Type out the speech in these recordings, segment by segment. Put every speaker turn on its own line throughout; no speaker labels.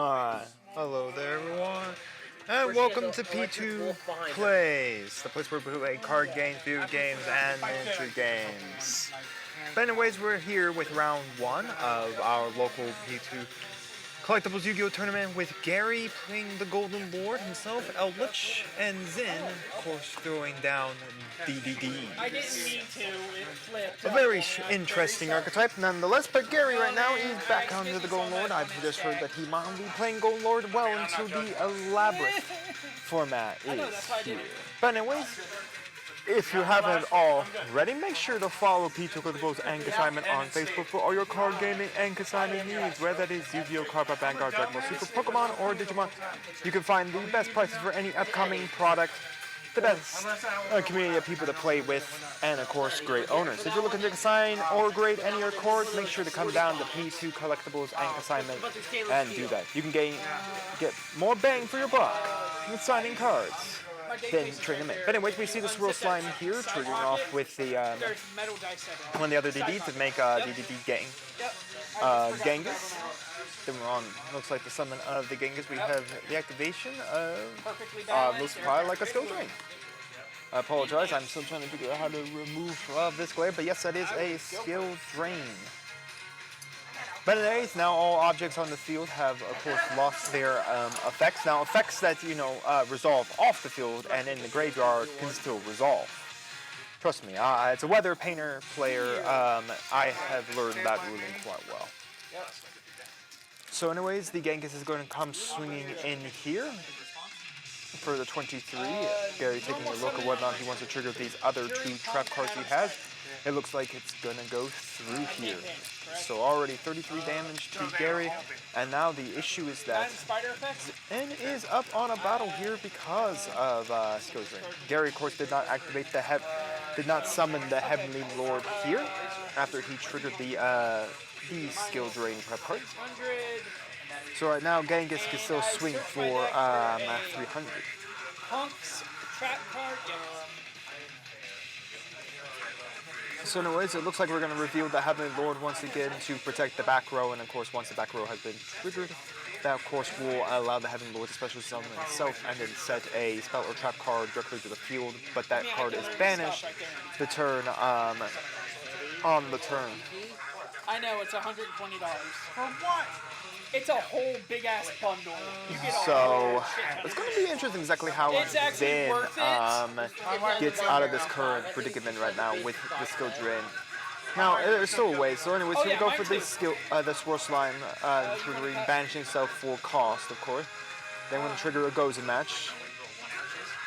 Hello there everyone, and welcome to P2 Plays, the place where we play card games, video games, and miniature games. But anyways, we're here with round 1 of our local P2 Collectibles Yu-Gi-Oh! Tournament with Gary playing the Golden Lord himself, 𝐿𝐻, and Zin, of course, throwing down DDDs.
I didn't mean to, it flipped.
A very interesting archetype nonetheless, but Gary right now is back onto the Golden Lord. I've just heard that he might be playing Golden Lord well until the elaborate format is here. But anyways, if you haven't already, make sure to follow P2Collectibles and Consignment on Facebook for all your card gaming and consignment needs, whether that is Yu-Gi-Oh! Card Battle Vanguard, Dragon Ball Super, Pokemon, or Digimon. You can find the best prices for any upcoming product, the best community of people to play with, and of course, great owners. If you're looking to consign or grade any of your cards, make sure to come down to P2 Collectibles and Consignment and do that. You can get more bang for your buck with signing cards than trading them in. But anyways, we see the swirl slime here, triggering off with the one of the other DDs to make DDD Genghis. Then we're on, looks like the summon of the Genghis. We have the activation of looks probably like a skill drain. I apologize, I'm still trying to figure out how to remove this glare, but yes, that is a skill drain. But anyways, now all objects on the field have, of course, lost their effects. Now, effects that, resolve off the field and in the graveyard can still resolve. Trust me, as a weather painter player, I have learned that ruling quite well. So anyways, the Genghis is going to come swinging in here for the 23. Gary taking a look at whether or not he wants to trigger these other 2 trap cards he has. It looks like it's going to go through here. So already 33 damage to Gary, and now the issue is that Zin is up on a battle here because of skill drain. Gary, of course, did not activate did not summon the Heavenly Lord here after he triggered the skill drain prep card. So right now, Genghis can still swing for 300.
Punk's trap card,
So anyways, it looks like we're going to reveal the Heavenly Lord once again to protect the back row, and of course once the back row has been triggered, that of course will allow the Heavenly Lord to special summon itself and then set a spell or trap card directly to the field, but that card is banished the turn on the turn.
I know, it's $120. For what? It's a whole big ass bundle. You get
so it's going to be interesting exactly how Zin gets out of this current predicament right now with the skill drain. Now there's still a way. So anyways, we go for the swirl slime, triggering banishing itself for cost, of course. Then when the trigger goes in match,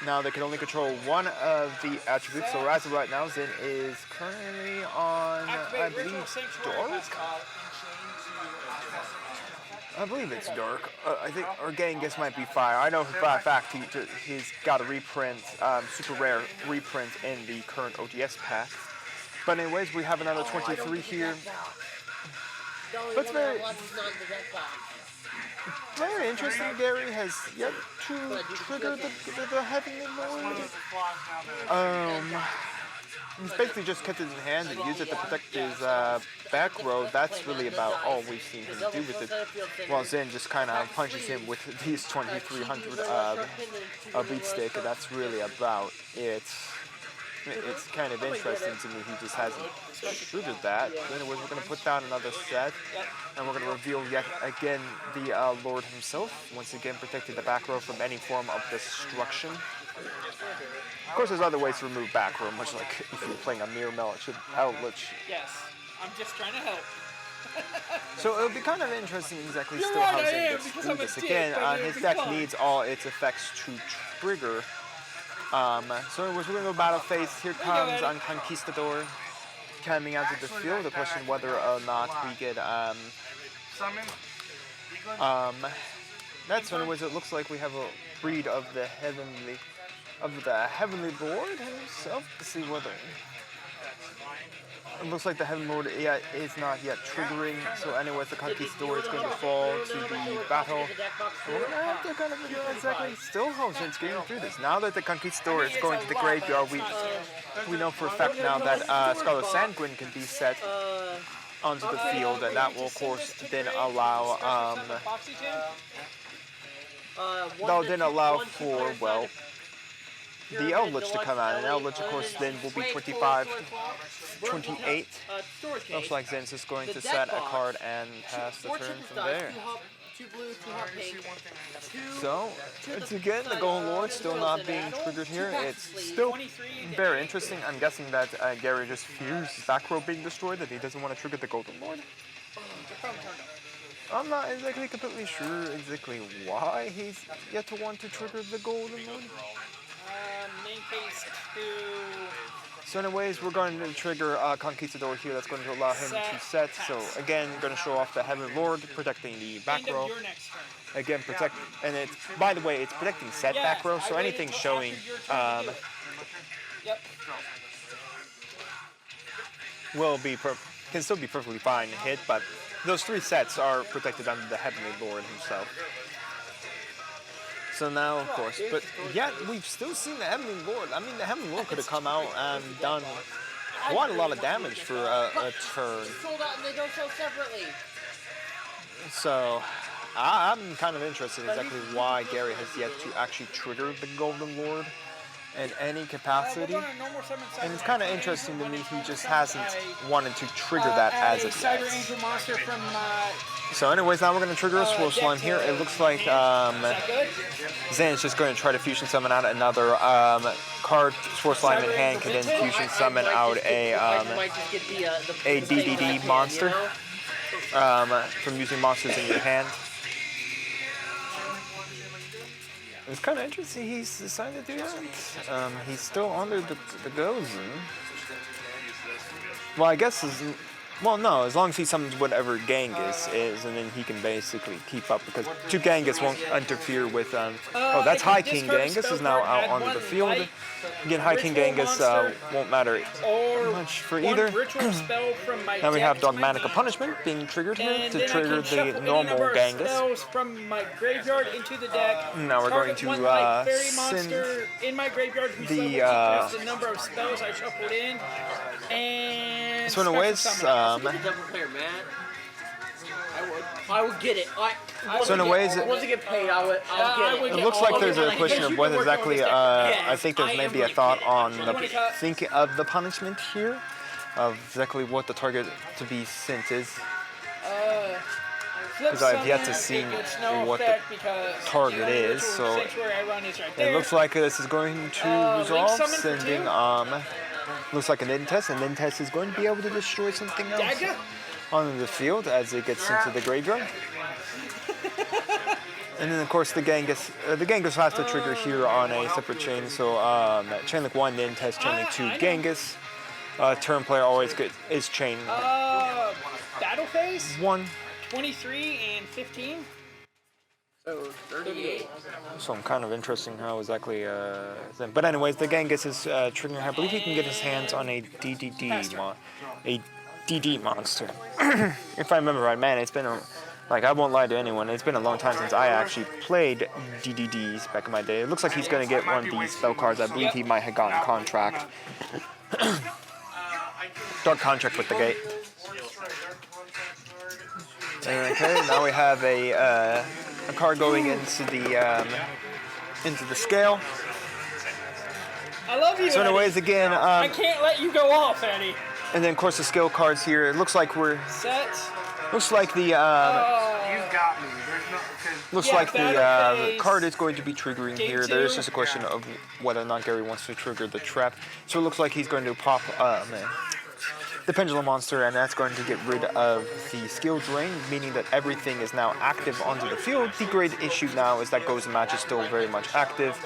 now they can only control one of the attributes. So as of right now, Zin is currently on, I believe, Dark. I believe it's Dark. I think our Genghis might be Fire. I know for a fact he's got a reprint, super rare reprint in the current OGS pack. But anyways, we have another 23 here. But it's very interesting. Gary has yet to trigger the Heavenly Lord. He's basically just kept it in hand and used it to protect his back row. That's really about all we've seen him do with it. While Zin just kind of punches him with these 2300 beat stick. That's really about it. It's kind of interesting to me he just hasn't triggered that. Anyways, we're going to put down another set, and we're going to reveal yet again the Lord himself, once again protecting the back row from any form of destruction. Of course, there's other ways to remove back row, much like if you're playing a mirror 𝐿𝐻.
Yes, I'm just trying to help.
So it'll be kind of interesting exactly still how Zin gets through this. Again, his deck needs all its effects to trigger. So anyways, we're going to go battle phase. Here comes Conquistador coming out of the field. The question whether or not we get that's anyways, it looks like we have a breed of the Heavenly Lord himself. Let's see whether it looks like the Heavenly Lord is not yet triggering. So anyways, the Conquistador is going to fall to the battle. And we're going to have to kind of figure out exactly still how Zin's getting through this. Now that the Conquistador is going to the graveyard, we know for a fact now that Scarlet Sanguine can be set onto the field, and that will, of course, then allow for, well, the Eldritch to come out, and Eldritch, of course, then will be 25, 28. Looks like Zen's is going to set a card and pass the turn from there. So, it's again the Golden Lord still not being triggered here. It's still very interesting. I'm guessing that Gary just fears his back row being destroyed, that he doesn't want to trigger the Golden Lord. I'm not exactly completely sure exactly why he's yet to want to trigger the Golden Lord.
Main case 2.
So anyways, we're going to trigger Conquistador here. That's going to allow him to set. So again, going to show off the Heaven Lord, protecting the back row. Again, protect, and it's, by the way, it's protecting set back row. So anything showing will be can still be perfectly fine hit, but those 3 sets are protected under the Heavenly Lord himself. So now, of course, but yet we've still seen the Heavenly Lord. I mean, the Heavenly Lord could have come out and done quite a lot of damage for a turn. So I'm kind of interested exactly why Gary has yet to actually trigger the Golden Lord in any capacity. And it's kind of interesting to me he just hasn't wanted to trigger that as a set. So anyways, now we're going to trigger a Swirl Slime here. It looks like Zen is just going to try to fusion summon out another card. Swirl Slime in hand can then fusion summon out a DDD monster from using monsters in your hand. It's kind of interesting he's decided to do that. He's still under the Gozen. Well, I guess well, no, as long as he summons whatever Genghis is, and then he can basically keep up, because 2 Genghis won't interfere with, oh, that's High King Genghis is now out onto the field. Again, High King Genghis won't matter much for either. Now we have Dogmatic Punishment being triggered here to trigger the normal Genghis.
From my graveyard into the deck.
Now we're going to send
in my graveyard the number of spells I shuffled in, and
so anyways,
I would get it.
So anyways,
once I get paid, I would get it.
It looks like there's a question of what exactly, I think there's maybe a thought on the thinking of the punishment here, of exactly what the target to be sent is. Because I've yet to see what the target is, so it looks like this is going to resolve, sending, looks like a Nintest, and Nintest is going to be able to destroy something else on the field as it gets into the graveyard. And then, of course, the Genghis has to trigger here on a separate chain. So, chain link 1, Nintest, chain link 2, Genghis. Turn player always is chain.
Battle phase?
1.
23 and 15.
So 38.
So I'm kind of interesting how exactly. But anyways, the Genghis is triggering. I believe he can get his hands on a DD monster. If I remember right, man, it's been like, I won't lie to anyone, it's been a long time since I actually played DDDs back in my day. It looks like he's going to get one of these spell cards. I believe he might have gotten Contract. Dark Contract with the gate. Okay, now we have a card going into the scale.
I love you,
So anyways, again,
I can't let you go off, Eddie.
And then, of course, the scale cards here. It looks like we're...
Set.
Looks like the...
You've got me.
Looks like the card is going to be triggering here. There is just a question of whether or not Gary wants to trigger the trap. So it looks like he's going to pop the Pendulum Monster, and that's going to get rid of the skill drain, meaning that everything is now active onto the field. The great issue now is that Gozen Match is still very much active.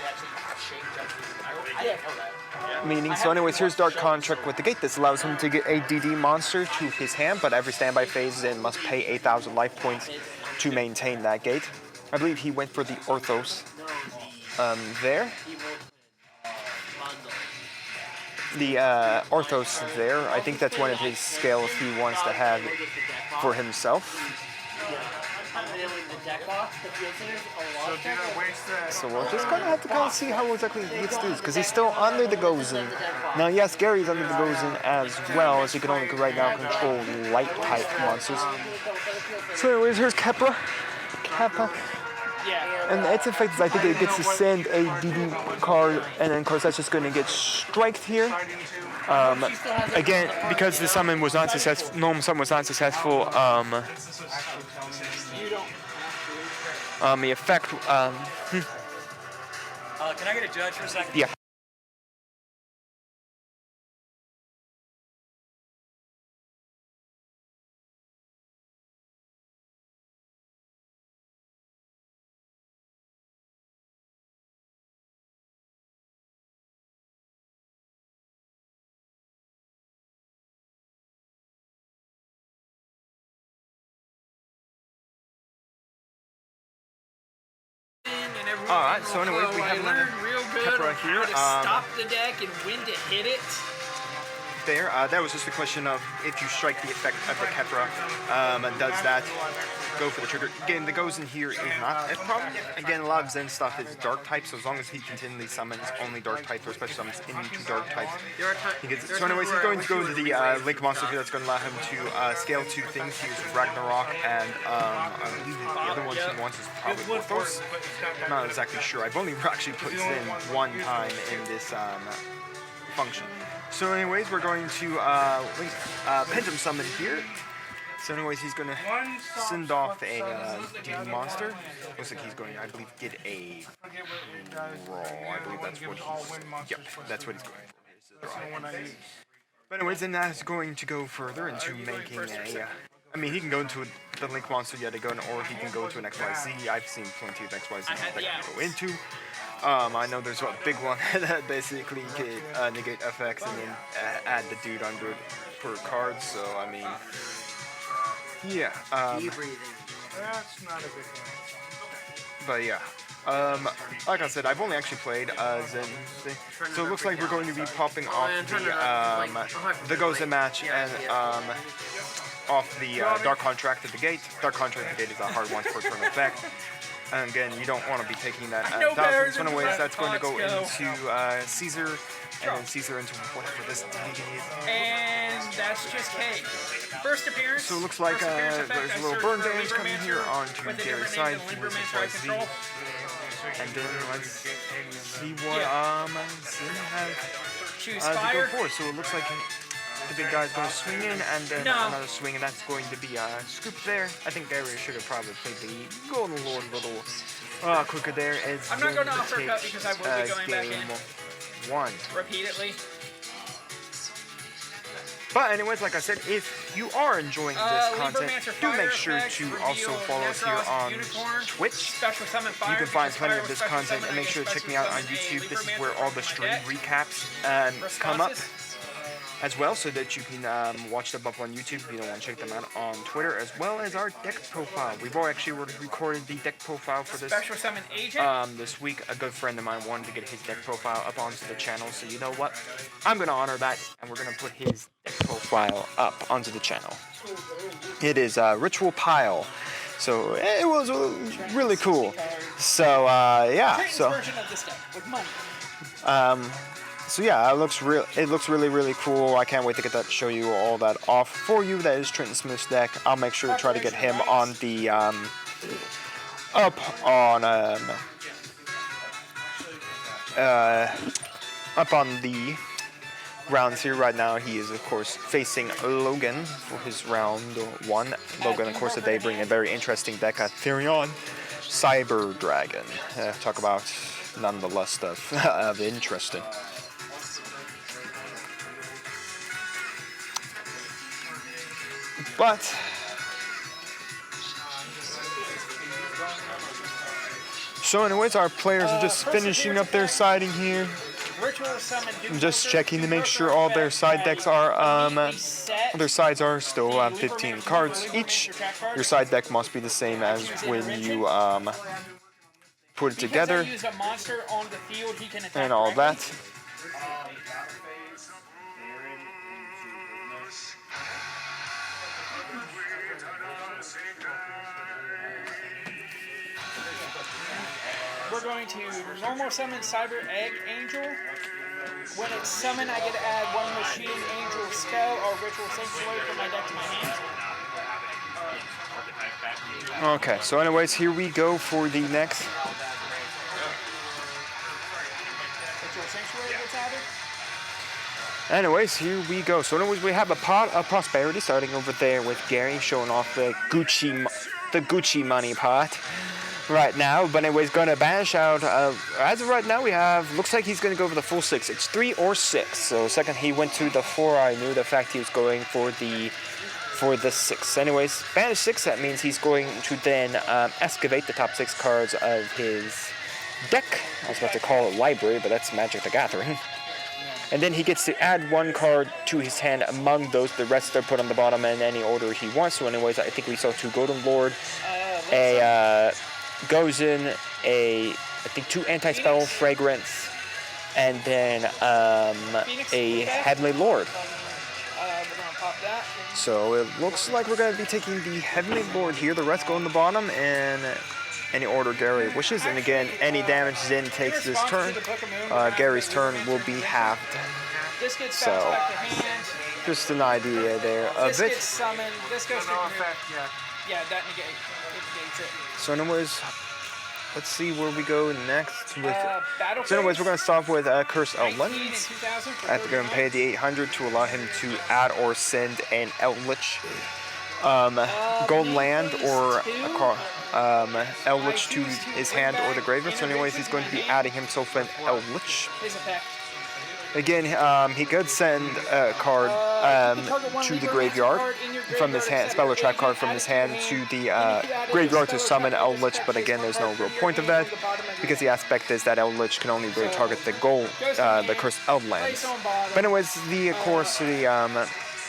Meaning, so anyways, here's Dark Contract with the gate. This allows him to get a DD monster to his hand, but every standby phase then must pay 8,000 life points to maintain that gate. I believe he went for the Orthos there. The Orthos there. I think that's one of his scales he wants to have for himself.
unveiling the deck box, the field centers, a lot of deck.
So we're just gonna have to kind of see how exactly he gets through this, because he's still under the 𝐂𝐍𝐉𝐎𝐘. Now, yes, Gary's under the 𝐂𝐍𝐉𝐎𝐘 as well, as he can only right now control light type monsters. So anyways, here's Kepra.
Yeah.
And its effect is I think it gets to send a DD card, and then of course that's just going to get striked here. Again, because the summon was not successful, normal summon was not successful, the effect,
Can I get a judge for a second?
yeah. Alright, so anyways, we have another
real good
Kepra here.
how to stop the deck and when to hit it.
There, that was just a question of if you strike the effect of the Kepra, does that go for the trigger? Again, the 𝐂𝐍𝐉𝐎𝐘 here is not a problem. Again, a lot of Zen stuff is dark type, so as long as he continually summons only dark types, or especially summons into dark types, he gets it. So anyways, he's going to go into the Link monster here that's going to allow him to scale two things. He uses Ragnarok, and I believe the other one he wants is probably Orthos. I'm not exactly sure. I've only actually put Zen one time in this function. So anyways, we're going to Pendulum Summon here. So anyways, he's going to send off a DD monster. Looks like he's going to, I believe, get a draw. I believe that's what he's, yep, that's what he's going for. But anyways, then that's going to go further into making a, I mean, he can go into the Link monster yet again, or he can go into an _XYZ. I've seen plenty of _XYZs that he can go into. I know there's a big one that basically can negate effects and then add the dude under per card, so I mean, yeah.
That's not a big one.
But yeah. Like I said, I've only actually played Zen thing. So it looks like we're going to be popping off the 𝐂𝐍𝐉𝐎𝐘 match and off the Dark Contract at the gate. Dark Contract at the gate is a hard one per turn effect. And again, you don't want to be taking that thousands. So anyways, that's going to go into Caesar, and then Caesar into whatever this DD is.
And that's just K. First appearance.
So it looks like there's a little burn damage coming here onto Gary's side. He was _XYZ. And then let's see what Zen has to go for. So it looks like the big guy's going to swing in, and then another swing, and that's going to be a scoop there. I think Gary should have probably played the Golden Lord a little quicker there. As
I'm not going to uppercut because I will be going back in.
One.
Repeatedly.
But anyways, like I said, if you are enjoying this content, do make sure to also follow us here on Twitch. You can find plenty of this content, and make sure to check me out on YouTube. This is where all the stream recaps come up as well, so that you can watch them up on YouTube if you don't want to check them out on Twitter, as well as our deck profile. We've all actually recorded the deck profile for this
Special Summon Agent.
this week. A good friend of mine wanted to get his deck profile up onto the channel, so you know what? I'm going to honor that, and we're going to put his deck profile up onto the channel. It is Ritual Pile. So it was really cool. So yeah, so so yeah, it looks really cool. I can't wait to get that, show you all that off for you. That is Trenton Smith's deck. I'll make sure to try to get him on the up on the rounds here. Right now he is of course facing Logan for his round 1. Logan, of course, today bring a very interesting deck at Therion Cyber Dragon. Talk about nonetheless stuff of interesting. But so anyways, our players are just finishing up their siding here. I'm just checking to make sure all their side decks are their sides are still 15 cards each. Your side deck must be the same as when you put it together and all that.
we're going to normal summon Cyber Egg Angel. When it's summoned, I get to add one Machine Angel spell or Ritual Sanctuary from my deck to my hand.
Okay, so anyways, here we go for the next.
Ritual Sanctuary gets added.
Anyways, here we go. So anyways, we have a pot of prosperity starting over there with Gary showing off the Gucci money pot right now. But anyways, gonna banish out. As of right now, we have. Looks like he's gonna go for the full 6. It's 3 or 6. So second he went to the 4. I knew the fact he was going for the 6. Anyways, banish 6. That means he's going to then excavate the top 6 cards of his deck. I was about to call it library, but that's Magic the Gathering. And then he gets to add 1 card to his hand among those. The rest are put on the bottom in any order he wants. So anyways, I think we saw 2 Golden Lord, a Gozen, I think 2 Anti-Spell Fragrance, and then a Heavenly Lord.
We're gonna pop that.
So it looks like we're going to be taking the Heavenly Lord here. The rest go on the bottom in any order Gary wishes. And again, any damage Zen takes this turn, Gary's turn will be halved.
This gets
So,
back to hand.
just an idea there of
This
it.
gets summoned. This goes to
No
Canoe.
effect yet.
Yeah, that negates it.
So anyways, let's see where we go next with.
Battle
So anyways,
phase,
we're going to start with Curse
19
Outland.
and 2000 for
I have to go and pay the 800 to allow him to add or send an Eldritch gold land or a Eldritch to his hand or the graveyard. So anyways, he's going to be adding himself an Eldritch.
his effect.
Again, he could send a card to the graveyard from his hand, spell or trap card from his hand to the graveyard to summon Eldritch, but again, there's no real point of that because the aspect is that Eldritch can only really target the the Cursed Eldlands. But anyways, of course, the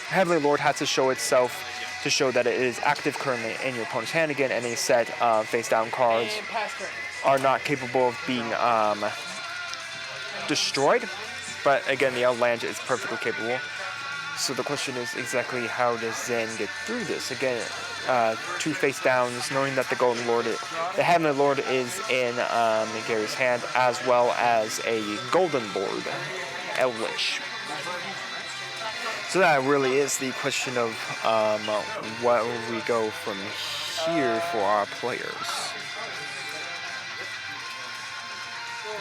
Heavenly Lord has to show itself to show that it is active currently in your opponent's hand. Again, any set face down cards
And pass turn.
are not capable of being destroyed. But again, the Outland is perfectly capable. So the question is exactly how does Zen get through this? Again, 2 face downs, knowing that the Golden Lord, the Heavenly Lord is in Gary's hand, as well as a Golden Lord, Eldritch. So that really is the question of what will we go from here for our players.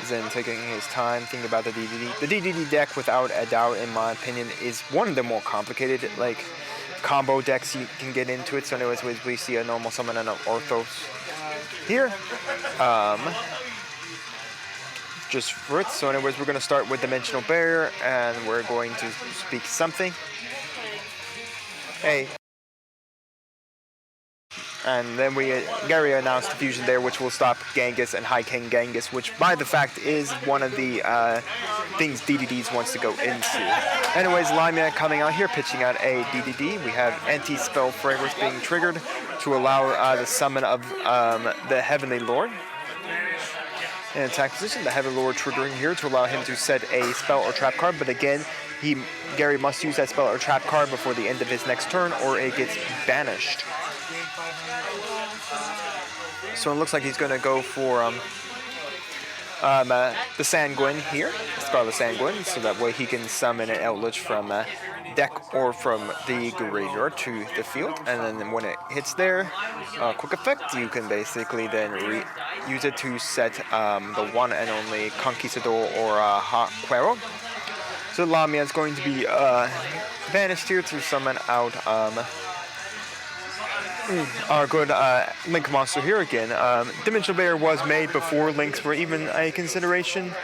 Zen taking his time, thinking about the DDD. The DDD deck, without a doubt, in my opinion, is one of the more complicated, like, combo decks you can get into it. So anyways, we see a normal summon and an Orthos here. Just for it. So anyways, we're going to start with Dimensional Barrier, and we're going to speak something. Hey. And then Gary announced the fusion there, which will stop Genghis and High King Genghis, which by the fact is one of the things DDDs wants to go into. Anyways, Lamia coming out here, pitching out a DDD. We have Anti-Spell Fragrance being triggered to allow the summon of the Heavenly Lord. In attack position, the Heavenly Lord triggering here to allow him to set a spell or trap card, but again, Gary must use that spell or trap card before the end of his next turn, or it gets banished. So it looks like he's going to go for the Sanguine here, Scarlet Sanguine, so that way he can summon an Eldritch from deck or from the graveyard to the field. And then when it hits there, quick effect, you can basically then use it to set the one and only Conquistador or Hot Quero. So Lamia is going to be banished here to summon out our good Link monster here again. Dimensional Barrier was made before Links were even a consideration.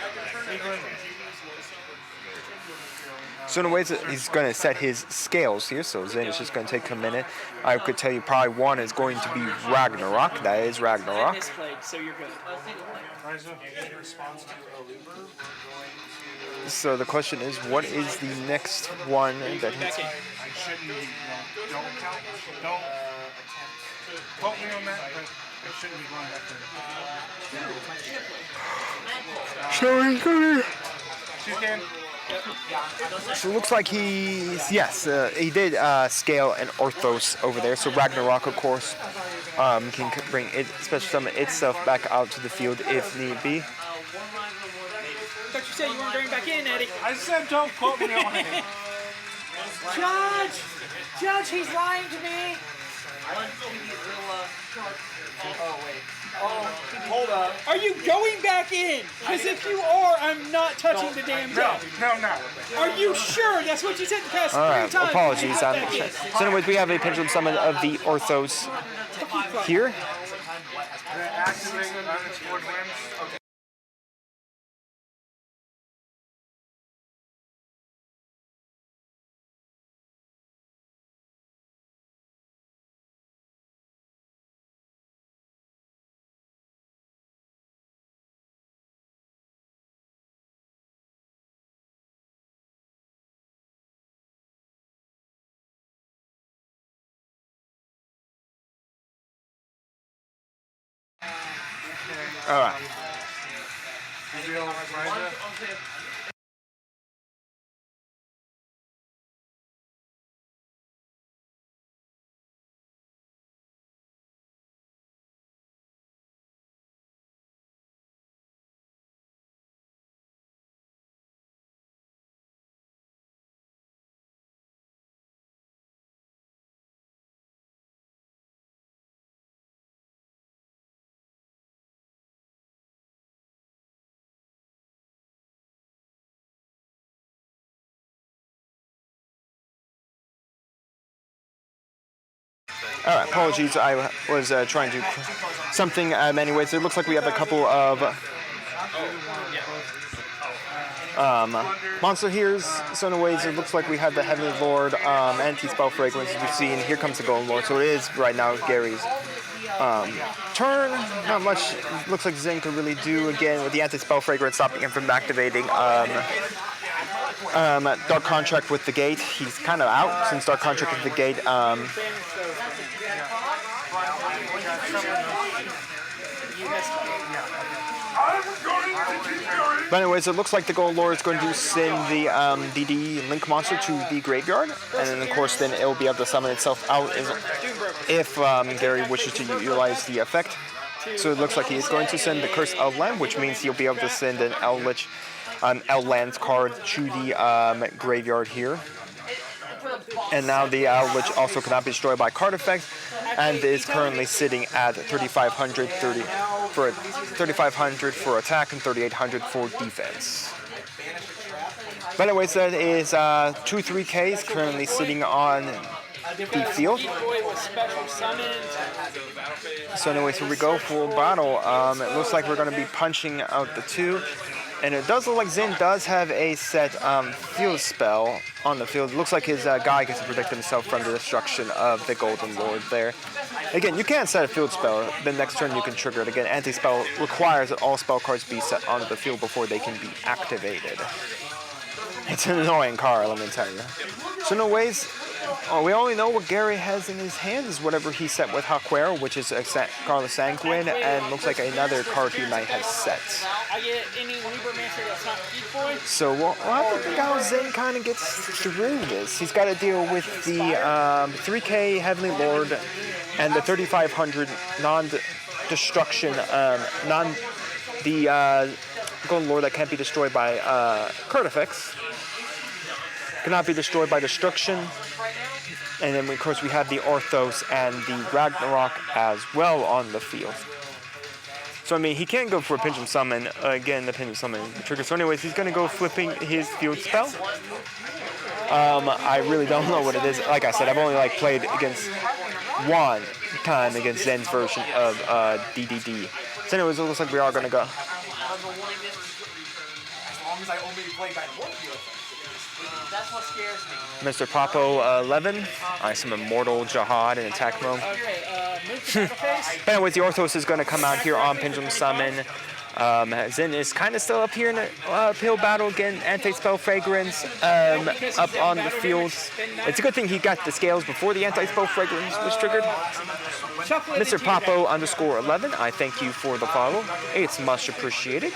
So in a way, he's going to set his scales here, so Zen is just going to take a minute. I could tell you probably one is going to be Ragnarok. That is Ragnarok.
So you're good.
So the question is, what is the next one that he's...
Don't quote me on that, but I shouldn't be going back there.
Sorry, come here.
She can.
So it looks like he did scale an Orthos over there. So Ragnarok, of course, can bring it, special summon itself back out to the field if need be.
I thought you said you weren't going back in, Eddie.
I said don't quote me on it.
Judge, he's lying to me.
Oh, wait.
Hold up. Are you going back in? Because if you are, I'm not touching the damn judge.
No.
Are you sure? That's what you said the past
All right,
3 times.
apologies. So anyways, we have a pendulum summon of the Orthos here.
Activate unexplored limbs. Okay.
All right. All right, apologies. I was trying to something. Anyways, it looks like we have a couple of monster here's. So anyways, it looks like we have the Heavenly Lord, anti-spell fragrance as we've seen. Here comes the Golden Lord. So it is right now Gary's turn. Not much looks like Zen could really do again with the anti-spell fragrance, stopping him from activating Dark Contract with the gate. He's kind of out since Dark Contract with the gate. But anyways, it looks like the Golden Lord is going to send the DD Link monster to the graveyard, and then of course then it will be able to summon itself out if Gary wishes to utilize the effect. So it looks like he is going to send the Curse of Land, which means he'll be able to send an L-Lands card to the graveyard here. And now the Lich also cannot be destroyed by card effects, and is currently sitting at 3,500 for attack and 3,800 for defense. But anyways, that is 2-3Ks currently sitting on the field. So anyways, here we go, full battle. It looks like we're going to be punching out the 2. And it does look like Zen does have a set field spell on the field. It looks like his guy gets to protect himself from the destruction of the Golden Lord there. Again, you can't set a field spell. The next turn you can trigger it. Again, anti-spell requires that all spell cards be set onto the field before they can be activated. It's an annoying card, let me tell you. So in no ways, we only know what Gary has in his hands is whatever he set with Haquero, which is a Carlos Sanguine, and looks like another card he might have set. So we'll have to think how Zen kind of gets through this. He's got to deal with the 3K Heavenly Lord and the 3,500 non-destruction, the Golden Lord that can't be destroyed by card effects. Cannot be destroyed by destruction. And then, of course, we have the Orthos and the Ragnarok as well on the field. So, I mean, he can go for a Pendulum Summon. Again, the Pendulum Summon trigger. So, anyways, he's going to go flipping his field spell. I really don't know what it is. Like I said, I've only, played against one time against Zen's version of DDD. So, anyways, it looks like we are going to go.
As long as I only play by one field. That's what scares me.
Mr. Papo 11. I summon Immortal Jihad in attack mode. But anyways, the Orthos is going to come out here on Pendulum Summon. Zen is kind of still up here in the uphill battle again. Anti-Spell Fragrance up on the field. It's a good thing he got the scales before the Anti-Spell Fragrance was triggered. Mr. Papo _11, I thank you for the follow. It's much appreciated.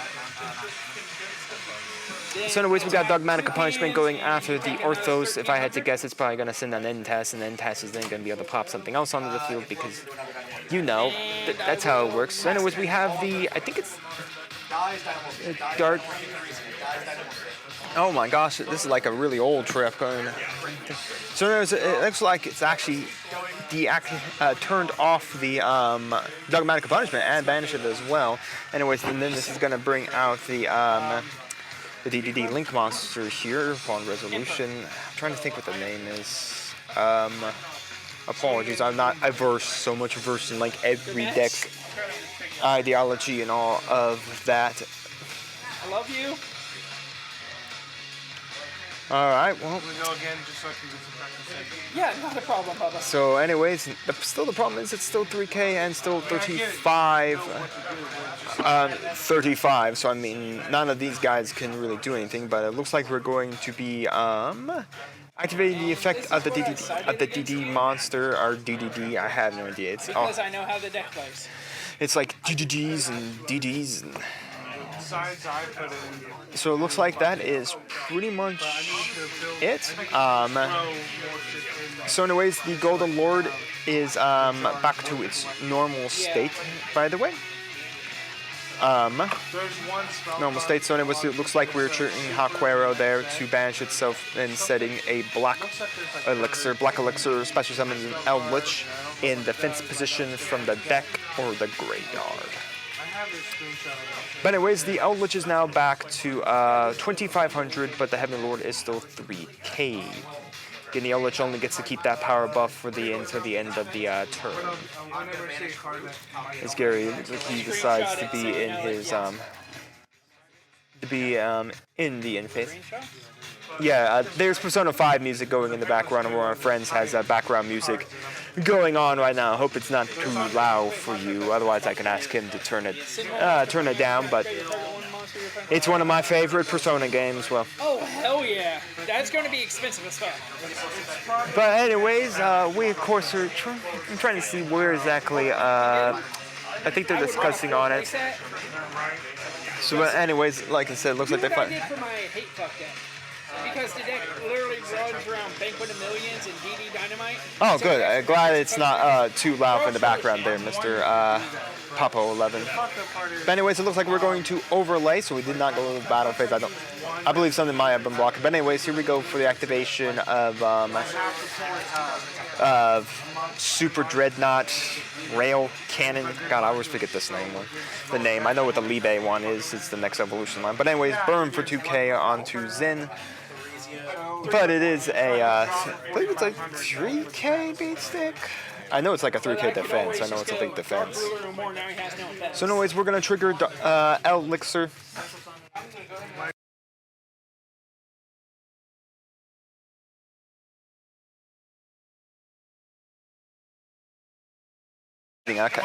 So anyways, we got Dogmatic Punishment going after the Orthos. If I had to guess, it's probably going to send an end test, and then test is then going to be able to pop something else onto the field because, you know, that's how it works. So anyways, we have the, I think it's Dark. Oh my gosh, this is like a really old trip going. So anyways, it looks like it's actually turned off the Dogmatic Punishment and banished it as well. Anyways, and then this is going to bring out the DDD Link monster here upon resolution. I'm trying to think what the name is. Apologies, I'm not so much versed in like every deck ideology and all of that.
I love you.
Alright, well.
We go again just so I can get some practice.
Yeah, not a problem, Bubba.
So anyways, still the problem is it's still 3K and still 35. 35, so I mean, none of these guys can really do anything, but it looks like we're going to be activating the effect of the DD monster, or DDD, I have no idea. It's
because I know how the deck plays.
It's like DDDs and DDs and...
Besides, I put it in.
So it looks like that is pretty much it. So anyways, the Golden Lord is back to its normal state, by the way. Normal state. So anyways, it looks like we're triggering Haquero there to banish itself and setting a black elixir special summons an Eldritch in defense position from the deck or the graveyard. But anyways, the Eldritch is now back to 2,500, but the Heavenly Lord is still 3K. Again, the Eldritch only gets to keep that power buff for until the end of the turn. As Gary looks like he decides to be in his in the in-phase. Yeah, there's Persona 5 music going in the background, and one of our friends has background music going on right now. I hope it's not too loud for you, otherwise I can ask him to turn it down, but it's one of my favorite Persona games, well.
Oh, hell yeah. That's going to be expensive as fuck.
But anyways, we of course are trying to see where exactly, I think they're discussing on it. So anyways, like I said, it looks like they
find... I did for my hate fuck deck. Because the deck literally runs around Banquet of Millions and DD Dynamite.
Oh, so good. I'm glad it's not too loud in the background there, Mr. Papo 11. But anyways, it looks like we're going to overlay, so we did not go to the battle phase. I believe something might have been blocked. But anyways, here we go for the activation of Super Dreadnought Rail Cannon. God, I always forget this name. The name. I know what the Libe one is. It's the next evolution line. But anyways, burn for 2K onto Zen. But it is I believe it's like 3K beat stick. I know it's like a 3K defense. I know it's a big defense. So anyways, we're going to trigger Elixir. Okay.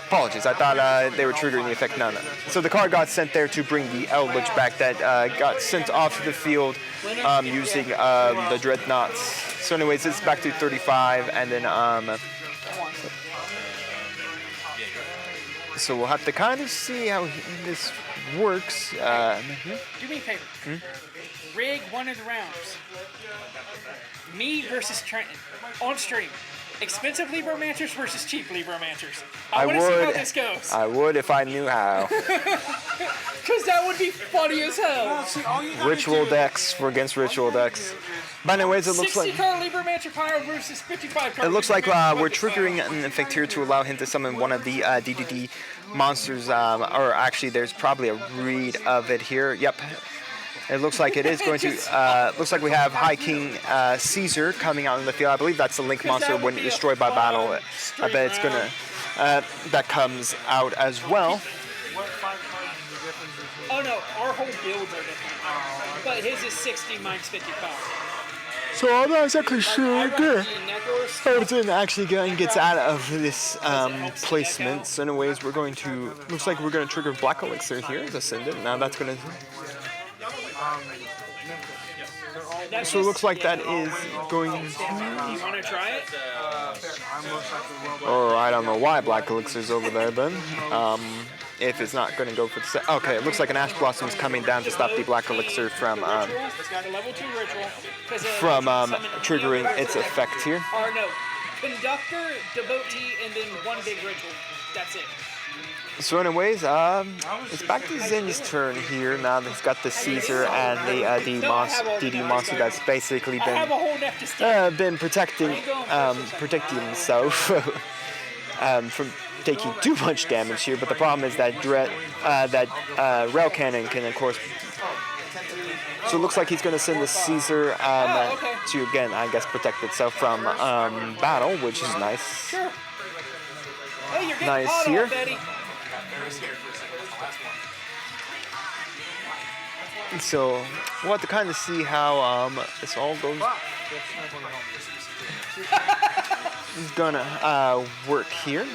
Apologies, I thought they were triggering the effect. No. So the card got sent there to bring the Eldritch back that got sent off the field using the Dreadnoughts. So anyways, it's back to 35, and then so we'll have to kind of see how this works.
Do me a favor. Rig one of the rounds. Me versus Trenton on stream. Expensive Libromancers versus cheap Libromancers. I want to see how this goes.
I would if I knew how.
Because that would be funny as hell.
Ritual decks against ritual decks. But anyways, it looks like
60-card Libromancer pile versus 55-card.
It looks like we're triggering an effect here to allow him to summon one of the DDD monsters. Or actually, there's probably a read of it here. Yep. It looks like it is going to. Looks like we have High King Caesar coming out in the field. I believe that's the Link monster when destroyed by battle. I bet it's gonna. That comes out as well.
Oh no, our whole builds are different. But his is 60, mine's 55.
So I'm not exactly sure everything actually gets out of this placement. So anyways, we're going to. Looks like we're going to trigger Black Elixir here as Ascendant. Now that's going to. So it looks like that is going to...
You want to try it?
Or I don't know why Black Elixir's over there then. if it's not going to go for the okay, it looks like an Ash Blossom is coming down to stop the Black Elixir from
Level 2 ritual.
triggering its effect here.
Or no, Conductor, Devotee, and then one big ritual. That's it.
So anyways, it's back to Zin's turn here. Now that he's got the Caesar and the DD monster that's basically been protecting himself from taking too much damage here. But the problem is that Rail Cannon can, of course. So it looks like he's going to send the Caesar to again, I guess, protect itself from battle, which is nice.
Sure. Hey, you're getting
nice
hot
here.
off, Eddie.
So we'll have to kind of see how this all goes. It's gonna work here.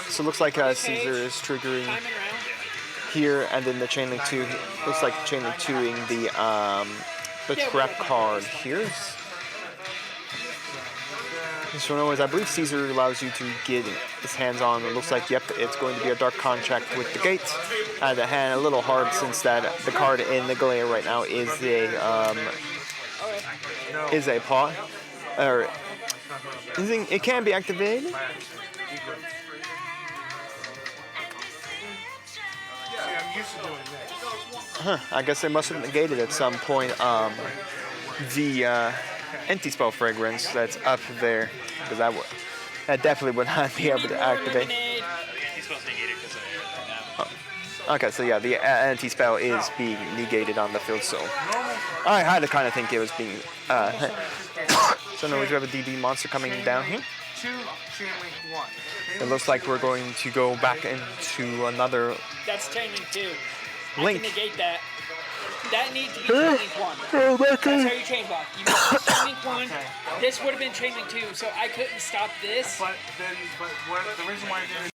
So it looks like Caesar is triggering here, and then the chain link 2 looks like chain link 2ing the trap card here. So anyways, I believe Caesar allows you to get his hands on. It looks like, yep, it's going to be a dark contract with the gate. The hand a little hard since that the card in the glare right now is a paw, or it can be activated. I guess they must have negated at some point the anti-spell fragrance that's up there, because that definitely would not be able to activate. Okay, so yeah, the anti-spell is being negated on the field, so I had to kind of think it was being... So now we do have a DD monster coming down here. It looks like we're going to go back into another...
That's chain link 2.
Link.
I can negate that. That needs to be chain link 1. That's how you chain block. You make chain link 1. This would have been chain link 2, so I couldn't stop this.
But the reason why I did it.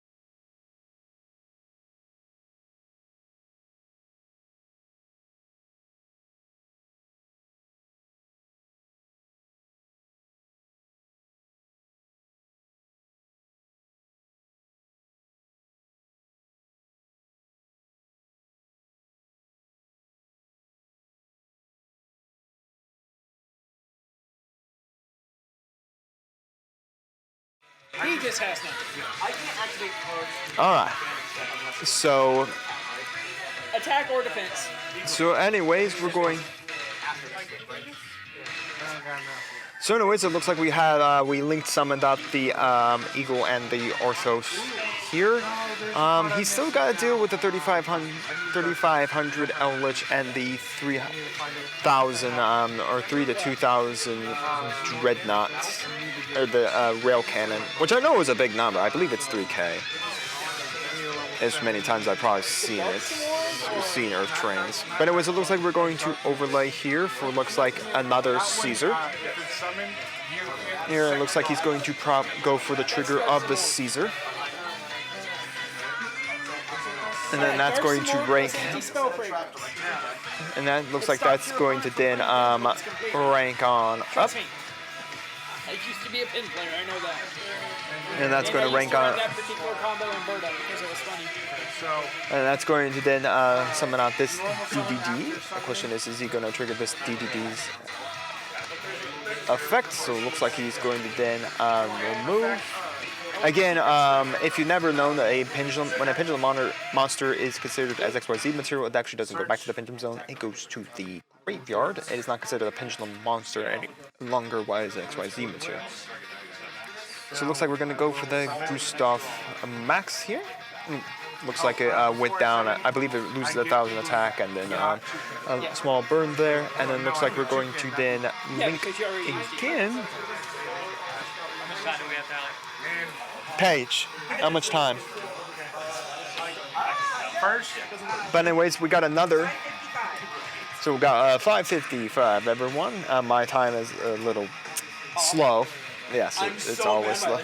He just has nothing.
I can't activate cards.
Alright. So...
Attack or defense.
So anyways, we're going... So anyways, it looks like we had we linked summoned up the Eagle and the Orthos here. He's still got to deal with the 3,500 Eldritch and the 3,000 or 3 to 2,000 Dreadnoughts, or the Rail Cannon, which I know is a big number. I believe it's 3K. As many times I've probably seen it, seen Earth Trains. But anyways, it looks like we're going to overlay here for looks like another Caesar. Here it looks like he's going to go for the trigger of the Caesar. And then that's going to rank. And that looks like that's going to then rank on up.
I used to be a pin player, I know that.
And that's going to rank on.
That particular combo in Birdo because it was funny.
And that's going to then summon out this DDD. The question is he going to trigger this DDD's effect? So it looks like he's going to then remove. Again, if you've never known that when a pendulum monster is considered as XYZ material, it actually doesn't go back to the pendulum zone. It goes to the graveyard. It is not considered a pendulum monster any longer while it's XYZ material. So it looks like we're going to go for the Gustav Max here. Looks like it went down. I believe it loses 1,000 attack and then a small burn there. And then looks like we're going to then link again. Paige, how much time?
First.
But anyways, we got another. So we got 5:55, everyone. My time is a little slow. Yes, it's always slow.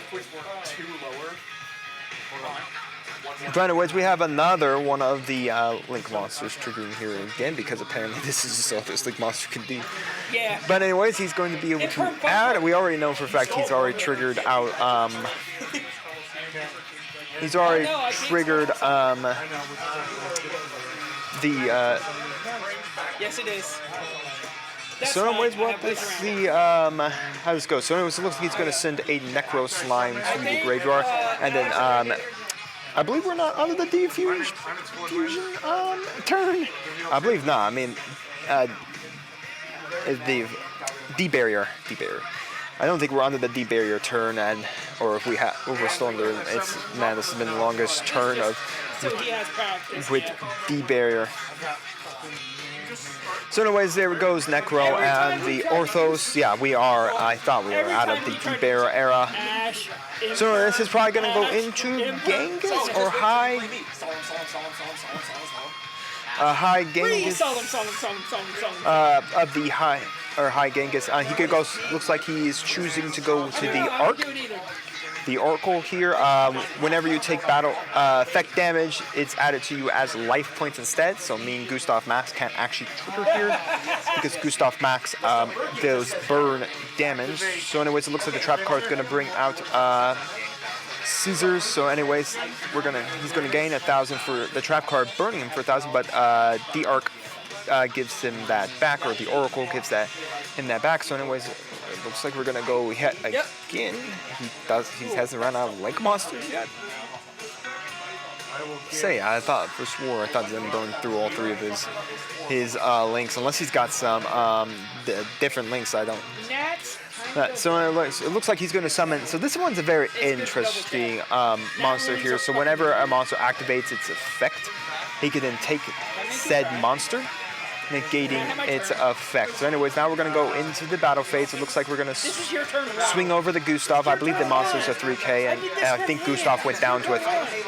But anyways, we have another one of the Link monsters triggering here again because apparently this is the this Link monster can do.
Yeah.
But anyways, he's going to be able to add. We already know for a fact he's already triggered out He's already triggered the.
Yes, it is. That's
So anyways,
fine. I
what
have ways
let's
around it.
see how this goes. So anyways, it looks like he's going to send a Necro Slime to the graveyard, and then I believe we're not under the diffusion turn. I believe not. I mean, the D-barrier. I don't think we're under the D-barrier turn, or if we're still under. It's man, this has been the longest turn of
So he has practice.
with D-barrier. So anyways, there goes Necro and the Orthos. Yeah, we are. I thought we were out of the D-barrier era.
Ash,
So this is probably going to go into Genghis or High Genghis of the High Genghis. He could go. Looks like he's choosing to go to the Arc. The Oracle here, whenever you take battle effect damage, it's added to you as life points instead. So me and Gustav Max can't actually trigger here because Gustav Max does burn damage. So anyways, it looks like the trap card is going to bring out Caesars. So anyways, he's going to gain 1,000 for the trap card, burning him for 1,000. But the Arc gives him that back, or the Oracle gives him that back. So anyways. It looks like we're gonna go hit again. He hasn't run out of link monsters yet. I thought them going through all three of his links, unless he's got some different links. I don't. So it looks like he's going to summon. So this one's a very interesting monster here. So whenever a monster activates its effect, he can then take said monster, negating its effect. So anyways, now we're going to go into the battle phase. It looks like we're going to swing over the Gustav. I believe the monster's a 3K, and I think Gustav went down to a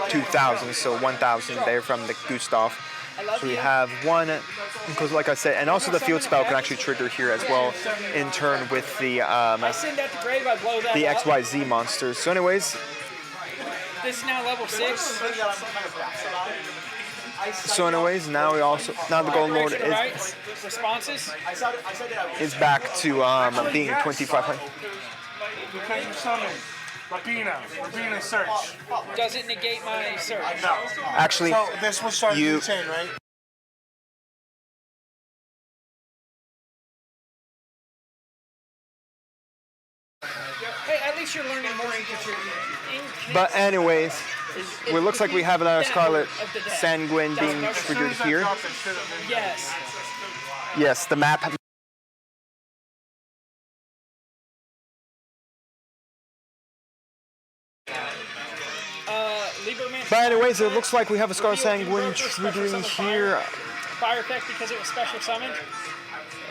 2,000, so 1,000 there from the Gustav. So we have one, because like I said, and also the field spell can actually trigger here as well in turn with the 𝐋𝐍 monsters. So anyways,
this is now level 6.
So anyways, now the Golden Lord is back to being 2,500.
Because you summoned Rapina search.
Does it negate my search?
No.
Actually,
so this will start the chain, right?
Hey, at least you're learning more.
But anyways, it looks like we have another Scarlet Sanguine being triggered here.
Yes.
Yes, the map. But anyways, it looks like we have a Scarlet Sanguine triggering here.
Fire effect because it was special summoned?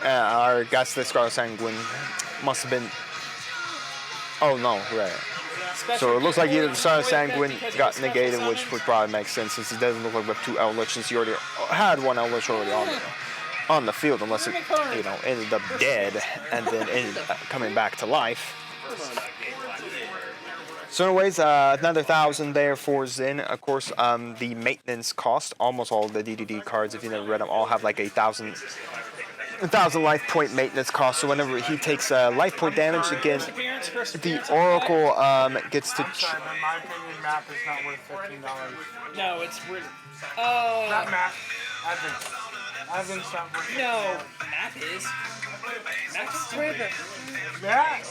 I guess the Scarlet Sanguine must have been... Oh no, right. So it looks like either the Scarlet Sanguine got negated, which would probably make sense since it doesn't look like we have two Eldritch, since you already had one Eldritch already on the field, unless it ended up dead and then ended up coming back to life. So anyways, another 1,000 there for Zen. Of course, the maintenance cost, almost all the DDD cards, if you never read them, all have like 1,000 life point maintenance cost. So whenever he takes life point damage, again, the Oracle gets to...
In my opinion, map is not worth $15.
No, it's worth...
Not map. Advent's not worth $15.
No, map is. Map's worth
Yeah.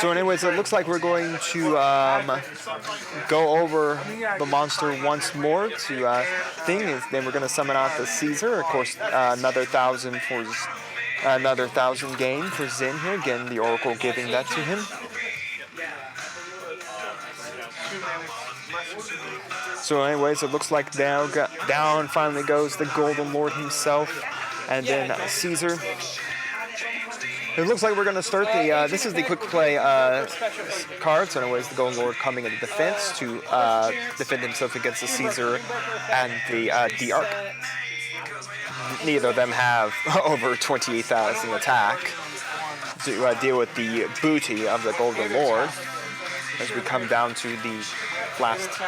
So anyways, it looks like we're going to go over the monster once more to then we're going to summon out the Caesar. Of course, another 1,000 for another 1,000 gain for Zen here. Again, the Oracle giving that to him. So anyways, it looks like down finally goes the Golden Lord himself, and then Caesar. It looks like we're going to start the, this is the quick play card, so anyways, the Golden Lord coming into defense to defend himself against the Caesar and the Arc. Neither of them have over 28,000 attack to deal with the booty of the Golden Lord as we come down to the last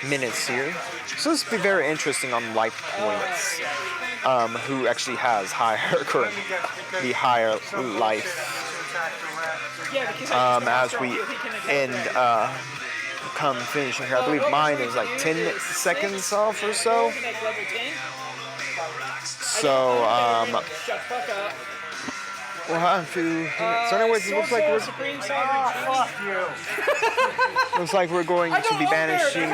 minutes here. So this will be very interesting on life points. Who actually has the higher life as we end come finishing here. I believe mine is like 10 seconds off or so. So, we'll have to. So, anyways, it looks like we're. Looks like we're going to be banishing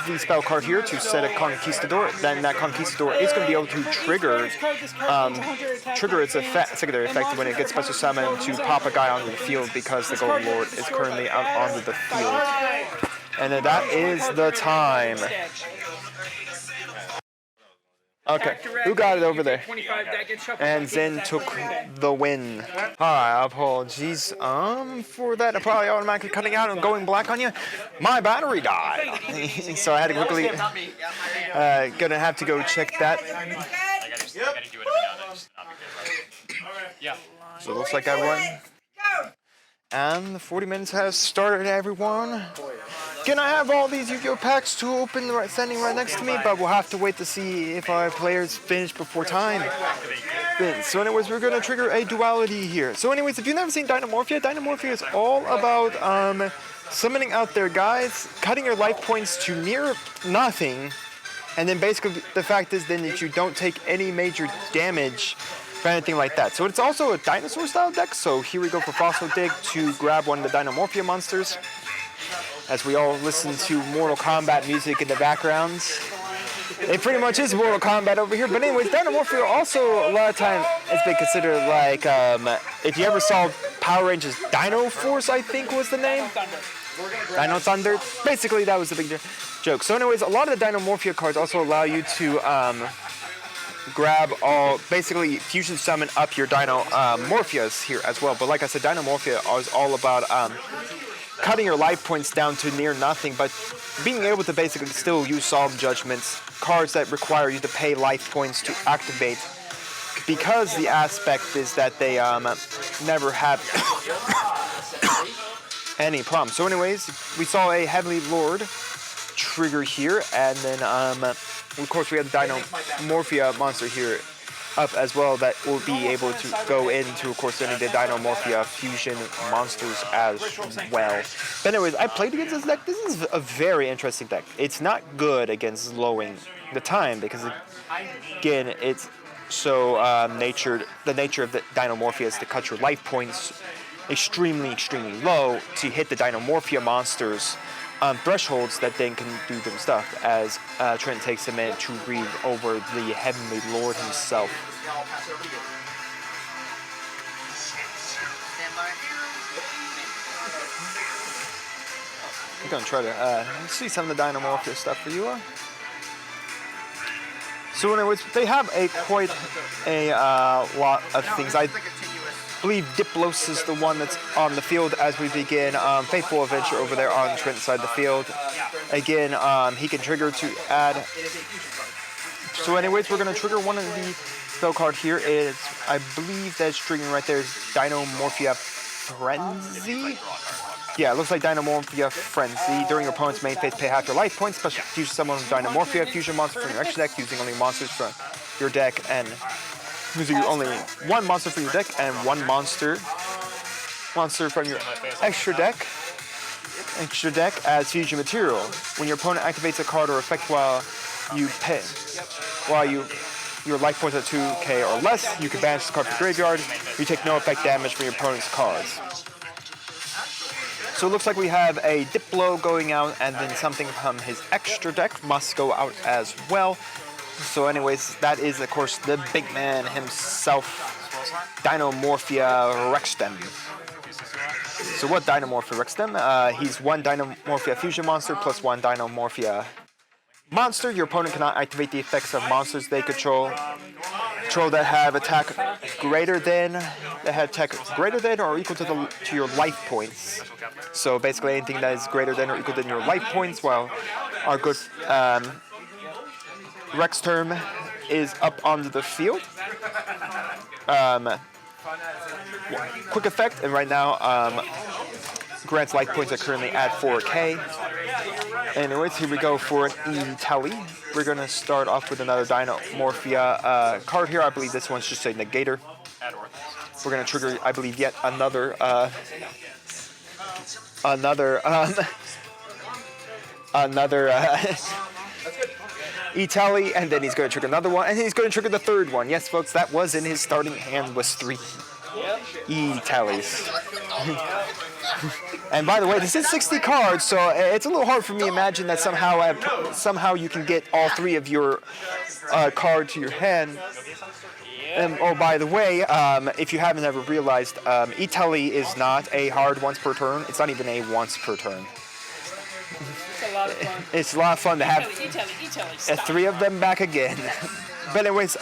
the spell card here to set a Conquistador. Then that Conquistador is going to be able to trigger its secondary effect when it gets special summoned to pop a guy onto the field because the Golden Lord is currently out onto the field. And then that is the time. Okay, who got it over there? And Zen took the win. Alright, apologies for that. I'm probably automatically cutting out and going black on you. My battery died. So I had to quickly gonna have to go check that. So it looks like I won. And the 40 minutes has started, everyone. Can I have all these Yu-Gi-Oh packs to open standing right next to me? But we'll have to wait to see if our players finish before time. So anyways, we're going to trigger a duality here. So anyways, if you've never seen Dynamorphia, Dynamorphia is all about summoning out their guys, cutting your life points to near nothing, and then basically the fact is then that you don't take any major damage for anything like that. So it's also a dinosaur style deck, so here we go for Fossil Dig to grab one of the Dynamorphia monsters. As we all listen to Mortal Kombat music in the background. It pretty much is Mortal Kombat over here. But anyways, Dynamorphia also a lot of time has been considered like, if you ever saw Power Rangers Dino Force, I think was the name. Dino Thunder. Basically, that was the big joke. So anyways, a lot of the Dynamorphia cards also allow you to grab all, basically fusion summon up your Dynamorphias here as well. But like I said, Dynamorphia is all about cutting your life points down to near nothing, but being able to basically still use Solemn Judgments, cards that require you to pay life points to activate, because the aspect is that they never have any problem. So anyways, we saw a Heavenly Lord trigger here, and then of course we have the Dynamorphia monster here up as well that will be able to go into, of course, any of the Dynamorphia fusion monsters as well. But anyways, I played against this deck. This is a very interesting deck. It's not good against slowing the time because, again, it's so the nature of the Dynamorphia is to cut your life points extremely, extremely low to hit the Dynamorphia monsters thresholds that then can do them stuff, as Trent takes a minute to read over the Heavenly Lord himself. I'm going to try to see some of the Dynamorphia stuff for you. So anyways, they have quite a lot of things. I believe Diplos is the one that's on the field as we begin Faithful Adventure over there on Trent's side of the field. Again, he can trigger to add. So anyways, we're going to trigger one of the spell card here. I believe that's triggering right there is Dynamorphia Frenzy. Yeah, it looks like Dynamorphia Frenzy. During your opponent's main phase, pay half your life points. Special fusion summon Dynamorphia fusion monster from your extra deck using only monsters from your deck and using only one monster from your deck and one monster from your extra deck as fusion material. When your opponent activates a card or effect your life points at 2k or less, you can banish the card from graveyard. You take no effect damage from your opponent's cards. So it looks like we have a Diplo going out, and then something from his extra deck must go out as well. So anyways, that is, of course, the big man himself, Dynamorphia Rexstem. So what Dynamorphia Rexstem? He's one Dynamorphia fusion monster plus one Dynamorphia monster. Your opponent cannot activate the effects of monsters they control that have attack greater than or equal to your life points. So basically anything that is greater than or equal to your life points, while our good Rex term is up onto the field. Quick effect, and right now grants life points are currently at 4k. Anyways, here we go for an E-Tally. We're going to start off with another Dynamorphia card here. I believe this one's just a negator. We're going to trigger, I believe, yet another another 𝐸𝐿𝐒, and then he's going to trigger another one, and he's going to trigger the third one. Yes, folks, that was in his starting hand was 3 𝐸𝐿𝐒s. And by the way, this is 60 cards, so it's a little hard for me to imagine that somehow you can get all 3 of your card to your hand. And, oh, by the way, if you haven't ever realized, 𝐸𝐿𝐒 is not a hard once per turn. It's not even a once per turn.
It's a lot of fun.
It's a lot of fun to have
𝐸𝐿𝐒,
3 of them back again. But anyways,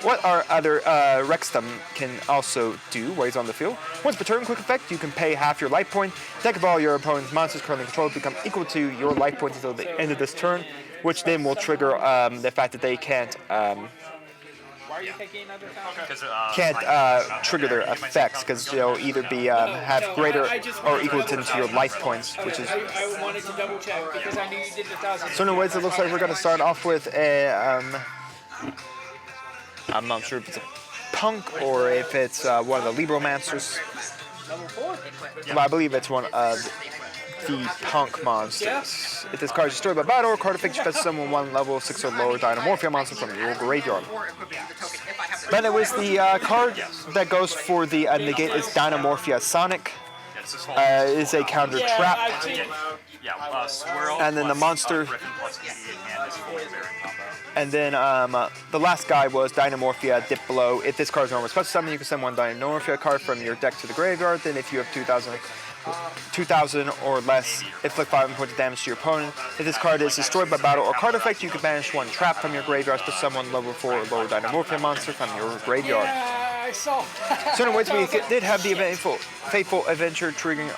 what our other Rexstum can also do while he's on the field. Once per turn, quick effect, you can pay half your life point. Attack of all your opponent's monsters currently controlled become equal to your life points until the end of this turn, which then will trigger the fact that they can't trigger their effects, because they'll either be have greater or equal to your life points, which is.
I wanted to double check because I knew you did the 1,000.
So anyways, it looks like we're going to start off with a. I'm not sure if it's a punk or if it's one of the Libromancers.
Level 4?
Well, I believe it's one of the punk monsters. If this card is destroyed by battle or card effect, you fetch summon 1 level 6 or lower Dynamorphia monster from your graveyard. But it was the card that goes for the negate is Dynamorphia Sonic. Is a counter trap. And then the monster. And then the last guy was Dynamorphia Diplo. If this card is normal special summon, you can send 1 Dynamorphia card from your deck to the graveyard. Then if you have 2,000 or less, inflict 5 points of damage to your opponent. If this card is destroyed by battle or card effect, you can banish 1 trap from your graveyard to summon level 4 or lower Dynamorphia monster from your graveyard.
Yeah, I saw that.
So anyways, we did have the Fateful Adventure triggering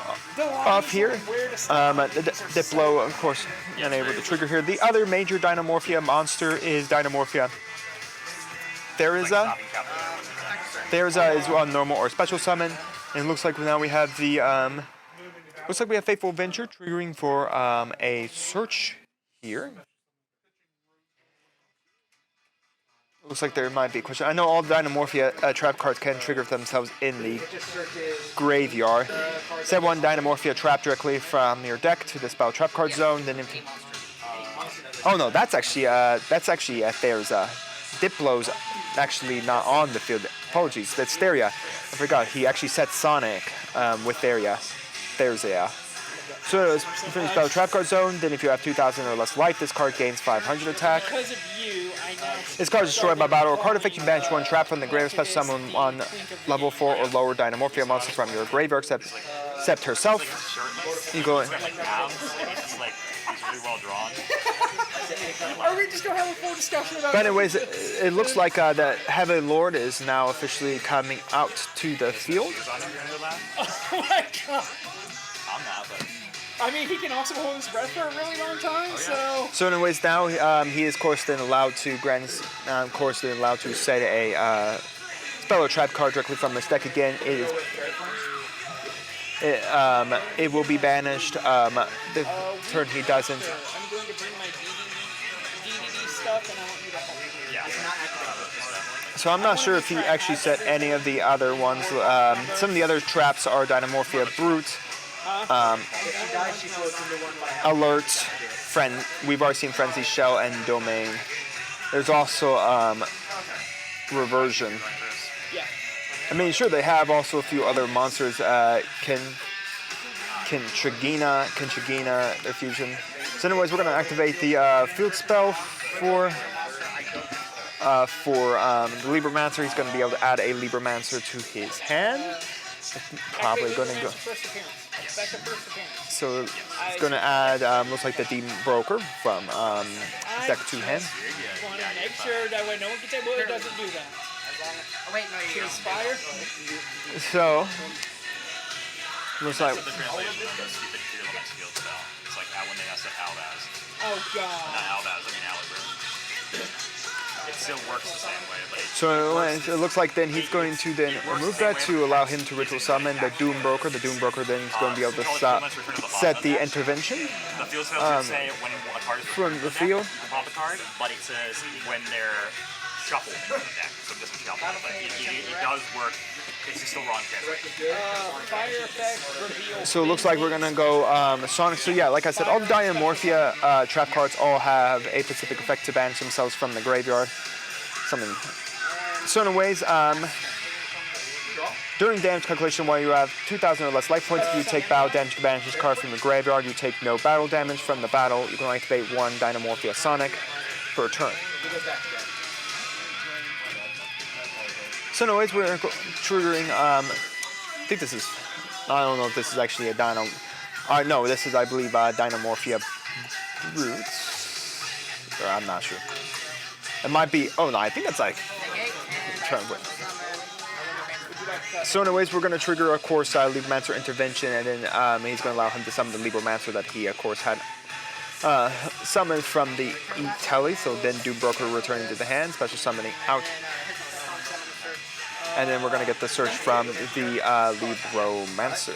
off here. The Diplo, of course, unable to trigger here. The other major Dynamorphia monster is Dynamorphia 𝐓𝐿𝐒. 𝐓𝐿𝐒 is on normal or special summon. And it looks like now we have the looks like we have Fateful Adventure triggering for a search here. Looks like there might be a question. I know all Dynamorphia trap cards can trigger themselves in the graveyard. Set 1 Dynamorphia trap directly from your deck to the spell trap card zone. Then oh no, that's actually 𝐓𝐿𝐒's Diplo's actually not on the field. Apologies, that's Theria. I forgot, he actually set Sonic with Theria. So it's finish spell trap card zone, then if you have 2,000 or less life, this card gains 500 attack.
Because of you, I know.
This card is destroyed by battle or card effect, you banish 1 trap from the graveyard, special summon 1 level 4 or lower Dynamorphia monster from your graveyard, except herself. You go in.
It's like, he's really well drawn.
Are we just going to have a full discussion about
But anyways, it looks like the Heavenly Lord is now officially coming out to the field.
Oh my god.
I'm not, but.
I mean, he can also hold his breath for a really long time,
So anyways, now he is, of course, then allowed to set a spell or trap card directly from his deck again. It will be banished the turn he doesn't.
I'm going to bring my DVD stuff, and I want you to hold it.
Yeah.
So I'm not sure if he actually set any of the other ones. Some of the other traps are Dynamorphia Brute, Alert, we've already seen Frenzy Shell and Domain. There's also Reversion.
Yeah.
I mean, sure, they have also a few other monsters. 𝐿𝐒, their fusion. So anyways, we're going to activate the field spell for the Libromancer. He's going to be able to add a Libromancer to his hand. Probably going to go. So it's going to add, looks like the Demon Broker from deck to hand.
I want to make sure that way no one can say, well, it doesn't do that.
Oh, wait, no, you
Inspire?
So, looks like.
The translation of the stupid Fear Limits field spell. It's like when they messed up 𝐂𝐎𝐍𝐿.
Oh god.
Not 𝐂𝐿𝐿, I mean 𝐿𝐿. It still works the same way, but
So it looks like then he's going to then remove that to allow him to ritual summon the Doom Broker. The Doom Broker then is going to be able to set the intervention
the field spell should say when a card is
from the field.
pop a card, but it says when they're shuffled into the deck, so it doesn't shuffle. But it does work It's just the wrong character.
Fire effect reveal.
So it looks like we're gonna go Sonic. So yeah, like I said, all the Dynamorphia trap cards all have a specific effect to banish themselves from the graveyard. Something certain ways. During damage calculation, while you have 2,000 or less life points, if you take battle damage to banish this card from your graveyard, you take no battle damage from the battle. You can activate one Dynamorphia Sonic per turn. So anyways, we're triggering, I think this is, I don't know if this is actually a Dino, no, this is, I believe, Dynamorphia Roots, or I'm not sure. It might be, oh no, I think that's like, turn with. So anyways, we're going to trigger, of course, Libromancer Intervention, and then he's going to allow him to summon the Libromancer that he, of course, had summoned from the 𝐒𝐓𝐃, so then do Broker returning to the hand, special summoning out. And then we're going to get the search from the Libromancer.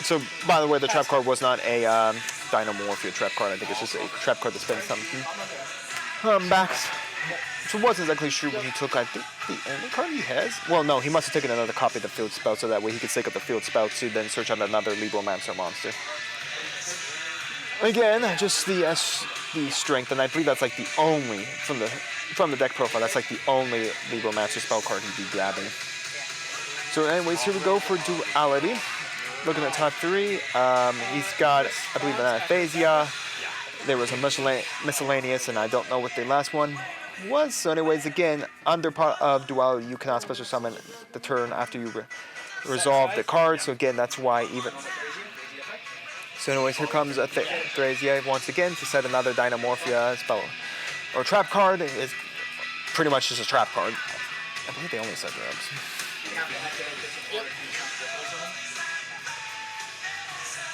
So, by the way, the trap card was not a Dynamorphia trap card. I think it's just a trap card that spends something. Backs. So I wasn't exactly sure what he took. I think the only card he has. Well, no, he must have taken another copy of the field spell, so that way he could take up the field spell to then search out another Libromancer monster. Again, just the strength, and I believe that's like the only from the deck profile. That's like the only Libromancer spell card he'd be grabbing. So, anyways, here we go for duality. Looking at top 3, he's got, I believe, an Aphasia. There was a miscellaneous, and I don't know what the last one was. So anyways, again, under part of duality, you cannot special summon the turn after you resolve the card. So again, that's why even. So anyways, here comes a Aphasia once again to set another Dynamorphia spell or trap card. It's pretty much just a trap card. I believe they only set drugs.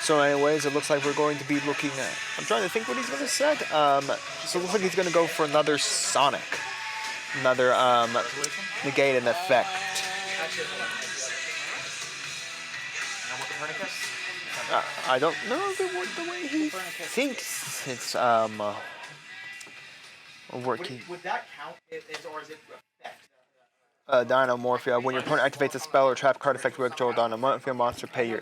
So anyways, it looks like we're going to be looking at, I'm trying to think what he's going to set. So it looks like he's going to go for another Sonic. Another negate an effect. I don't know the way he thinks it's working.
Would that count, or is it effect?
Dynamorphia. When your opponent activates a spell or trap card effect with control Dynamorphia monster, pay your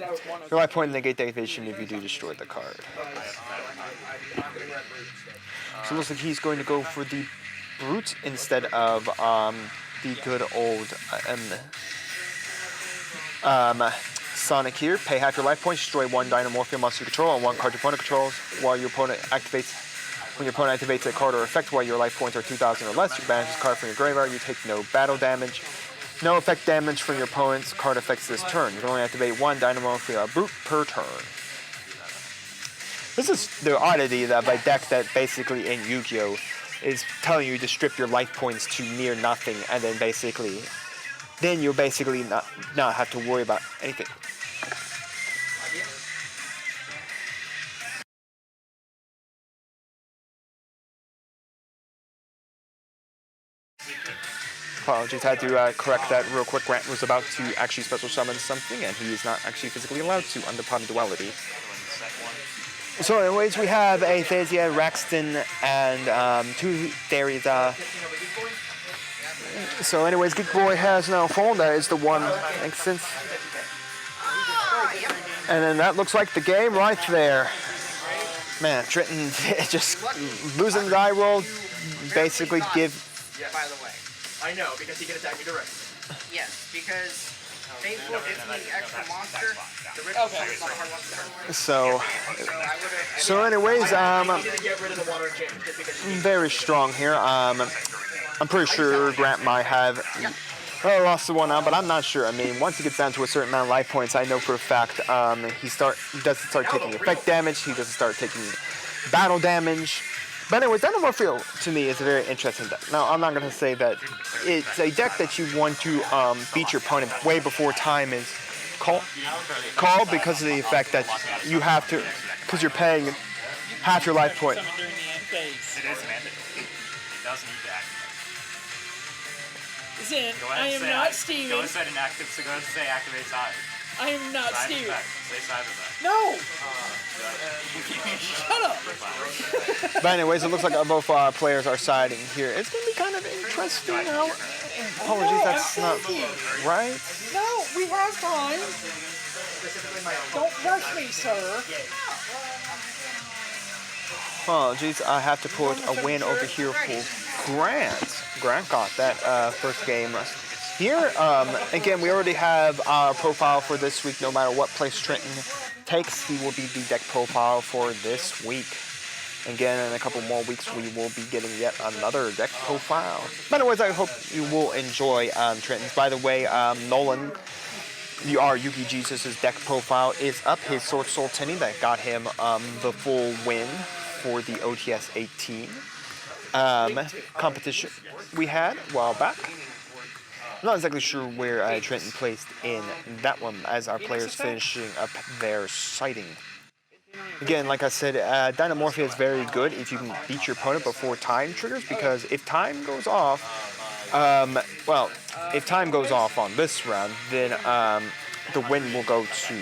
life point and negate the activation if you do destroy the card. So it looks like he's going to go for the Brute instead of the good old Sonic here. Pay half your life points, destroy one Dynamorphia monster you control and one card your opponent controls. When your opponent activates a card or effect while your life points are 2,000 or less, you banish this card from your graveyard. You take no battle damage. No effect damage from your opponent's card effects this turn. You can only activate one Dynamorphia Brute per turn. This is the oddity of a deck that basically in Yu-Gi-Oh! Is telling you to strip your life points to near nothing, and then you'll basically not have to worry about anything. Apologies, I had to correct that real quick. Grant was about to actually special summon something, and he is not actually physically allowed to under Palm Duality. So anyways, we have Aphasia, Raxton, and two theories. So anyways, Geek Boy has now fallen. That is the one makes sense. And then that looks like the game right there. Man, Trenton just losing the die roll, basically give.
Yeah, by the way. I know, because he can attack me directly.
Yes, because Faithful gives me extra monster. The ritual is not a hard one to turn.
So anyways, very strong here. I'm pretty sure Grant might have lost the one out, but I'm not sure. I mean, once he gets down to a certain amount of life points, I know for a fact he doesn't start taking effect damage. He doesn't start taking battle damage. But anyway, Dynamorphia to me is a very interesting deck. Now, I'm not going to say that it's a deck that you want to beat your opponent way before time is called because of the effect that you have to, because you're paying half your life point.
It is mandatory. It does need to activate.
Zen, I am not Steven.
Go ahead and activate, so go ahead and say activate side.
I am not
Side
Steven.
effect. Say side effect.
No! Shut up!
But anyways, it looks like both players are siding here. It's going to be kind of interesting how Apologies, that's not right.
No, we have time. Don't rush me, sir.
Apologies, I have to put a win over here for Grant. Grant got that first game here. Again, we already have our profile for this week. No matter what place Trenton takes, he will be the deck profile for this week. Again, in a couple more weeks, we will be getting yet another deck profile. But anyways, I hope you will enjoy Trenton's. By the way, Nolan, our Yuki Jesus' deck profile is up. His Sword Soul Tenny that got him the full win for the OTS 18 competition we had a while back. I'm not exactly sure where Trenton placed in that one as our players finishing up their sighting. Again, like I said, Dynamorphia is very good if you can beat your opponent before time triggers, because if time goes off, if time goes off on this round, then the win will go to,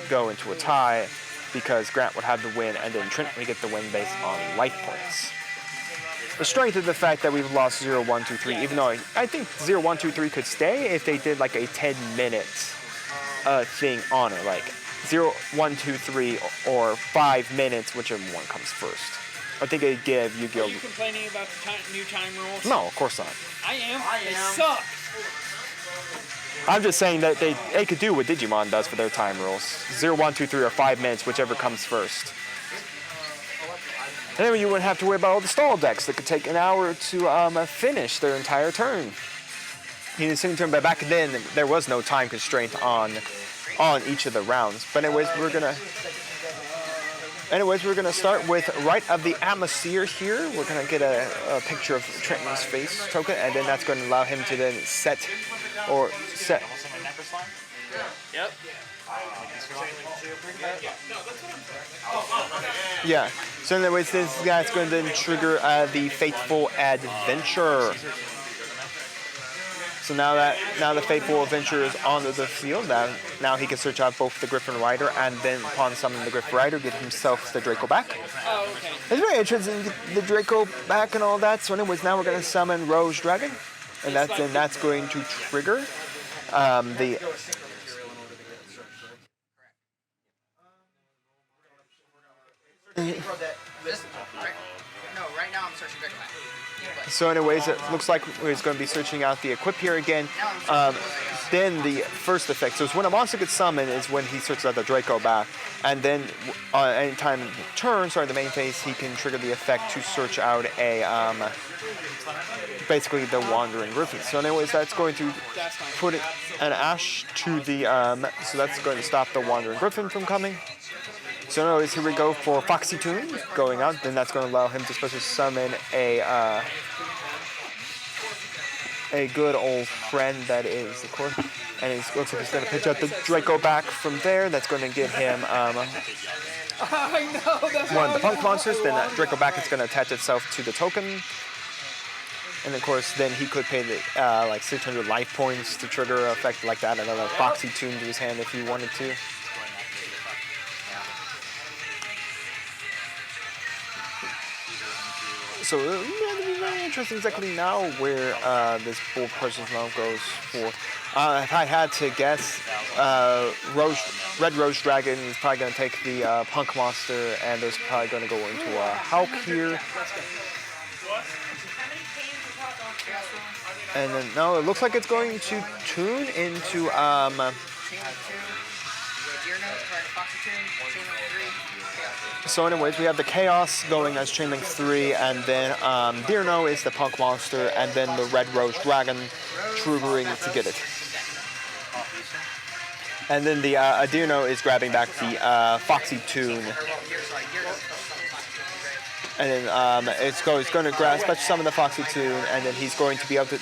go into a tie, because Grant would have the win, and then Trent would get the win based on life points. The strength of the fact that we've lost 0, 1, 2, 3, even though I think 0, 1, 2, 3 could stay if they did like a 10-minute thing on it, like 0, 1, 2, 3, or 5 minutes, whichever one comes first. I think it'd give Yu-Gi-Oh!
Are you complaining about the new time rules?
No, of course not.
I am. They suck.
I'm just saying that they could do what Digimon does for their time rules. 0, 1, 2, 3, or 5 minutes, whichever comes first. And then you wouldn't have to worry about all the stall decks that could take an hour to finish their entire turn. In the single turn, but back then there was no time constraint on each of the rounds. But anyways, we're gonna start with Right of the Amasir here. We're gonna get a picture of Trenton's face token, and then that's going to allow him to then set.
Yep.
Yeah. So anyways, this guy's going to then trigger the Faithful Adventure. So now the Faithful Adventure is onto the field, now he can search out both the Griffin Rider, and then upon summoning the Griffin Rider, get himself the Draco back.
Oh, okay.
It's very interesting to get the Draco back and all that. So anyways, now we're going to summon Rose Dragon, and that's going to trigger the.
Right now I'm searching Draco back.
So anyways, it looks like he's going to be searching out the equip here again. Then the first effect. So it's when a monster gets summoned is when he searches out the Draco back. And then anytime in turn, the main phase, he can trigger the effect to search out basically the Wandering Griffin. So anyways, that's going to put an Ash to the, so that's going to stop the Wandering Griffin from coming. So anyways, here we go for Foxy Toon going out. Then that's going to allow him to special summon a good old friend that is, of course. And it looks like he's going to pitch out the Draco back from there. That's going to give him
I know, that's
one of the Punk Monsters. Then that Draco back is going to attach itself to the token. And of course, then he could pay the like 600 life points to trigger an effect like that. Another Foxy Toon to his hand if he wanted to. So it'll be very interesting exactly now where this bull person's mount goes for. If I had to guess, Red Rose Dragon is probably going to take the Punk Monster, and there's probably going to go into a Hulk here. And then, no, it looks like it's going to tune into So anyways, we have the Chaos going as Chain Link 3, and then Deerno is the Punk Monster, and then the Red Rose Dragon triggering to get it. And then the Deerno is grabbing back the Foxy Toon. And then it's going to grab special summon the Foxy Toon, and then he's going to be able to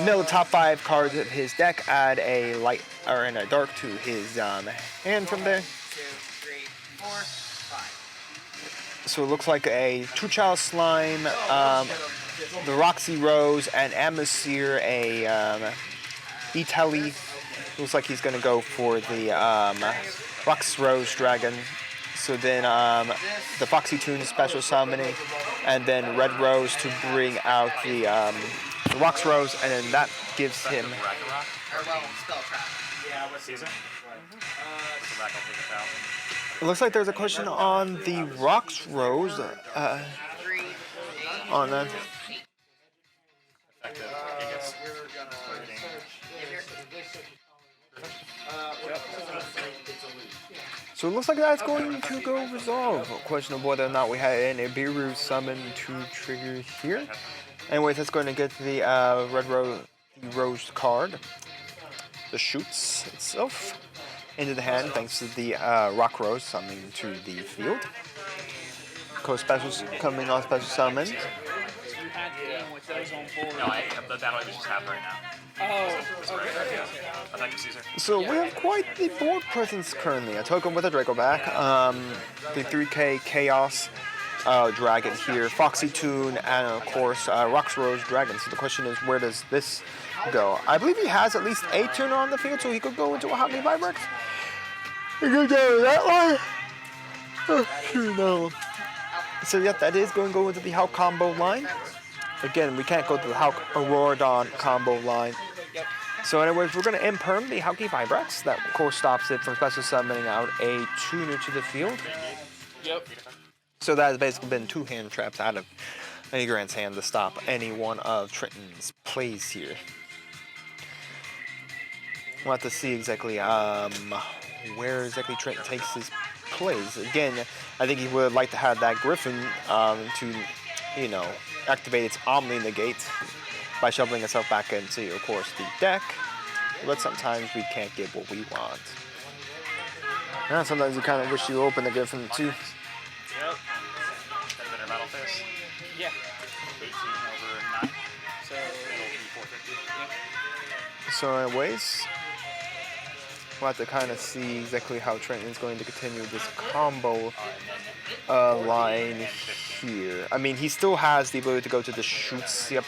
mill the top 5 cards of his deck, add a light or a dark to his hand from there. So it looks like a Two-Child Slime, the Roxy Rose, and Amasir, a Italy. Looks like he's going to go for the Rox Rose Dragon. So then the Foxy Toon special summoning, and then Red Rose to bring out the the Rocks Rose, and then that gives him.
Or well, spell trap.
Yeah, what's
Caesar? So Rack will take 1,000.
It looks like there's a question on the Rocks Rose.
3, 8,
On that.
8.
Effective. He gets
So it looks like that's going to go resolve. A question of whether or not we had an Ibiru summon to trigger here. Anyways, that's going to get the Rose card, the shoots itself, into the hand thanks to the Rock Rose summoning to the field. Co-specials coming on special summon.
You had the game with those on board.
No, the battle we just have right now.
Oh, okay.
Effective Caesar.
So we have quite the board presence currently. A token with a Draco back, the 3K Chaos Dragon here, Foxy Toon, and of course Rocks Rose Dragon. So the question is, where does this go? I believe he has at least a tuner on the field, so he could go into a Hot Me Vibrex. He could go that line. Oh, shoot, no. So yep, that is going to go into the Hulk combo line. Again, we can't go to the Hulk Auroradon combo line. So anyways, we're going to imperm the Hulky Vibrex. That of course stops it from special summoning out a tuner to the field.
Yep.
So that has basically been 2 hand traps out of Grant's hand to stop any one of Trenton's plays here. We'll have to see exactly where exactly Trenton takes his plays. Again, I think he would like to have that Griffin to, you know, activate its Omni Negate by shuffling itself back into, of course, the deck. But sometimes we can't get what we want. And sometimes you kind of wish you opened the Griffin too.
Yep. Better battle face.
Yeah.
18 over 9.
So,
It'll be 450.
So anyways, we'll have to kind of see exactly how Trenton's going to continue this combo line here. I mean, he still has the ability to go to the shoots, yep.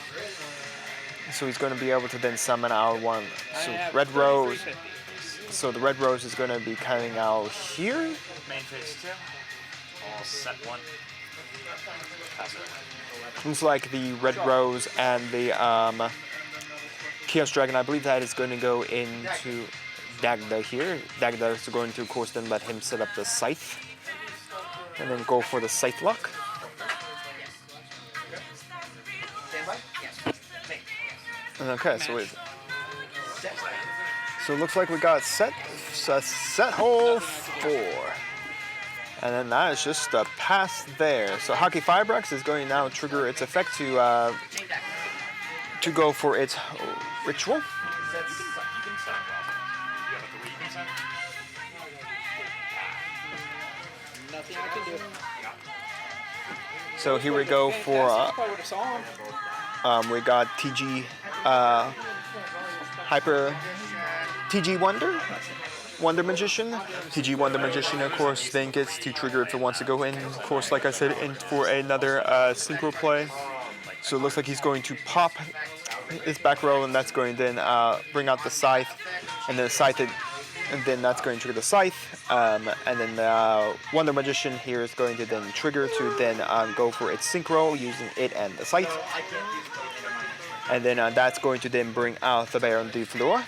So he's going to be able to then summon out one. So Red Rose. So the Red Rose is going to be coming out here.
Main phase 2. All set 1. Pass it.
Looks like the Red Rose and the Chaos Dragon, I believe that is going to go into Dagda here. Dagda is going to, of course, then let him set up the Scythe. And then go for the Scythe Lock.
Standby? Yes.
Okay, so it looks like we got set hole 4. And then that is just a pass there. So Hockey Vibrex is going to now trigger its effect to go for its ritual.
You can set it, Rob. You have a 3 you can set?
nothing I can do.
So here we go for
I would have saw him.
we got TG Hyper TG Wonder Magician. TG Wonder Magician, of course, then gets to trigger if it wants to go in. Of course, like I said, in for another synchro play. So it looks like he's going to pop his back row, and that's going to then bring out the Scythe, and then the Scythe, and then that's going to trigger the Scythe, and then the Wonder Magician here is going to then trigger to then go for its synchro using it and the Scythe, and then that's going to then bring out the Baron du Fleur.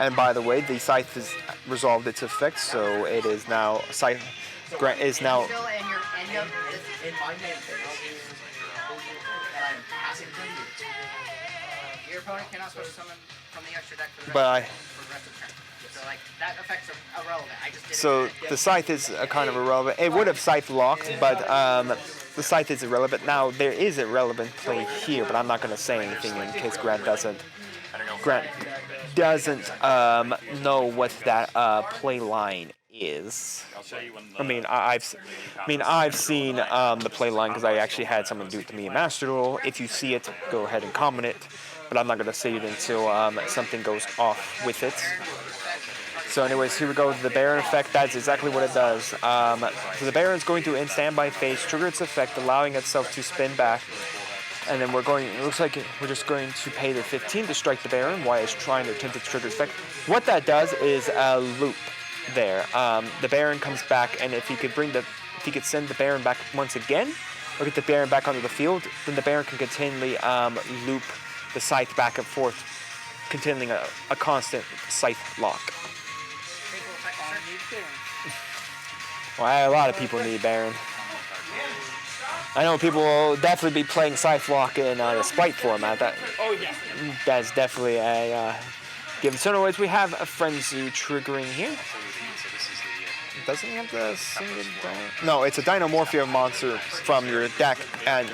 And by the way, the Scythe has resolved its effect, so it is now Scythe is now.
Still in my main phase. And I'm passing to you. Your opponent cannot special summon from the extra deck for the rest of the turn. So like that effect's irrelevant. I just did
So
it.
the Scythe is kind of irrelevant. It would have Scythe locked, but the Scythe is irrelevant. Now there is a relevant play here, but I'm not going to say anything in case Grant doesn't know what that play line is.
I'll show you when the,
I mean, I've seen the play line because I actually had someone do it to me in Master Duel. If you see it, go ahead and comment it. But I'm not going to say it until something goes off with it. So anyways, here we go with the Baron effect. That's exactly what it does. So the Baron's going to, in standby phase, trigger its effect, allowing itself to spin back. And then it looks like we're just going to pay the 15 to strike the Baron while it's trying to attempt to trigger its effect. What that does is a loop there. The Baron comes back, and if he could send the Baron back once again, or get the Baron back onto the field, then the Baron can continually loop the scythe back and forth, containing a constant scythe lock. Well, a lot of people need Baron. I know people will definitely be playing scythe lock in the Sprite format. That's definitely a given. So anyways, we have a Frenzy triggering here. Doesn't he have the single dino? No, it's a Dinomorphia monster from your deck and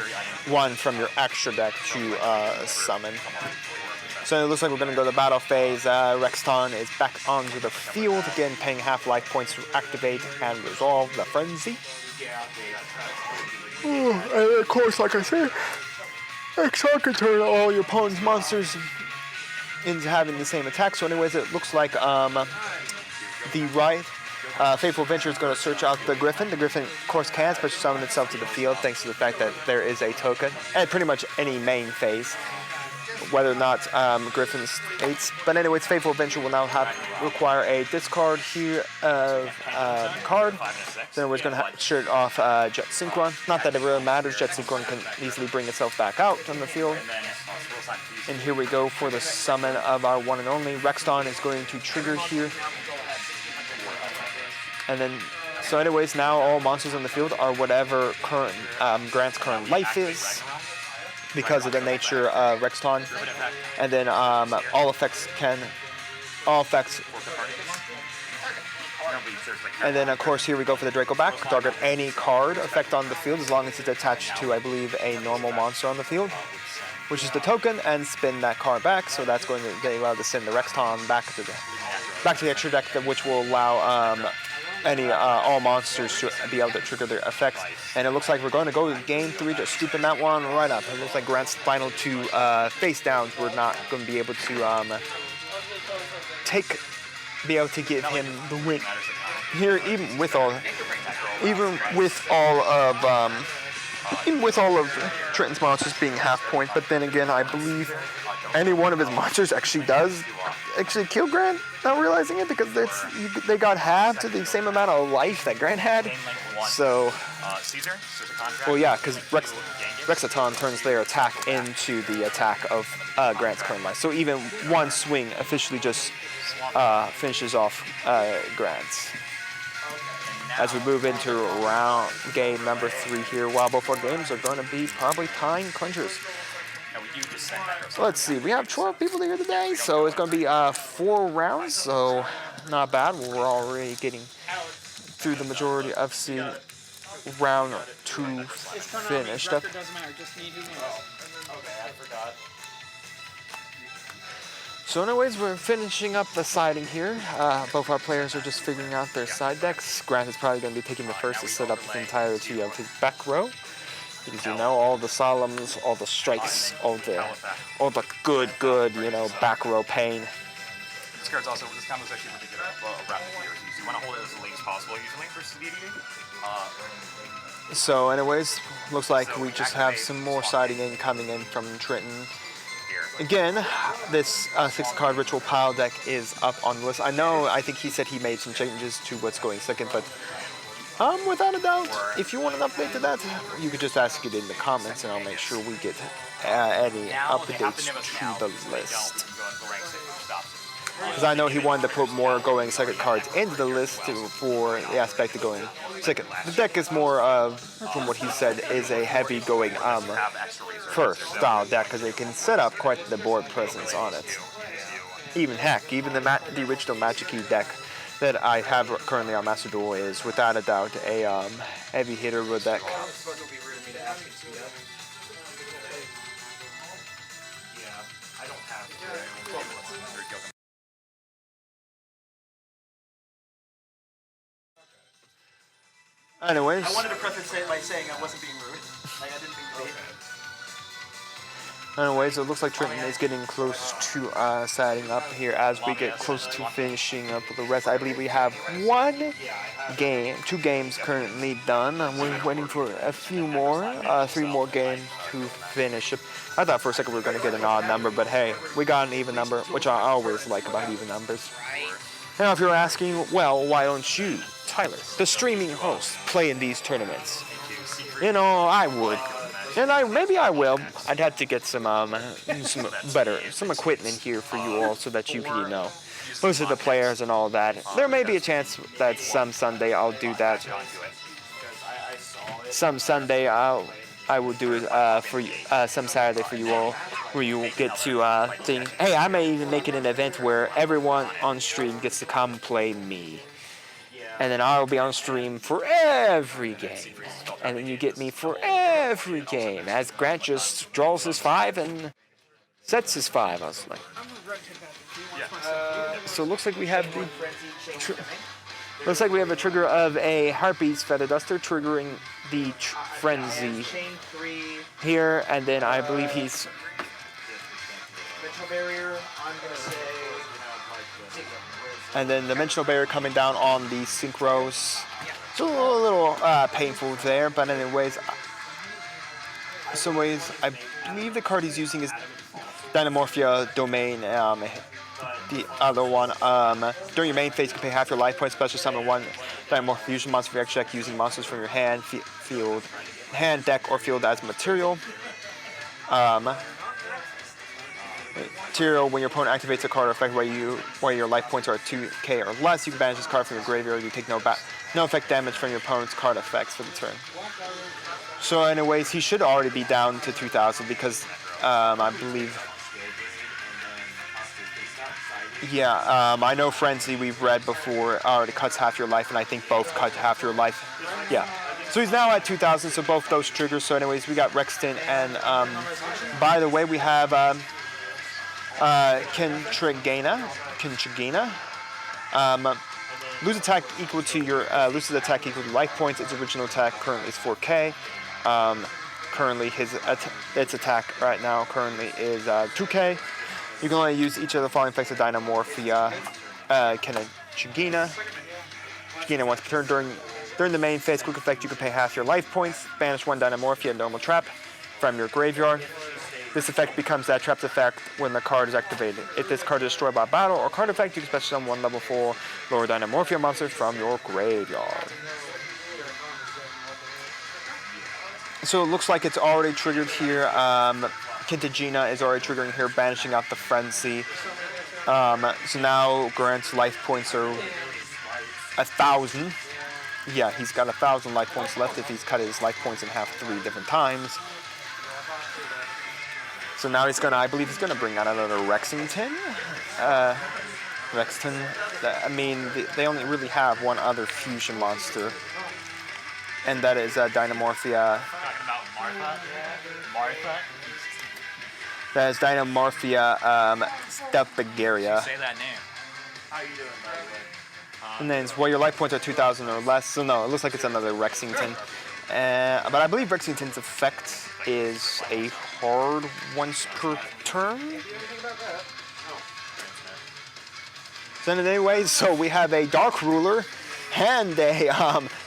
one from your extra deck to summon. So it looks like we're going to go to the battle phase. Rexton is back onto the field, again paying half life points to activate and resolve the Frenzy. And of course, like I said, Rexton can turn all your opponent's monsters into having the same attack. So anyways, it looks like the Fateful Adventure is going to search out the Griffin. The Griffin, of course, can special summon itself to the field thanks to the fact that there is a token. And pretty much any main phase, whether or not Griffin states. But anyways, Fateful Adventure will now require a discard here of card. Then we're going to shirt off Jet Synchron. Not that it really matters. Jet Synchron can easily bring itself back out on the field. And here we go for the summon of our one and only. Rexton is going to trigger here. And then, so anyways, now all monsters on the field are whatever current Grant's current life is, because of the nature of Rexton. And then all effects. And then, of course, here we go for the Draco back. Target any card effect on the field as long as it's attached to, I believe, a normal monster on the field, which is the token, and spin that card back. So that's going to allow to send the Rexton back to the extra deck, which will allow all monsters to be able to trigger their effects. And it looks like we're going to go to game 3, just scooping that one right up. It looks like Grant's final 2 face downs. We're not going to be able to give him the win here, even with all of Trenton's monsters being half point. But then again, I believe any one of his monsters actually does kill Grant, not realizing it, because they got halved to the same amount of life that Grant had. So, well, yeah, because Rexaton turns their attack into the attack of Grant's current life. So even one swing officially just finishes off Grant's. As we move into game number 3 here, while both our games are going to be probably time crunchers. So let's see, we have 12 people here today, so it's going to be 4 rounds, so not bad. We're already getting through the majority of round 2 finished up. So anyways, we're finishing up the siding here. Both our players are just figuring out their side decks. Grant is probably going to be taking the first to set up the entirety of his back row. Because you know, all the solemns, all the strikes, all the good, back row pain.
This combo is actually really good at rapid gears. You want to hold it as late as possible usually for CDD.
So anyways, looks like we just have some more siding in coming in from Trenton. Again, this 6-card Ritual Pile deck is up on the list. I think he said he made some changes to what's going second, but without a doubt, if you want an update to that, you could just ask it in the comments, and I'll make sure we get any updates to the list. Because I know he wanted to put more going second cards into the list for the aspect of going second. The deck is more of, from what he said, is a heavy going first style deck, because it can set up quite the board presence on it. Even the original Magic Key deck that I have currently on Master Duel is without a doubt a heavy hitter with deck. Anyways.
I wanted to preface it by saying I wasn't being rude. I didn't mean to be.
Anyways, it looks like Trenton is getting close to setting up here as we get close to finishing up the rest. I believe we have 2 games currently done. We're waiting for a few more, 3 more games to finish up. I thought for a second we were going to get an odd number, but hey, we got an even number, which I always like about even numbers. Now, if you're asking, well, why don't you, Tyler, the streaming host, play in these tournaments? I would. And maybe I will. I'd have to get some equipment here for you all so that you can, you know, most of the players and all that. There may be a chance that some Sunday I'll do that. Some Sunday I will do it for some Saturday for you all, where you will get to think, hey, I may even make it an event where everyone on stream gets to come play me. And then I'll be on stream for every game. And then you get me for every game. As Grant just draws his 5 and sets his 5. I was like, so it looks like we have the looks like we have a trigger of a Harpy's Feather Duster triggering the Frenzy here, and then I believe he's and then Dimensional Barrier coming down on the Synchros. It's a little painful there, but anyways, in some ways, I believe the card he's using is Dynamorphia Domain. The other one, during your main phase, you can pay half your life points, special summon 1 Dynamorph Fusion monster for your extra deck using monsters from your hand, deck, or field as material. Material, when your opponent activates a card effect where your life points are 2k or less, you can banish this card from your graveyard. You take no effect damage from your opponent's card effects for the turn. So anyways, he should already be down to 2,000 because I believe... Yeah, I know Frenzy we've read before already cuts half your life, and I think both cut half your life. Yeah. So he's now at 2,000, so both those triggers. So anyways, we got Rexton, and by the way, we have 𝐾𝐄𝐋𝐀𝐃. Lose attack equal to your loses attack equal to life points. Its original attack currently is 4k. Currently its attack right now currently is 2k. You can only use each of the following effects of Dynamorphia. 𝐾𝐄𝐋𝐀𝐃 once per turn during the main phase. Quick effect, you can pay half your life points. Banish 1 Dynamorphia normal trap from your graveyard. This effect becomes that trap's effect when the card is activated. If this card is destroyed by battle or card effect, you can special summon 1 level 4 lower Dynamorphia monster from your graveyard. So it looks like it's already triggered here. 𝐾𝐄𝐋𝐃 is already triggering here, banishing out the Frenzy. So now Grant's life points are 1,000. Yeah, he's got 1,000 life points left if he's cut his life points in half 3 different times. So now he's gonna, I believe he's gonna bring out another Rexington. Rexton. I mean, they only really have one other fusion monster, and that is Dynamorphia.
Talking about Martha.
That is Dynamorphia Stepagaria.
Say that name.
How you doing, by the way?
And then it's, well, your life points are 2,000 or less. So no, it looks like it's another Rexington. But I believe Rexington's effect is a hard once per turn. So anyways, so we have a Dark Ruler and a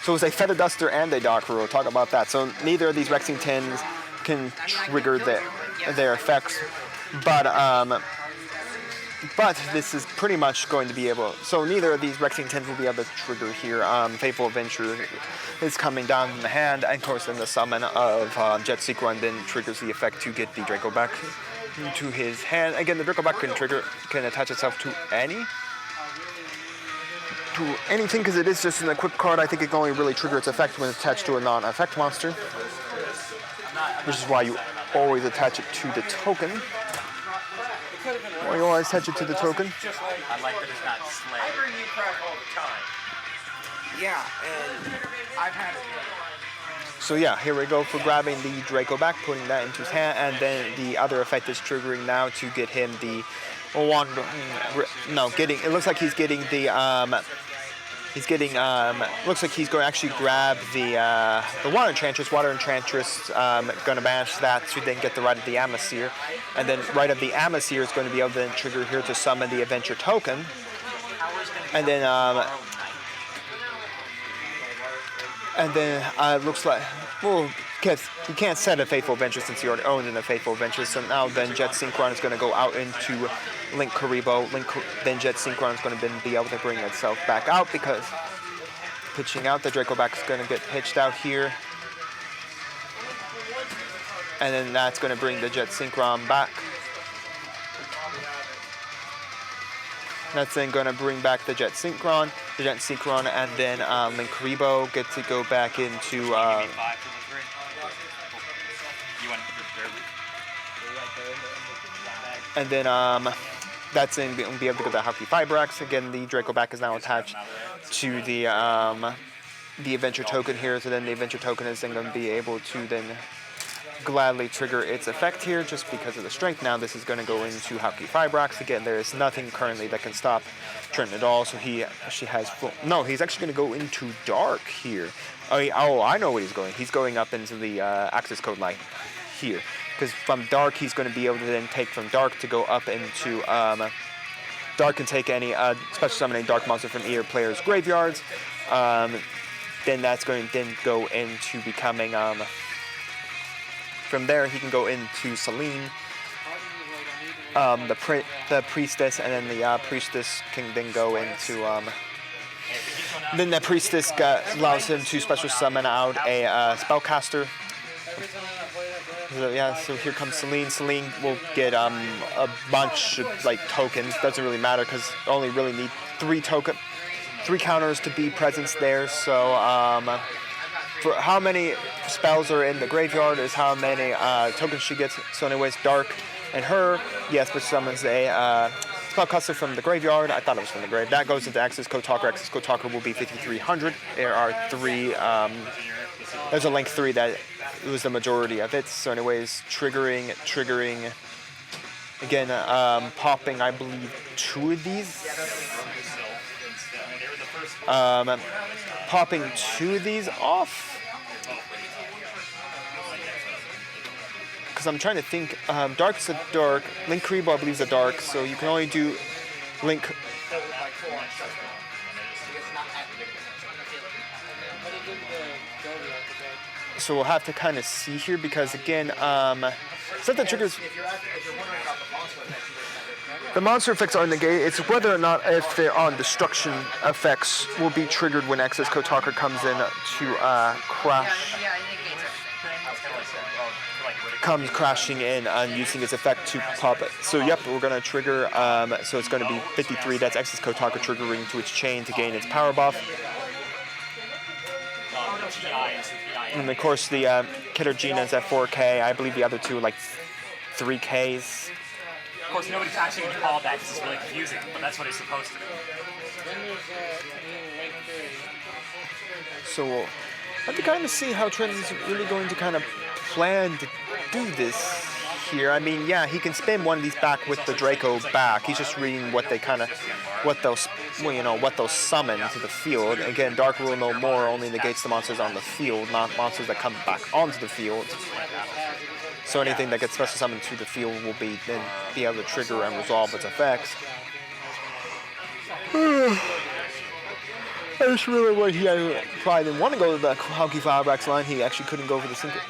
so it's a Feather Duster and a Dark Ruler. Talk about that. So neither of these Rexingtons can trigger their effects, but this is pretty much going to be able. So neither of these Rexingtons will be able to trigger here. Fateful Adventure is coming down in the hand, and of course then the summon of Jet Synchron then triggers the effect to get the Draco back to his hand. Again, the Draco back can attach itself to anything because it is just an equipped card. I think it can only really trigger its effect when it's attached to a non-effect monster, which is why you always attach it to the token. Or you always attach it to the token.
I like that it's not Slay.
I bring you crap all the time.
Yeah, and I've had it.
So yeah, here we go for grabbing the Draco back, putting that into his hand, and then the other effect is triggering now to get him the one. No, getting. It looks like he's getting the. Looks like he's going to actually grab the Water Enchantress. Water Enchantress, going to banish that to then get the Rite of the Amasir. And then Rite of the Amasir is going to be able to then trigger here to summon the Adventure token. And then it looks like, well, you can't set a Fateful Adventure since you already owned a Fateful Adventure. So now then Jet Synchron is going to go out into Linkuriboh. Then Jet Synchron is going to be able to bring itself back out because pitching out, the Draco back is going to get pitched out here. And then that's going to bring the Jet Synchron back. That's then going to bring back the Jet Synchron, and then 𝐿 get to go back into. And then that's then we'll be able to go to 𝐓𝐾 again. The Draco back is now attached to the adventure token here, so then the adventure token is then going to be able to then gladly trigger its effect here just because of the strength. Now this is going to go into 𝐓𝐾 again. There is nothing currently that can stop Trenton at all, so he actually has full. No, he's actually going to go into dark here. Oh, I know what he's going. He's going up into the access code line here. Because from dark, he's going to be able to then take from dark to go up into dark and take any special summoning dark monster from either player's graveyards. Then that's going to then go into becoming. From there, he can go into Selene, the priestess, and then the priestess can then go into. Then the priestess allows him to special summon out a spellcaster. So, yeah, so here comes Selene. Selene will get a bunch of like tokens. Doesn't really matter because only really need 3 counters to be present there. So for how many spells are in the graveyard is how many tokens she gets. So anyways, Dark and her, yes, but summons a spellcaster from the graveyard. I thought it was from the grave. That goes into Access Code Talker. Access Code Talker will be 5,300. There are 3. There's a length 3 that was the majority of it. So anyways, triggering. Again, popping, I believe, 2 of these. Popping 2 of these off. Because I'm trying to think. Dark's a dark. 𝐿, I believe, is a dark. So you can only do Link. So we'll have to kind of see here because again, stuff that triggers. The monster effects are negated. It's whether or not if they're on destruction effects will be triggered when Access Code Talker comes in to crash. Comes crashing in and using its effect to pop it. So yep, we're gonna trigger. So it's gonna be 53. That's Access Code Talker triggering to its chain to gain its power buff. And of course the Katarzyna is at 4K. I believe the other 2 are like 3Ks.
Of course, nobody's actually going to call that because it's really confusing, but that's what it's supposed to be.
So we'll have to kind of see how Trenton's really going to kind of plan to do this here. I mean, yeah, he can spin one of these back with the Draco back. He's just reading what they kind of, what they'll summon to the field. Again, Dark Rule No More only negates the monsters on the field, not monsters that come back onto the field. So anything that gets special summoned to the field will be then be able to trigger and resolve its effects. That's really what he probably didn't want to go to the 𝐓𝐾 line. He actually couldn't go for the single.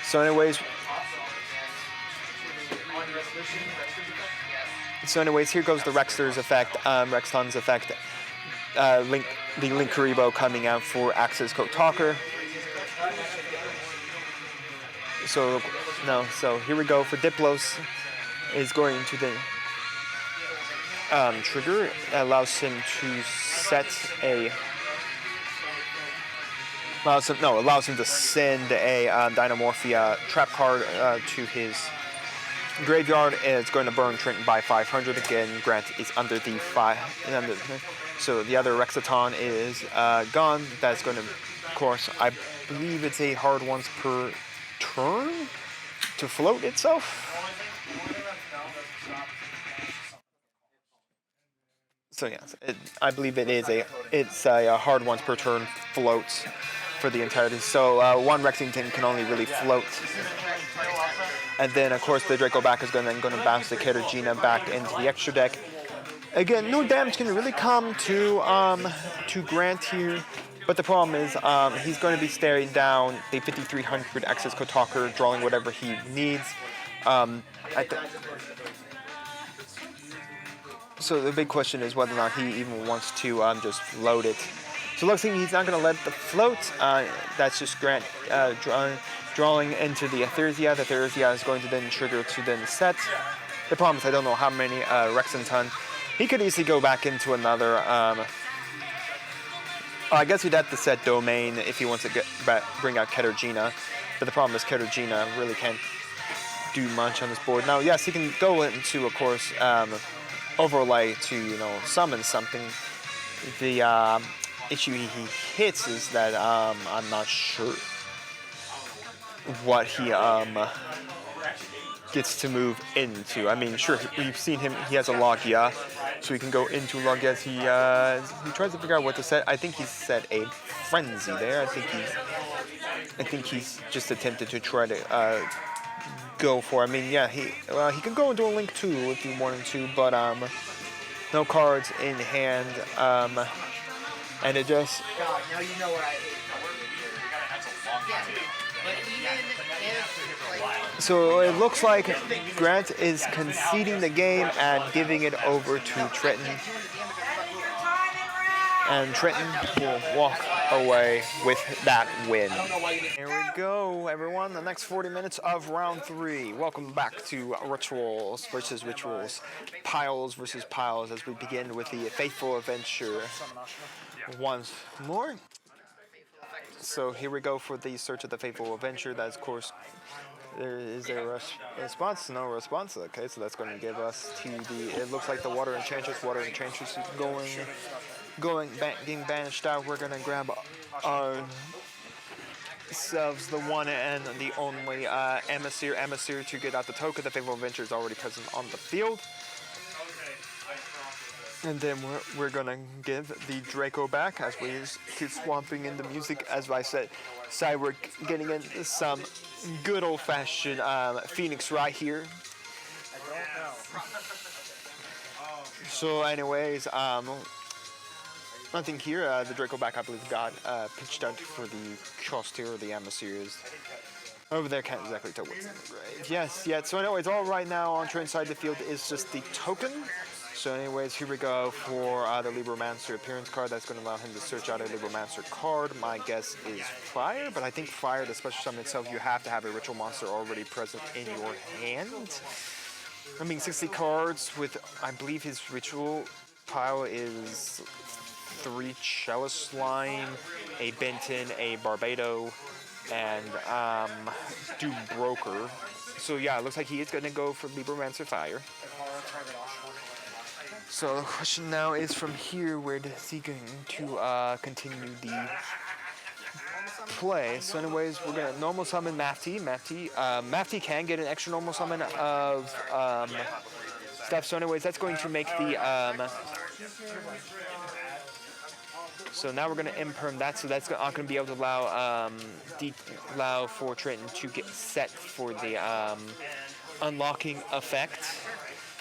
So anyways, here goes the Rexter's effect, Rexton's effect. The 𝐿 coming out for Access Code Talker. So here we go for Diplos is going to then trigger. It allows him to set a. Allows him to send a Dynamorphia trap card to his graveyard, and it's going to burn Trenton by 500 again. Grant is under the 5. So the other Rexaton is gone. That's going to, of course, I believe it's a hard once per turn to float itself. So yes, I believe it's a hard once per turn float for the entirety. So one Rexington can only really float. And then of course the Draco back is going to bounce the Katarzyna back into the extra deck. Again, no damage can really come to Grant here. But the problem is he's going to be staring down the 5,300 Access Code Talker, drawing whatever he needs. So the big question is whether or not he even wants to just float it. So looks like he's not going to let the float. That's just Grant drawing into the 𝐒𝐍𝐍𝐿. The 𝐒𝐍𝐍𝐿 is going to then trigger to then set. The problem is I don't know how many Rexenton. He could easily go back into another. I guess he'd have to set domain if he wants to bring out 𝐒𝐍𝐿. But the problem is 𝐒𝐍𝐿 really can't do much on this board. Now, yes, he can go into, of course, overlay to, you know, summon something. The issue he hits is that I'm not sure what he gets to move into. I mean, sure, we've seen him. He has a Logia, so he can go into Logia. He tries to figure out what to set. I think he's set a Frenzy there. I think he's just attempted to try to go for. I mean, yeah, he can go into a Link 2 if he wanted to, but no cards in hand, and it just.
God, now you know what I hate. Yeah, but even if, like,
So it looks like Grant is conceding the game and giving it over to Trenton. And Trenton will walk away with that win. Here we go, everyone. The next 40 minutes of round 3. Welcome back to Rituals versus Rituals. Piles versus Piles as we begin with the Faithful Adventure once more. So here we go for the Search of the Faithful Adventure. That's, of course, is there a response? No response. Okay, so that's going to give us to the. It looks like the Water Enchantress. Water Enchantress is being banished out. We're going to grab ourselves the one and the only Emissary to get out the token. The Faithful Adventure is already present on the field. And then we're gonna give the Draco back as we keep swamping in the music. As I said, we're getting into some good old-fashioned Phoenix right here. So, anyways, nothing here. The Draco back, I believe, got pitched out for the cost here, or the Emissaries. Over there, can't exactly tell what's in the grave. Yes, yeah. So, anyways, all right now on inside the field is just the token. So anyways, here we go for the Libromancer appearance card. That's going to allow him to search out a Libromancer card. My guess is Fire, but I think Fire, the special summon itself, you have to have a Ritual Monster already present in your hand. I mean, 60 cards with, I believe his Ritual pile is 3 Chalice Slime, a Benton, a Barbado, and Doom Broker. So yeah, it looks like he is going to go for Libromancer Fire. So the question now is from here, where is he going to continue the play? So anyways, we're going to normal summon Mafty. Mafty can get an extra normal summon of stuff. So anyways, that's going to make the... so now we're going to imperm that. So that's not going to be able to allow for Trenton to get set for the unlocking effect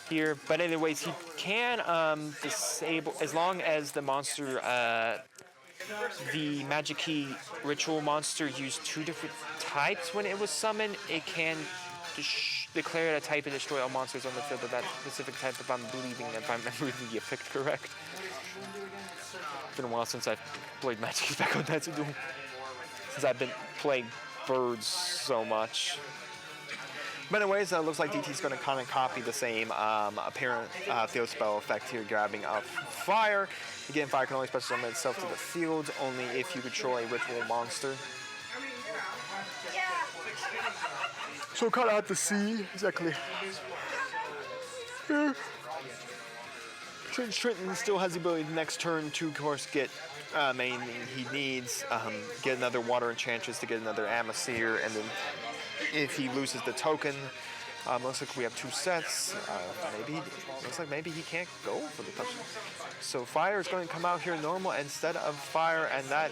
here, but anyways, he can disable, as long as the monster, the Magic Key Ritual monster used 2 different types when it was summoned, it can declare it a type and destroy all monsters on the field of that specific type, if I'm remembering the effect correct. It's been a while since I've played Magic back on that, since I've been playing birds so much. But anyways, it looks like DT's going to kind of copy the same apparent field spell effect here, grabbing up Fire. Again, Fire can only special summon itself to the field, only if you control a Ritual monster. So kind of have to see exactly. Since Trenton still has the ability next turn to, of course, get he needs get another Water Enchantress to get another Emissary, and then if he loses the token, looks like we have 2 sets. Looks like maybe he can't go for the touch. So Fire is going to come out here normal instead of Fire, and that.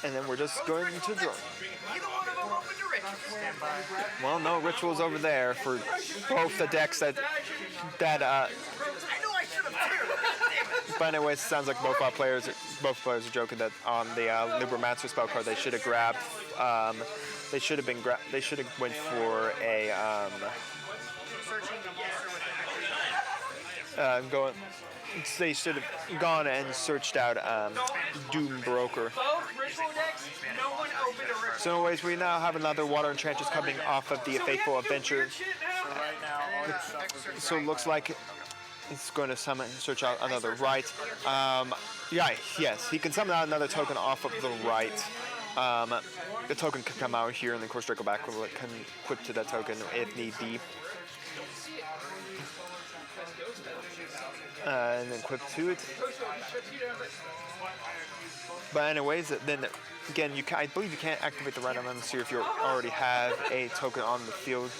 And then we're just going to draw. Well, no Rituals over there for both the decks that. But anyways, it sounds like both players are joking that on the Libromancer spell card they should have grabbed. They should have went for a. They should have gone and searched out Doom Broker.
Both ritual decks, no one opened a ritual.
So anyways, we now have another Water Enchantress coming off of the Faithful Adventure.
So right now, all this stuff is
So it looks like it's going to search out another right. Yes, he can summon out another token off of the right. The token can come out here, and then of course Draco back can equip to that token if need be. And then equip to it. But anyways, then again, I believe you can't activate the right Atmosphere if you already have a token on the field.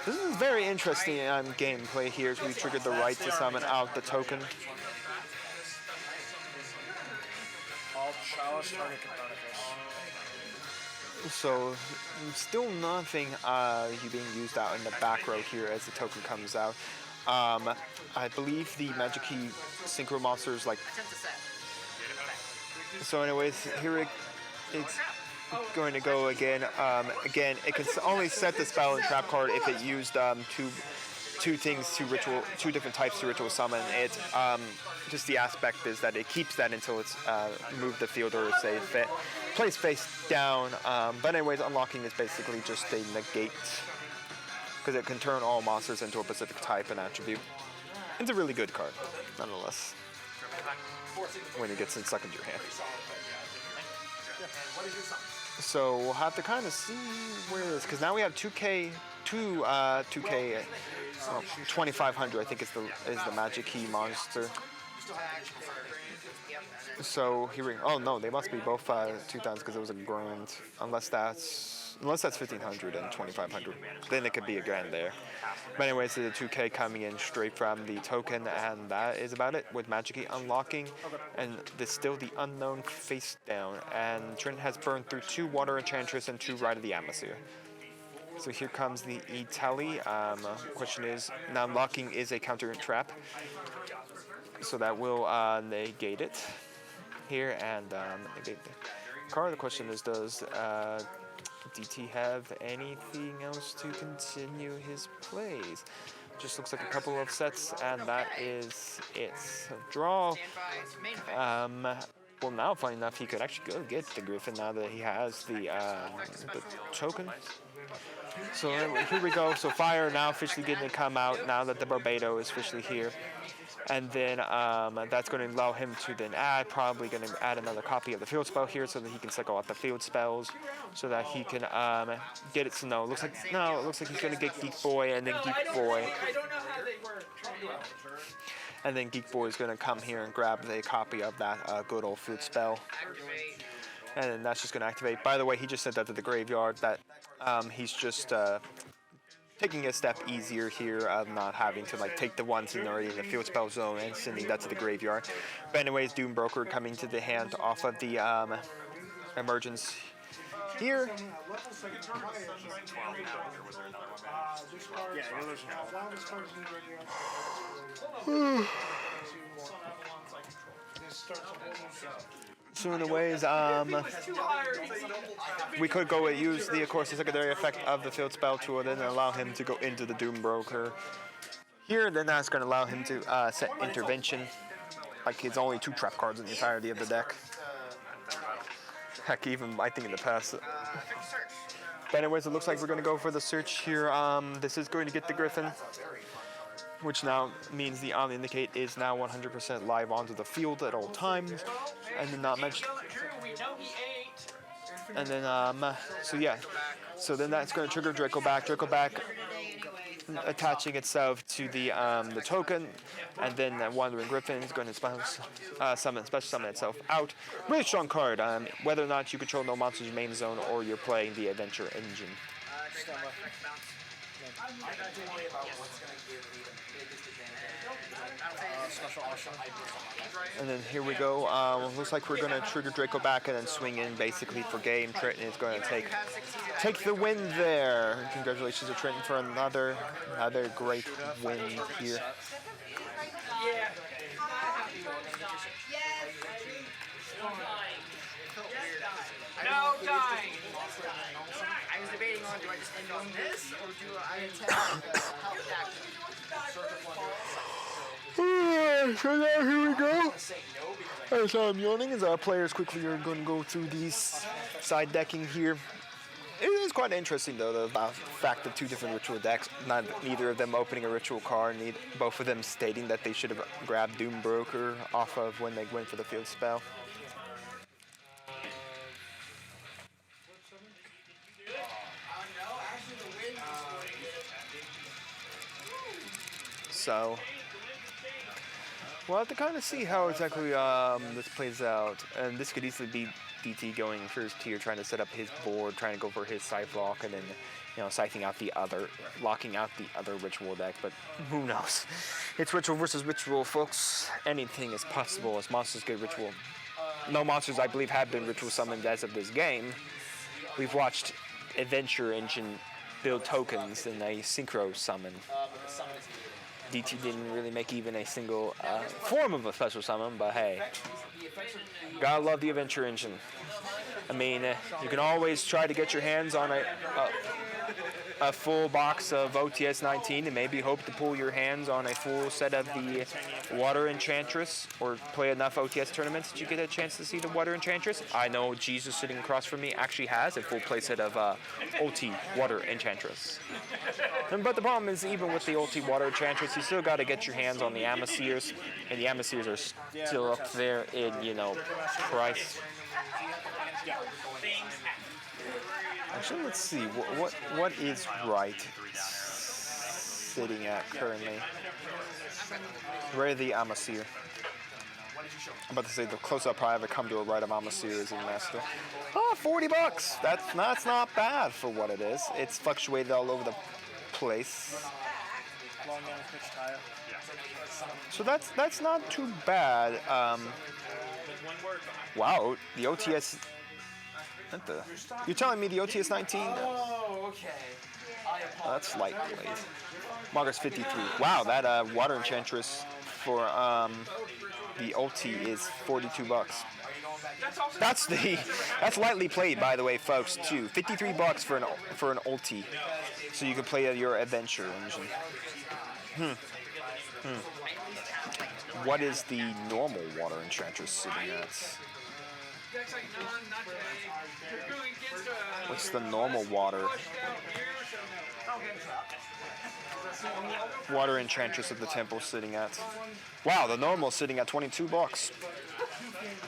This is very interesting gameplay here as we triggered the right to summon out the token.
all chalice target Copernicus.
So still nothing being used out in the back row here as the token comes out. I believe the Magic Key Synchro monsters like. So anyways, here it's going to go again. Again, it can only set the spell and trap card if it used two different types to ritual summon. It just the aspect is that it keeps that until it's moved the field or say placed face down. But anyways, unlocking is basically just a negate because it can turn all monsters into a specific type and attribute. It's a really good card, nonetheless, when it gets stuck into your hand. So we'll have to kind of see where it is, because now we have 2K 2500. I think is the Magic Key monster. So here we. Oh no, they must be both 2000 because it was a grand. Unless that's 1500 and 2500, then it could be a grand there. But anyways, the 2K coming in straight from the token, and that is about it with Magic Key unlocking. And there's still the unknown face down, and Trent has burned through 2 Water Enchantress and 2 Rite of the Atmosphere. So here comes the E-Tally. Question is, now unlocking is a counter trap, so that will negate it here and negate the card. The question is, does DT have anything else to continue his plays? Just looks like a couple of sets, and that is it. So draw. Well, now, funny enough, he could actually go get the Griffin now that he has the token. So here we go. So Fire now officially getting to come out now that the Barbados is officially here. And then that's going to allow him to then probably going to add another copy of the field spell here so that he can cycle out the field spells so that he can get it. So no, it looks like he's going to get Geek Boy and then Geek Boy.
I don't know how they work.
And then Geek Boy is going to come here and grab a copy of that good old field spell. And then that's just going to activate. By the way, he just sent that to the graveyard. That he's just taking a step easier here of not having to take the ones in already in the field spell zone and sending that to the graveyard. But anyways, Doom Broker coming to the hand off of the emergence here. So in a ways, we could go and use the secondary effect of the field spell to then allow him to go into the Doom Broker. Here, then that's going to allow him to set intervention. Like it's only 2 trap cards in the entirety of the deck. Heck, even I think in the past. But anyways, it looks like we're going to go for the search here. This is going to get the Griffin, which now means the Indicate is now 100% live onto the field at all times, and then not mention. And then so then that's going to trigger Draco back attaching itself to the token, and then Wandering Griffin is going to special summon itself out. Really strong card. Whether or not you control no monsters in your main zone or you're playing the Adventure Engine. And then here we go. Looks like we're going to trigger Draco back and then swing in basically for game. Trenton is going to take the win there. Congratulations to Trenton for another great win here.
No dying.
I was debating on, do I just end on this, or do I attack health action?
So now here we go. As I'm yawning, as our players quickly are going to go through these side decking here. It is quite interesting though, the fact of two different ritual decks, neither of them opening a ritual card, both of them stating that they should have grabbed Doom Broker off of when they went for the field spell. So we'll have to kind of see how exactly this plays out, and this could easily be DT going first here, trying to set up his board, trying to go for his scythe lock, and then, you know, scything out the other, locking out the other ritual deck. But who knows? It's ritual versus ritual, folks. Anything is possible as monsters get ritual. No monsters, I believe, have been ritual summoned as of this game. We've watched Adventure Engine build tokens in a synchro summon. DT didn't really make even a single form of a special summon, but hey, gotta love the Adventure Engine. I mean, you can always try to get your hands on a full box of OTS 19 and maybe hope to pull your hands on a full set of the Water Enchantress, or play enough OTS tournaments that you get a chance to see the Water Enchantress. I know Jesus sitting across from me actually has a full playset of OT Water Enchantress. But the problem is, even with the OT Water Enchantress, you still got to get your hands on the Amiseers, and the Amiseers are still up there in, you know, price. Actually, let's see what is right sitting at currently. Where are the Amiseer? I'm about to say the close-up I ever come to a right of Amiseer is in Master. Oh, $40. That's not bad for what it is. It's fluctuated all over the place. So that's not too bad. Wow, the OTS. You're telling me the OTS 19?
Oh, okay.
That's lightweight. Marcus 53. Wow, that Water Enchantress for the OT is $42. That's lightly played, by the way, folks. Too. $53 for an OT, so you can play your Adventure Engine. What is the normal Water Enchantress sitting at? What's the normal Water Enchantress of the Temple sitting at? Wow, the normal is sitting at $22.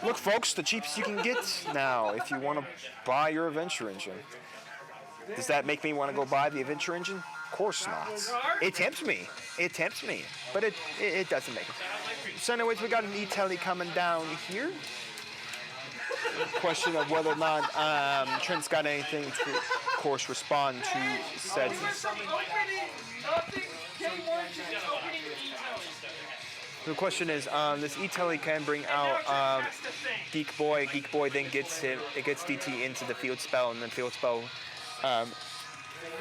Look, folks, the cheapest you can get now if you want to buy your Adventure Engine. Does that make me want to go buy the Adventure Engine? Of course not. It tempts me. But it doesn't make it. So anyways, we got an E-Telly coming down here. Question of whether or not Trent's got anything to, of course, respond to said. The question is, this E-Telly can bring out Geek Boy. Geek Boy then gets DT into the field spell, and then field spell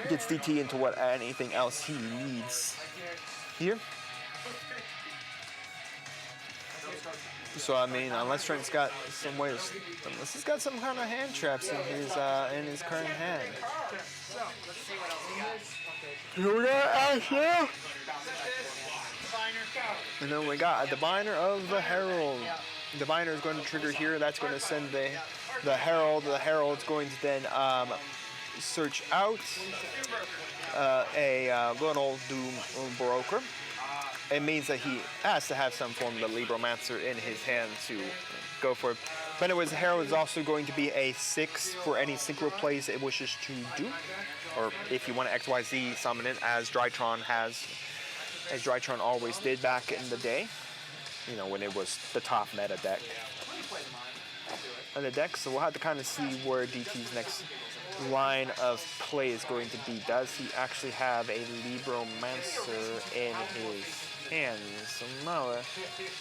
gets DT into what anything else he needs here. So I mean, unless Trent's got some ways, unless he's got some kind of hand traps in his current hand. Here we got and then we got a Diviner of the Herald. Diviner is going to trigger here. That's going to send the Herald. The Herald's going to then search out a little Doom Broker. It means that he has to have some form of the Libromancer in his hand to go for it. But anyways, the Herald is also going to be a 6 for any synchro plays it wishes to do. Or if you want to XYZ summon it, as Drytron always did back in the day. You know, when it was the top meta deck. So we'll have to kind of see where DT's next line of play is going to be. Does he actually have a Libromancer in his hands? So no,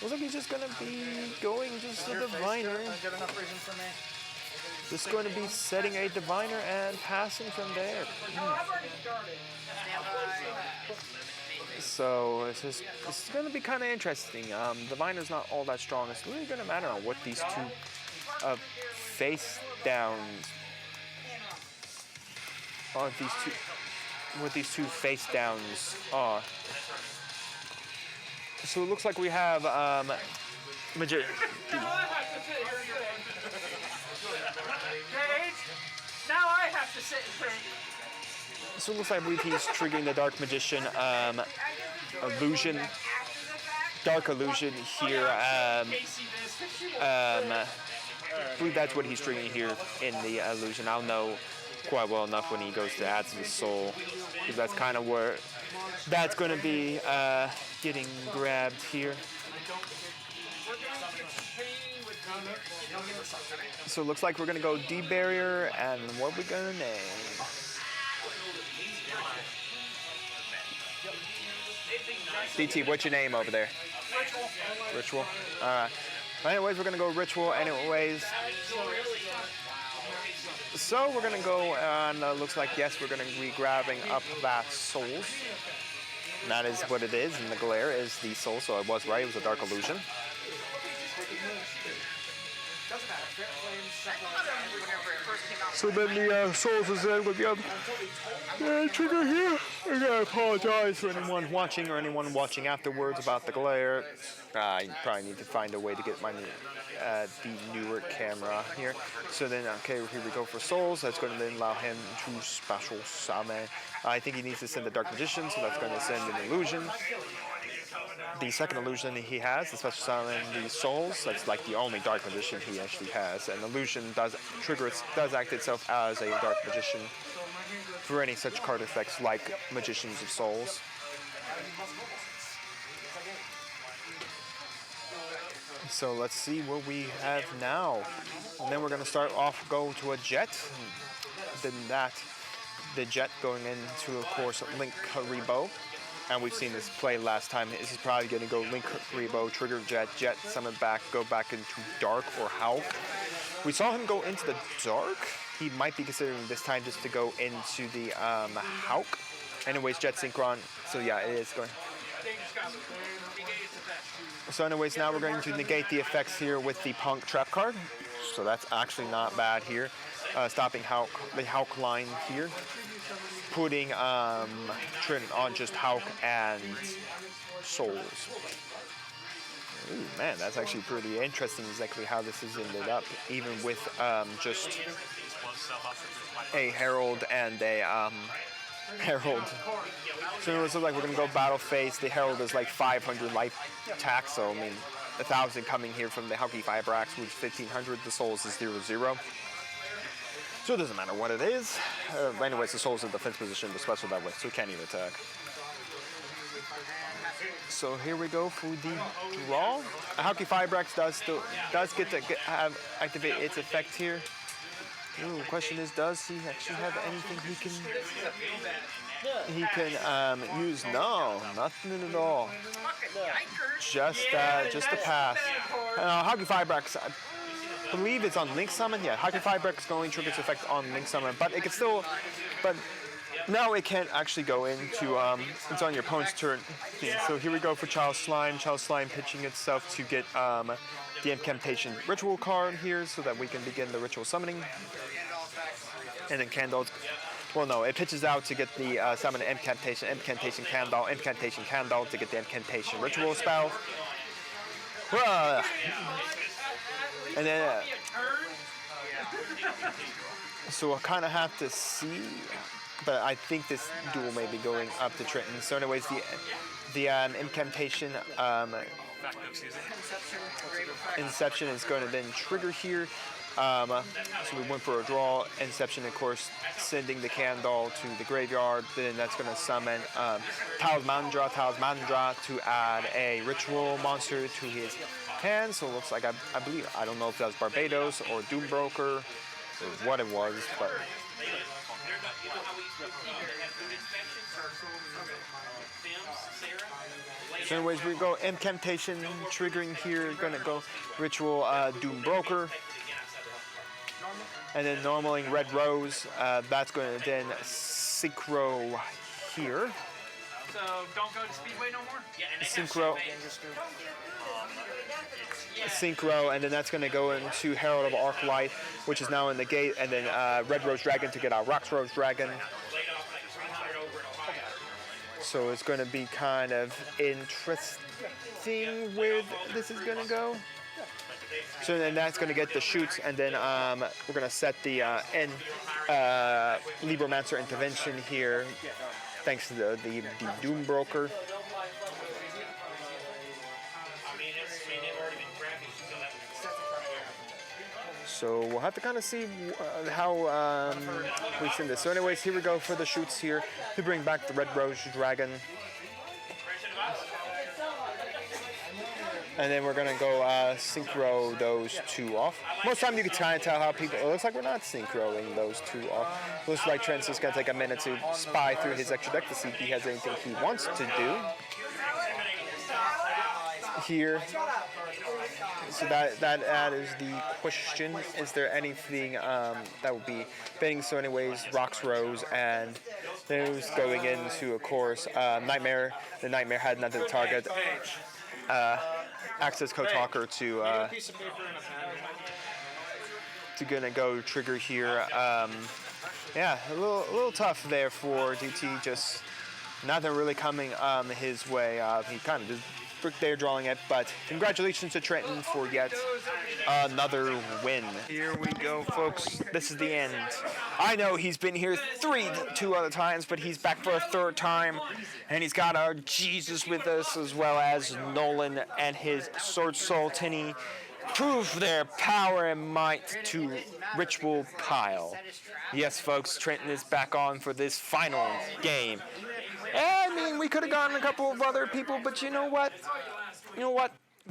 looks like he's just going to be going just a Diviner. Just going to be setting a Diviner and passing from there. So it's going to be kind of interesting. Diviner's not all that strong. It's really going to matter on what these two face downs. What these two face downs are. So it looks like we have
Gage, now I have to sit and think.
So it looks like I believe he's triggering the Dark Magician illusion, Dark Illusion here. I believe that's what he's triggering here in the illusion. I'll know quite well enough when he goes to add to the soul, because that's kind of where that's going to be getting grabbed here. So it looks like we're going to go D-Barrier, and what we're going to name. DT, what's your name over there? Ritual. Alright. Anyways, we're going to go Ritual anyways. So we're going to go, and looks like, yes, we're going to be grabbing up that Souls. And that is what it is, and the glare is the Soul, so I was right, it was a Dark Illusion. So then the Souls is in with the other trigger here. I gotta apologize for anyone watching or anyone watching afterwards about the glare. I probably need to find a way to get my the newer camera here. So then, okay, here we go for Souls. That's going to then allow him to special summon. I think he needs to send the Dark Magician, so that's going to send an illusion. The second illusion he has, the special summon the Souls. That's like the only Dark Magician he actually has. And illusion does act itself as a Dark Magician for any such card effects like Magicians of Souls. So let's see what we have now. And then we're going to start off, go to a Jet. Then the Jet going into, of course, Link Haribo. And we've seen this play last time. This is probably going to go Link Haribo, trigger Jet, Jet, summon back, go back into Dark or Hulk. We saw him go into the Dark. He might be considering this time just to go into the Hulk. Anyways, Jet Synchron. So yeah, it is going. So anyways, now we're going to negate the effects here with the Punk Trap card. So that's actually not bad here. Stopping Hulk, the Hulk line here. Putting Trin on just Hulk and Souls. Ooh, man, that's actually pretty interesting exactly how this has ended up, even with just a Herald and a Herald. So it looks like we're going to go Battle Phase. The Herald is like 500 life attack, so I mean 1,000 coming here from the 𝐒𝐓𝐃, which is 1,500. The Souls is 0/0. So it doesn't matter what it is. Anyways, the Soul's in defense position, the special that way, so it can't even attack. So here we go for the draw. 𝐒𝐓𝐃 does get to activate its effect here. Ooh, question is, does he actually have anything he can use? No, nothing at all. Just a pass. 𝐒𝐃, I believe it's on Link Summon. Yeah, 𝐒𝐃 only triggers effect on Link Summon, but it can still, but now it can't actually go into, it's on your opponent's turn. So here we go for Child Slime. Child Slime pitching itself to get the Incantation Ritual card here so that we can begin the Ritual Summoning. And then Candle, well no, it pitches out to get the Summon Incantation Candle to get the Incantation Ritual spell. And then, so we'll kind of have to see, but I think this duel may be going up to Trenton. So anyways, the Incantation Inception is going to then trigger here. So we went for a draw. Inception, of course, sending the Candle to the graveyard. Then that's going to summon Talismandra to add a ritual monster to his hand. So it looks like, I believe, I don't know if that's Barbados or Doombroker or what it was, but. So anyways, we go Incantation triggering here. Going to go Ritual Doombroker. And then normaling Red Rose, that's going to then Synchro here.
So don't go to Speedway no more?
Synchro, and then that's going to go into Herald of Arclight, which is now in the gate, and then Red Rose Dragon to get our Rocks Rose Dragon. So it's going to be kind of interesting where this is going to go. So then that's going to get the shoots, and then we're going to set the Libromancer intervention here, thanks to the Doom Broker. So we'll have to kind of see how we send this. So anyways, here we go for the shoots here to bring back the Red Rose Dragon. And then we're gonna go synchro those two off. Most time you can try and tell how people, it looks like we're not synchroing those two off. Looks like Trent's just gonna take a minute to spy through his extra deck to see if he has anything he wants to do. Here. So that is the question. Is there anything that would be fitting? So anyways, Rocks Rose and those going into, of course, Nightmare. The Nightmare had another target. Access Code Talker to gonna go trigger here. Yeah, a little tough there for DT. Just nothing really coming his way. He kind of just brick there drawing it, but congratulations to Trenton for yet another win. Here we go, folks. This is the end. I know he's been here two other times, but he's back for a third time, and he's got our Jesus with us, as well as Nolan and his Sword Soul Tinny. Prove their power and might to Ritual Pile. Yes, folks, Trenton is back on for this final game. I mean, we could have gotten a couple of other people, but you know what?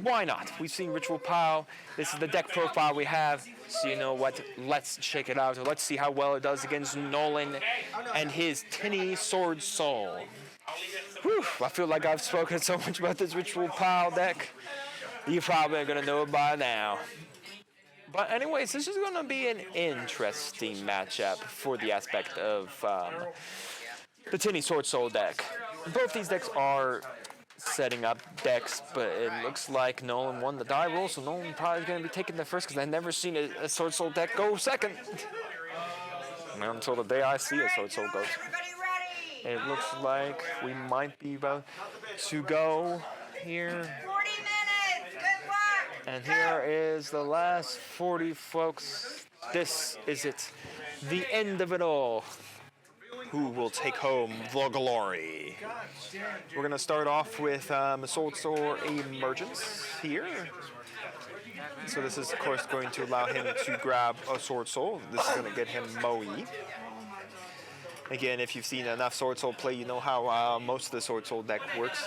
Why not? We've seen Ritual Pile. This is the deck profile we have. So you know what? Let's check it out. Let's see how well it does against Nolan and his Tinny Sword Soul. Whew, I feel like I've spoken so much about this Ritual Pile deck. You probably are going to know it by now. But anyways, this is going to be an interesting matchup for the aspect of the Tinny Sword Soul deck. Both these decks are setting up decks, but it looks like Nolan won the die roll, so Nolan probably is going to be taking the first, because I've never seen a Sword Soul deck go second. Until the day I see a Sword Soul go. It looks like we might be about to go here.
40 minutes! Good luck!
And here is the last 40, folks. This is it. The end of it all. Who will take home the glory? We're going to start off with a Sword Soul Emergence here. So this is, of course, going to allow him to grab a Sword Soul. This is going to get him Moe. Again, if you've seen enough Sword Soul play, you know how most of the Sword Soul deck works.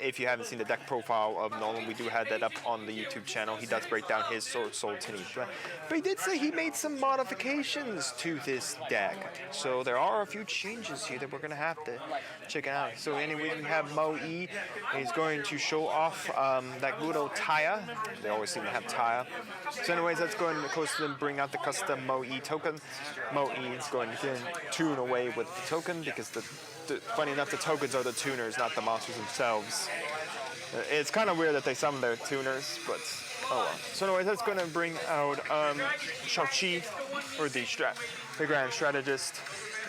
If you haven't seen the deck profile of Nolan, we do have that up on the YouTube channel. He does break down his Sword Soul Tinny. But he did say he made some modifications to this deck. So there are a few changes here that we're going to have to check out. So anyway, we have Moe. He's going to show off that good old Taya. They always seem to have Taya. So anyways, that's going to, of course, then bring out the custom Moe token. Moe is going to tune away with the token, because funny enough, the tokens are the tuners, not the monsters themselves. It's kind of weird that they summon their tuners, but oh well. So anyways, that's going to bring out Shao-Chi, or the Grand Strategist.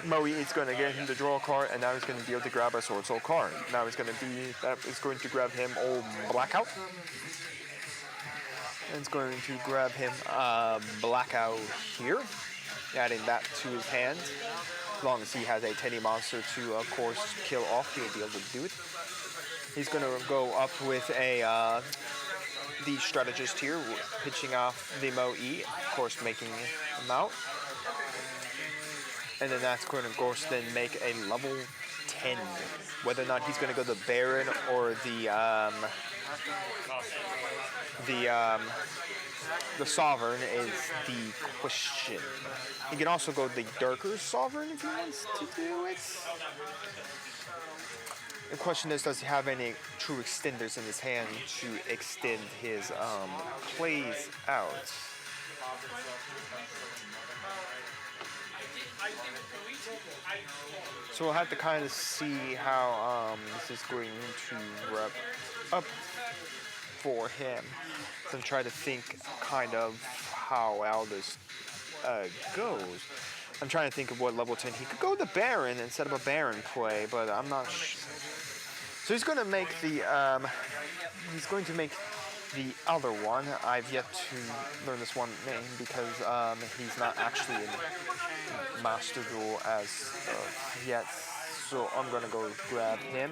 Moe is going to get him to draw a card, and now he's going to be able to grab a Sword Soul card. Now he's going to grab him old Blackout. And it's going to grab him Blackout here, adding that to his hand. As long as he has a Tinny monster to, of course, kill off, he'll be able to do it. He's going to go up with the Strategist here, pitching off the Moe, of course, making him out. And then that's going to, of course, then make a level 10. Whether or not he's going to go the Baron or the Sovereign is the question. He can also go the Darker Sovereign if he wants to do it. The question is, does he have any true extenders in his hand to extend his plays out? So we'll have to kind of see how this is going to wrap up for him. So I'm trying to think kind of how all this goes. I'm trying to think of what level 10. He could go the Baron and set up a Baron play, but I'm not sure. So he's going to make the other one. I've yet to learn this one name because he's not actually in Master Duel as of yet. So I'm going to go grab him.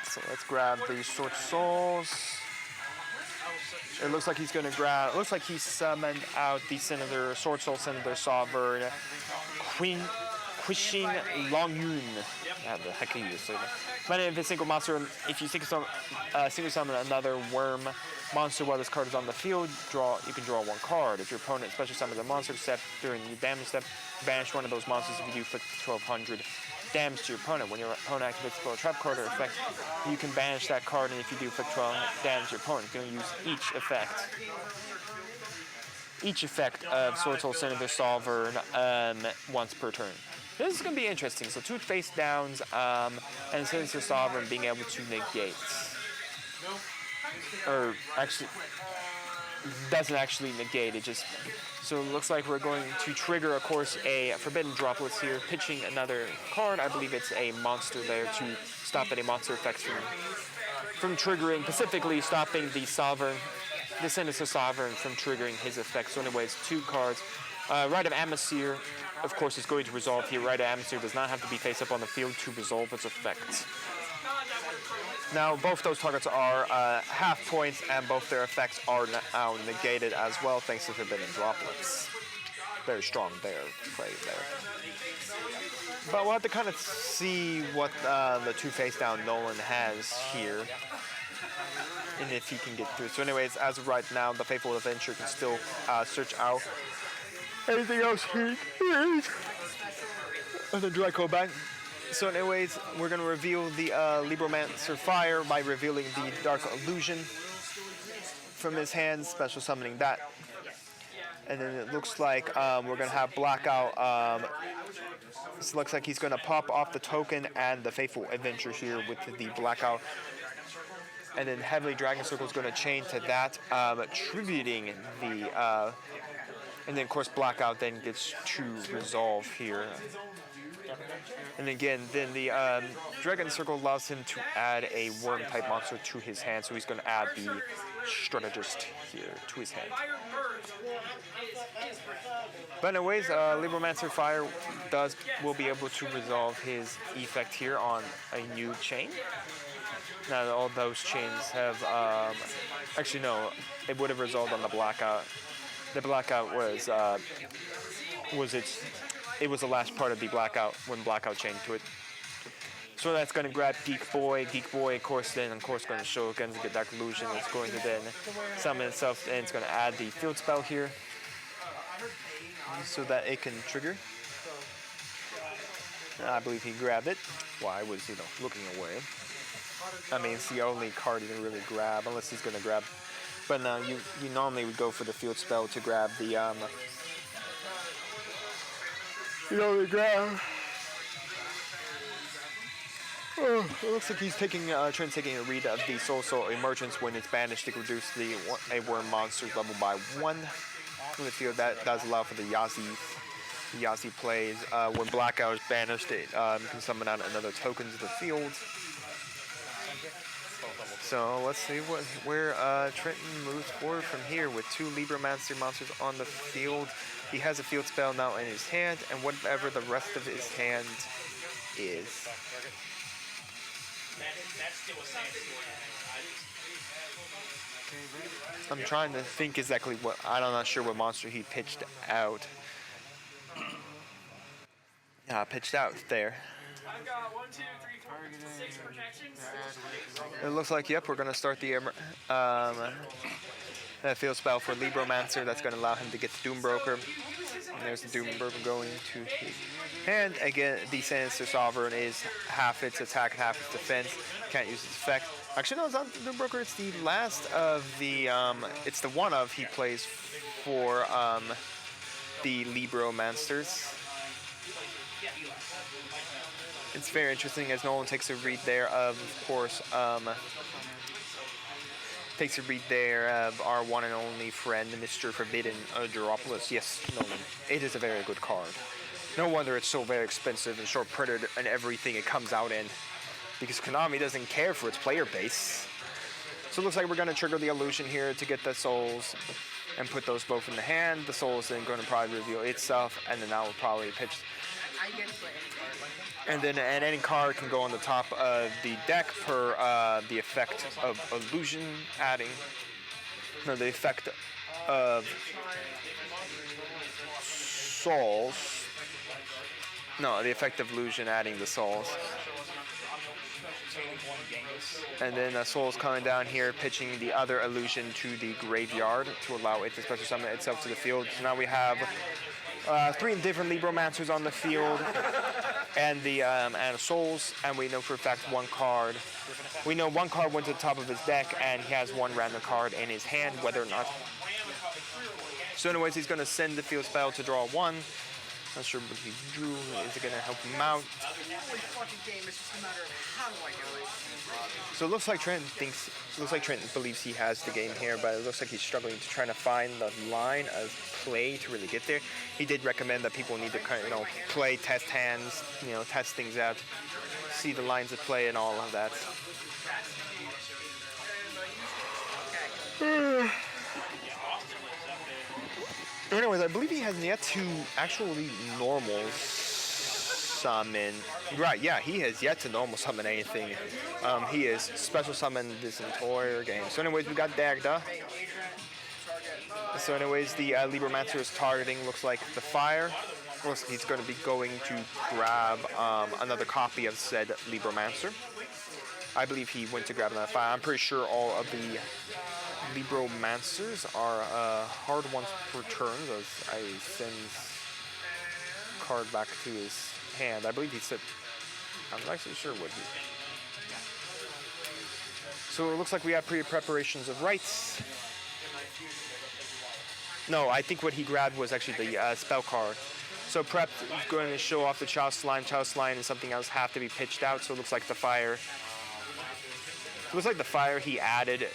So let's grab the Sword Souls. It looks like he's going to grab. It looks like he summoned out the Senator, Sword Soul Senator Sovereign, Quishin Longyun. How the heck can you say that? But if it's single monster, if you single summon another worm monster while this card is on the field, you can draw one card. If your opponent special summons a monster step during the damage step, banish one of those monsters if you do inflict 1200 damage to your opponent. When your opponent activates a spell, trap card or effect, you can banish that card, and if you do inflict 12 damage to your opponent, you can use each effect of Sword Soul Senator Sovereign once per turn. This is going to be interesting. So 2 face downs, and Senator Sovereign being able to negate. Or actually, doesn't actually negate, it just... So it looks like we're going to trigger, of course, a Forbidden Droplets here, pitching another card. I believe it's a monster there to stop any monster effects from triggering, specifically stopping the Sinister Sovereign from triggering his effects. So anyways, 2 cards. Rite of Amasir, of course, is going to resolve here. Rite of Amasir does not have to be face up on the field to resolve its effects. Now, both those targets are half points, and both their effects are now negated as well, thanks to Forbidden Droplets. Very strong there, play there. But we'll have to kind of see what the 2 face down Nolan has here, and if he can get through. So anyways, as of right now, the Faithful Adventurer can still search out anything else he needs. And then Draco back. So anyways, we're going to reveal the Libromancer Fire by revealing the Dark Illusion from his hands, special summoning that. And then it looks like we're going to have Blackout. This looks like he's going to pop off the token and the Faithful Adventure here with the Blackout. And then Heavenly Dragon Circle is going to chain to that, tributing the... and then, of course, Blackout then gets to resolve here. And again, then the Dragon Circle allows him to add a Worm-type monster to his hand, so he's going to add the Strategist here to his hand. But anyways, Libromancer Fire will be able to resolve his effect here on a new chain. Now, all those chains have... actually, no, it would have resolved on the Blackout. The Blackout was it was the last part of the Blackout when Blackout chained to it. So that's going to grab Geek Boy. Geek Boy, of course, then going to show again the Dark Illusion. It's going to then summon itself, and it's going to add the field spell here so that it can trigger. I believe he grabbed it. Well, I was, looking away. I mean, it's the only card he can really grab, unless he's going to grab. But no, you normally would go for the field spell to grab the Oh, it looks like he's taking a read of the Soul Emergence. When it's banished, to reduce a worm monster's level by 1. In the field, that does allow for the Yahtzee plays. When Blackout is banished, it can summon out another token to the field. So let's see where Trenton moves forward from here with 2 Libromancer monsters on the field. He has a field spell now in his hand, and whatever the rest of his hand is. I'm trying to think exactly I'm not sure what monster he pitched out. Pitched out there.
I've got 1, 2, 3, 4, 6 protections.
It looks like, yep, we're going to start the field spell for Libromancer. That's going to allow him to get the Doombroker. And there's the Doombroker going to his hand. Again, the Sinister Sovereign is half its attack and half its defense. Can't use its effect. Actually, no, it's not the Doombroker. It's the last of the... it's the one of he plays for the Libromancers. It's very interesting as Nolan takes a read there of course, Takes a read there of our one and only friend, Mr. Forbidden Duropolis. Yes, Nolan, it is a very good card. No wonder it's so very expensive and short-printed and everything it comes out in. Because Konami doesn't care for its player base. So it looks like we're going to trigger the illusion here to get the souls and put those both in the hand. The soul is then going to probably reveal itself, and then that will probably pitch. And then any card can go on the top of the deck per the effect of illusion adding. No, the effect of souls. No, the effect of illusion adding the souls. And then soul's coming down here, pitching the other illusion to the graveyard to allow it to special summon itself to the field. So now we have 3 different Libromancers on the field, and the and souls, and we know for a fact one card. We know one card went to the top of his deck, and he has one random card in his hand, whether or not. So anyways, he's going to send the field spell to draw 1. Not sure what he drew. Is it going to help him out? So it looks like Trent believes he has the game here, but it looks like he's struggling to try to find the line of play to really get there. He did recommend that people need to kind of, play, test hands, test things out, see the lines of play and all of that. Anyways, I believe he has yet to actually normal summon. Right, yeah, he has yet to normal summon anything. He has special summoned this entire game. So anyways, we got Dagda. So anyways, the Libromancer is targeting, looks like the fire. Looks like he's going to be going to grab another copy of said Libromancer. I believe he went to grab another fire. I'm pretty sure all of the Libromancers are hard ones per turn, as I send card back to his hand. I believe he said, I'm not actually sure what he. So it looks like we have pre-preparations of rights. No, I think what he grabbed was actually the spell card. So prep is going to show off the Chalice Line. Chalice Line and something else have to be pitched out. So it looks like the fire. It looks like the fire he added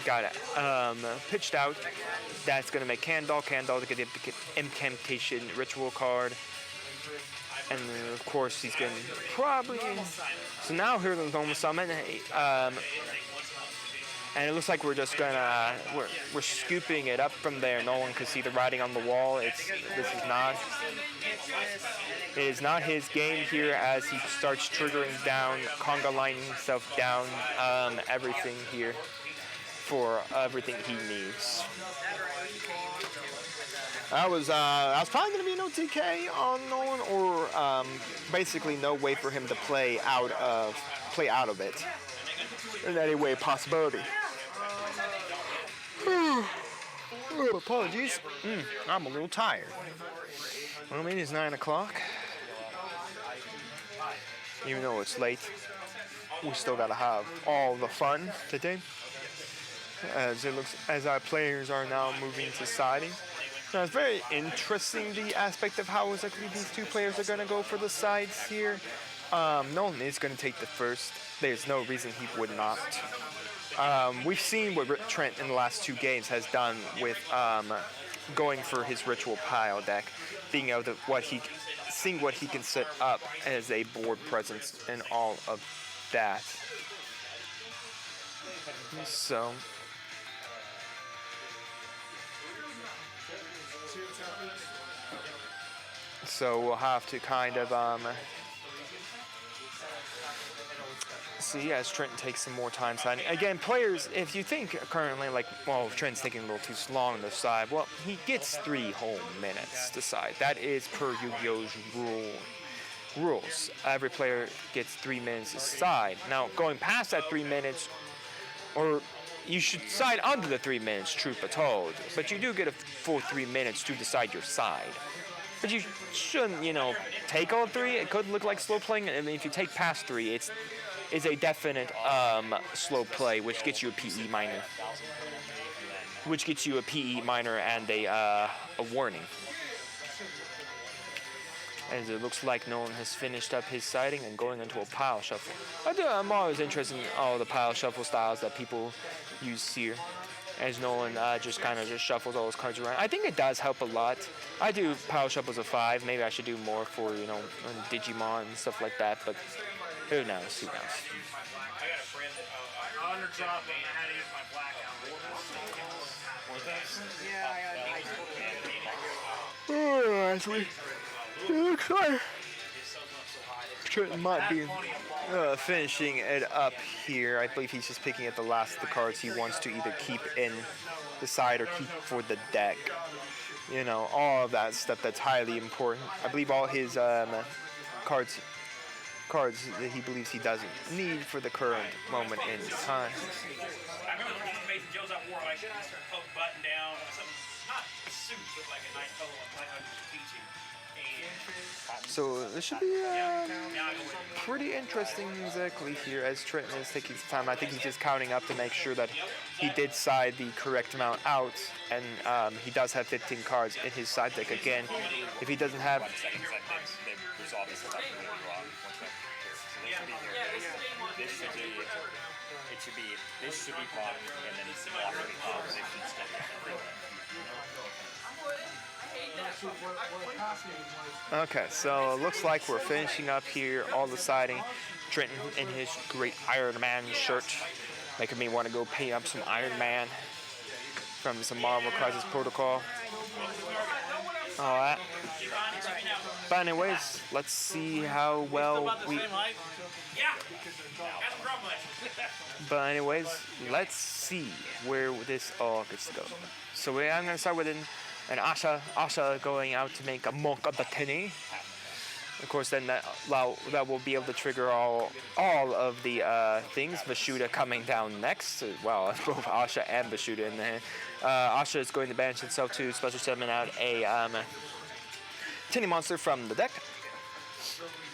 got pitched out. That's going to make Candle to get the Incantation Ritual card. And then of course he's going to probably. So now here's the normal summon. And it looks like we're just gonna we're scooping it up from there. No one can see the writing on the wall. It is not his game here as he starts triggering down, conga lining himself down, everything here for everything he needs. I was probably gonna be no TK on Nolan, or basically no way for him to play out of it in any way possibility. Apologies. I'm a little tired. Well, it is 9 o'clock. Even though it's late, we still gotta have all the fun today. As our players are now moving to siding. Now it's very interesting, the aspect of how exactly these two players are gonna go for the sides here. Nolan is gonna take the first. There's no reason he would not. We've seen what Trent in the last 2 games has done with going for his ritual pile deck, being able to seeing what he can set up as a board presence and all of that. So we'll have to kind of see as Trent takes some more time signing. Again, players, if you think currently Trent's taking a little too long to decide, well, he gets 3 whole minutes to decide. That is per Yu-Gi-Oh's rules. Every player gets 3 minutes to decide. Now, going past that 3 minutes, or you should decide under the 3 minutes, truth be told, but you do get a full 3 minutes to decide your side. But you shouldn't, take all 3. It could look like slow playing. I mean, if you take past 3, it's a definite slow play, which gets you a PE minor. And a warning. as it looks like Nolan has finished up his siding and going into a pile shuffle. I'm always interested in all the pile shuffle styles that people use here, as Nolan just kind of just shuffles all his cards around. I think it does help a lot. I do pile shuffles of 5. Maybe I should do more for, you know, Digimon and stuff like that, but who knows, who knows.
I got a friend that on her job, man, I had to use my blackout.
As we looks like Trenton might be finishing it up here. I believe he's just picking at the last of the cards he wants to either keep in the side or keep for the deck. You know, all of that stuff that's highly important. I believe all his cards that he believes he doesn't need for the current moment in time.
I remember the Amazing Joe's I wore like a button down, something, not a suit, but like a nice coat like teaching.
So this should be pretty interesting exactly here as Trenton is taking his time. I think he's just counting up to make sure that he did side the correct amount out, and he does have 15 cards in his side deck again. If he doesn't have...
This should be bottom, and then it's already opposition
Okay, so it looks like we're finishing up here all the siding. Trenton in his great Iron Man shirt, making me want to go pay up some Iron Man from some Marvel Crisis Protocol. All that. But anyways, let's see how well we... But anyways, let's see where this all gets to go. So I'm going to start with an Asha going out to make a monk of the Tenny. Of course, then that will be able to trigger all of the things. Vashuda coming down next. Well, both Asha and Vashuda in there. Asha is going to banish itself to special summon out a Tenny monster from the deck.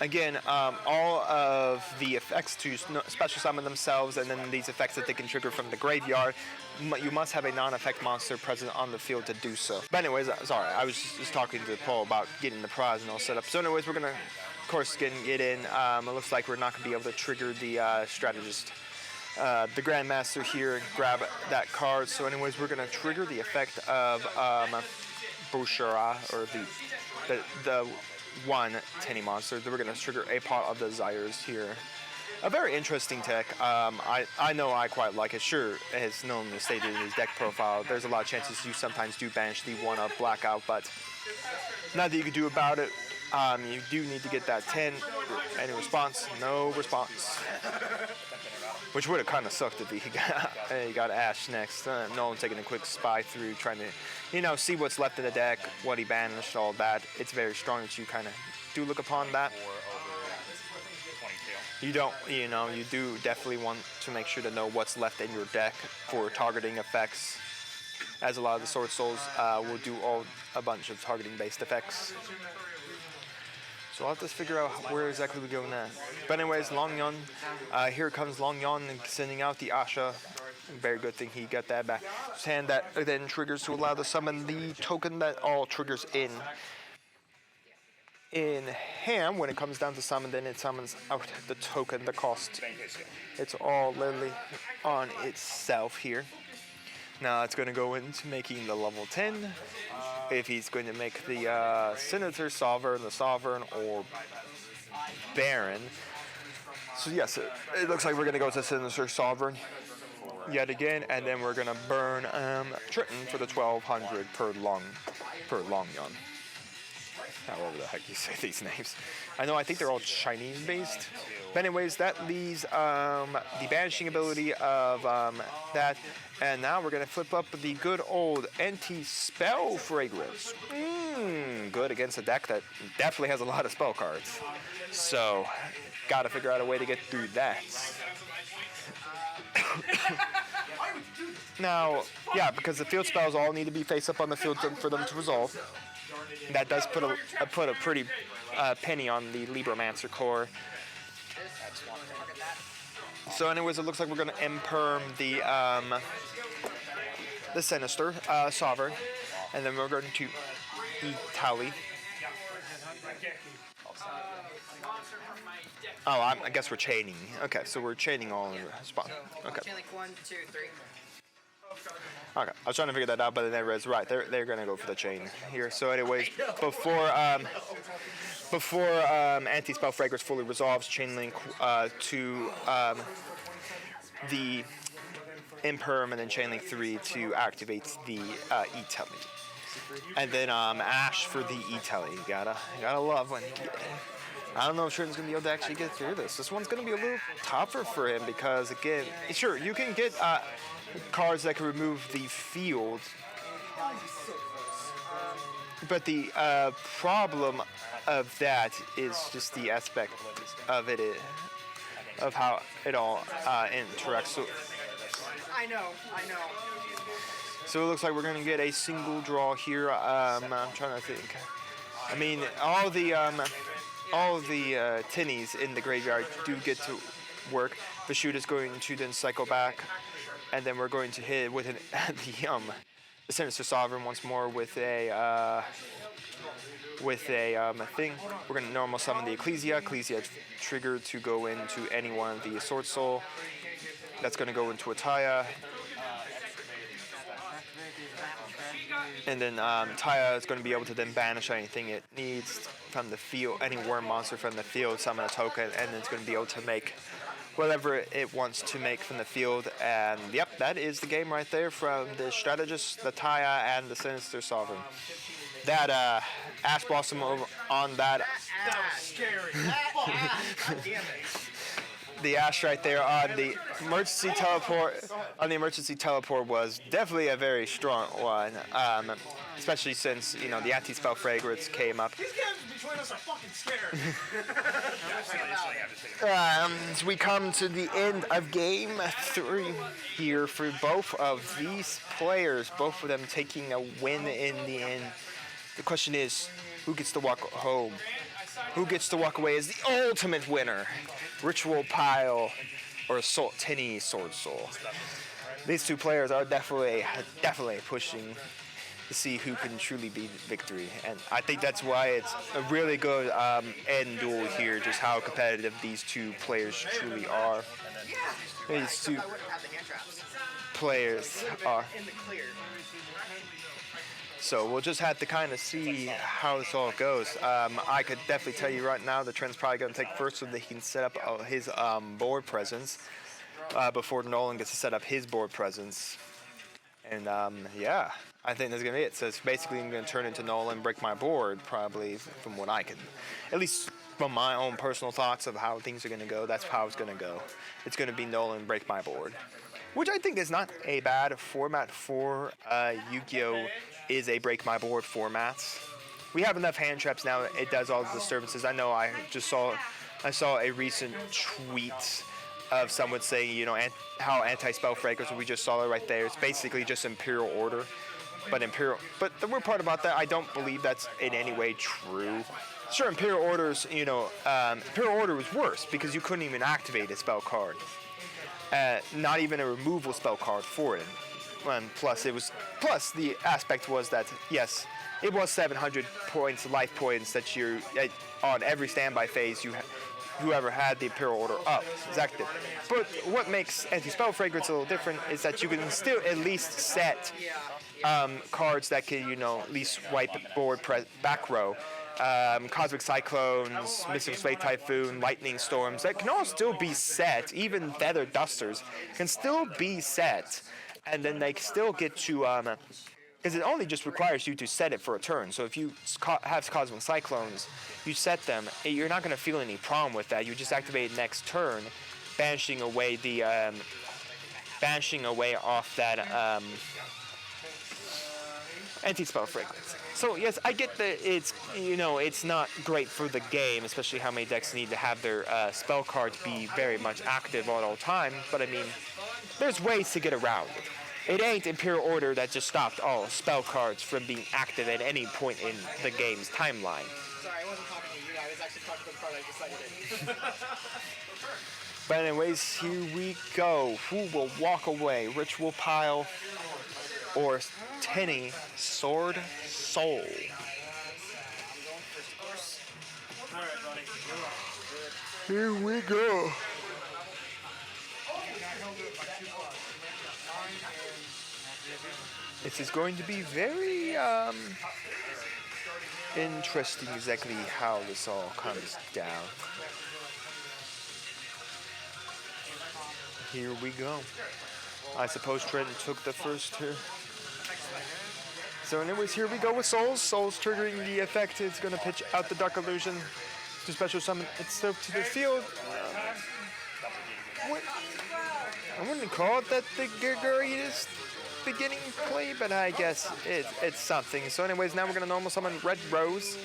Again, all of the effects to special summon themselves, and then these effects that they can trigger from the graveyard, you must have a non-effect monster present on the field to do so. But anyways, sorry, I was just talking to Paul about getting the prize and all set up. So anyways, we're going to, of course, get in. It looks like we're not going to be able to trigger the strategist. The Grandmaster here and grab that card. So anyways, we're going to trigger the effect of Boshara, or the one Tenny monster. Then we're going to trigger a pot of desires here. A very interesting tech. I know I quite like it. Sure, as known as stated in his deck profile, there's a lot of chances you sometimes do banish the one of Blackout, but nothing you can do about it. You do need to get that 10. Any response? No response. Which would have kind of sucked if he got Ash next. Nolan taking a quick spy through, trying to, see what's left in the deck, what he banished, all that. It's very strong that you kind of do look upon that. You don't, you do definitely want to make sure to know what's left in your deck for targeting effects, as a lot of the Sword Souls will do a bunch of targeting-based effects. So I'll have to figure out where exactly we go next. But anyways, Long Yon, here comes Long Yon and sending out the Asha. Very good thing he got that back. His hand that then triggers to allow to summon the token that all triggers in hand. When it comes down to summon, then it summons out the token, the cost. It's all literally on itself here. Now it's going to go into making the level 10. If he's going to make the Senator Sovereign, the Sovereign, or Baron. So yes, it looks like we're going to go to Senator Sovereign yet again, and then we're going to burn Trenton for the 1200 per Long Yon. However the heck you say these names. I think they're all Chinese based. But anyways, that leaves the banishing ability of that. And now we're going to flip up the good old anti-spell fragrance. Good against a deck that definitely has a lot of spell cards. So, got to figure out a way to get through that. Now, yeah, because the field spells all need to be face up on the field for them to resolve. That does put a pretty penny on the Libromancer core. So anyways, it looks like we're going to imperm the Sinister Sovereign, and then we're going to Tally.
monster from my deck.
Oh, I guess we're chaining. Okay, so we're chaining all in the spot. Okay.
Chain link 1, 2, 3.
Okay, I was trying to figure that out, but then I realized, right, they're gonna go for the chain here. So anyways, before anti-spell fragrance fully resolves, chain link to the imperm, and then chain link 3 to activate the 𝐒𝐍𝐉𝐻𝐿. And then Ash for the 𝐒𝐍𝐿. You gotta love when. I don't know if Trenton's gonna be able to actually get through this. This one's gonna be a little tougher for him because, again, sure, you can get cards that can remove the field, but the problem of that is just the aspect of it, of how it all interacts. So,
I know.
so it looks like we're gonna get a single draw here. I'm trying to think. I mean, all the tinnies in the graveyard do get to work. The shoot is going to then cycle back, and then we're going to hit with the Sinister Sovereign once more with a thing. We're gonna normal summon the Ecclesia. Ecclesia triggered to go into any one of the Sword Soul. That's gonna go into a Taya. And then Taya is going to be able to then banish anything it needs from the field, any worm monster from the field, summon a token, and then it's going to be able to make whatever it wants to make from the field. And yep, that is the game right there from the Strategist, the Taya, and the Sinister Sovereign. That Ash Blossom over on that.
That was scary. God damn it.
The Ash right there on the emergency teleport was definitely a very strong one, especially since the anti-spell fragrance came up.
These games between us are fucking scary.
As we come to the end of game 3 here for both of these players, both of them taking a win in the end. The question is, who gets to walk home? Who gets to walk away as the ultimate winner? Ritual Pile or Tinny Sword Soul. These two players are definitely pushing to see who can truly beat victory, and I think that's why it's a really good end duel here. Just how competitive these two players truly are. These two players are. So we'll just have to kind of see how this all goes. I could definitely tell you right now the Trent's probably going to take first so that he can set up his board presence before Nolan gets to set up his board presence. And yeah, I think that's going to be it. So it's basically going to turn into Nolan break my board, probably, from what I can. At least from my own personal thoughts of how things are going to go, that's how it's going to go. It's going to be Nolan break my board, which I think is not a bad format for Yu-Gi-Oh! Is a break my board format. We have enough hand traps now. It does all the disturbances. I know I saw a recent tweet of someone saying, how anti-spell fragrance, we just saw it right there. It's basically just Imperial Order. But the weird part about that, I don't believe that's in any way true. Sure, Imperial Order's, Imperial Order was worse because you couldn't even activate a spell card. Not even a removal spell card for it. And plus the aspect was that, yes, it was 700 life points that you on every standby phase whoever had the Imperial Order up is active. But what makes anti-spell fragrance a little different is that you can still at least set cards that can at least wipe board back row. Cosmic Cyclones, Missing Slate Typhoon, Lightning Storms, that can all still be set. Even Feather Dusters can still be set. And then they still get to, because it only just requires you to set it for a turn. So if you have Cosmic Cyclones, you set them, you're not going to feel any problem with that. You just activate it next turn, banishing away off that anti-spell fragrance. So yes, I get that it's not great for the game, especially how many decks need to have their spell cards be very much active at all time. But I mean, there's ways to get around it. It ain't Imperial Order that just stopped all spell cards from being active at any point in the game's timeline.
Sorry, I wasn't talking to you. I was actually talking to the card I decided it.
But anyways, here we go. Who will walk away? Ritual Pile or Tinny Sword Soul? Here we go. This is going to be very interesting exactly how this all comes down. Here we go. I suppose Trenton took the first here. So anyways, here we go with Souls. Souls triggering the effect. It's going to pitch out the Dark Illusion to special summon itself to the field. I wouldn't call it that the greatest beginning play, but I guess it's something. So anyways, now we're going to normal summon Red Rose.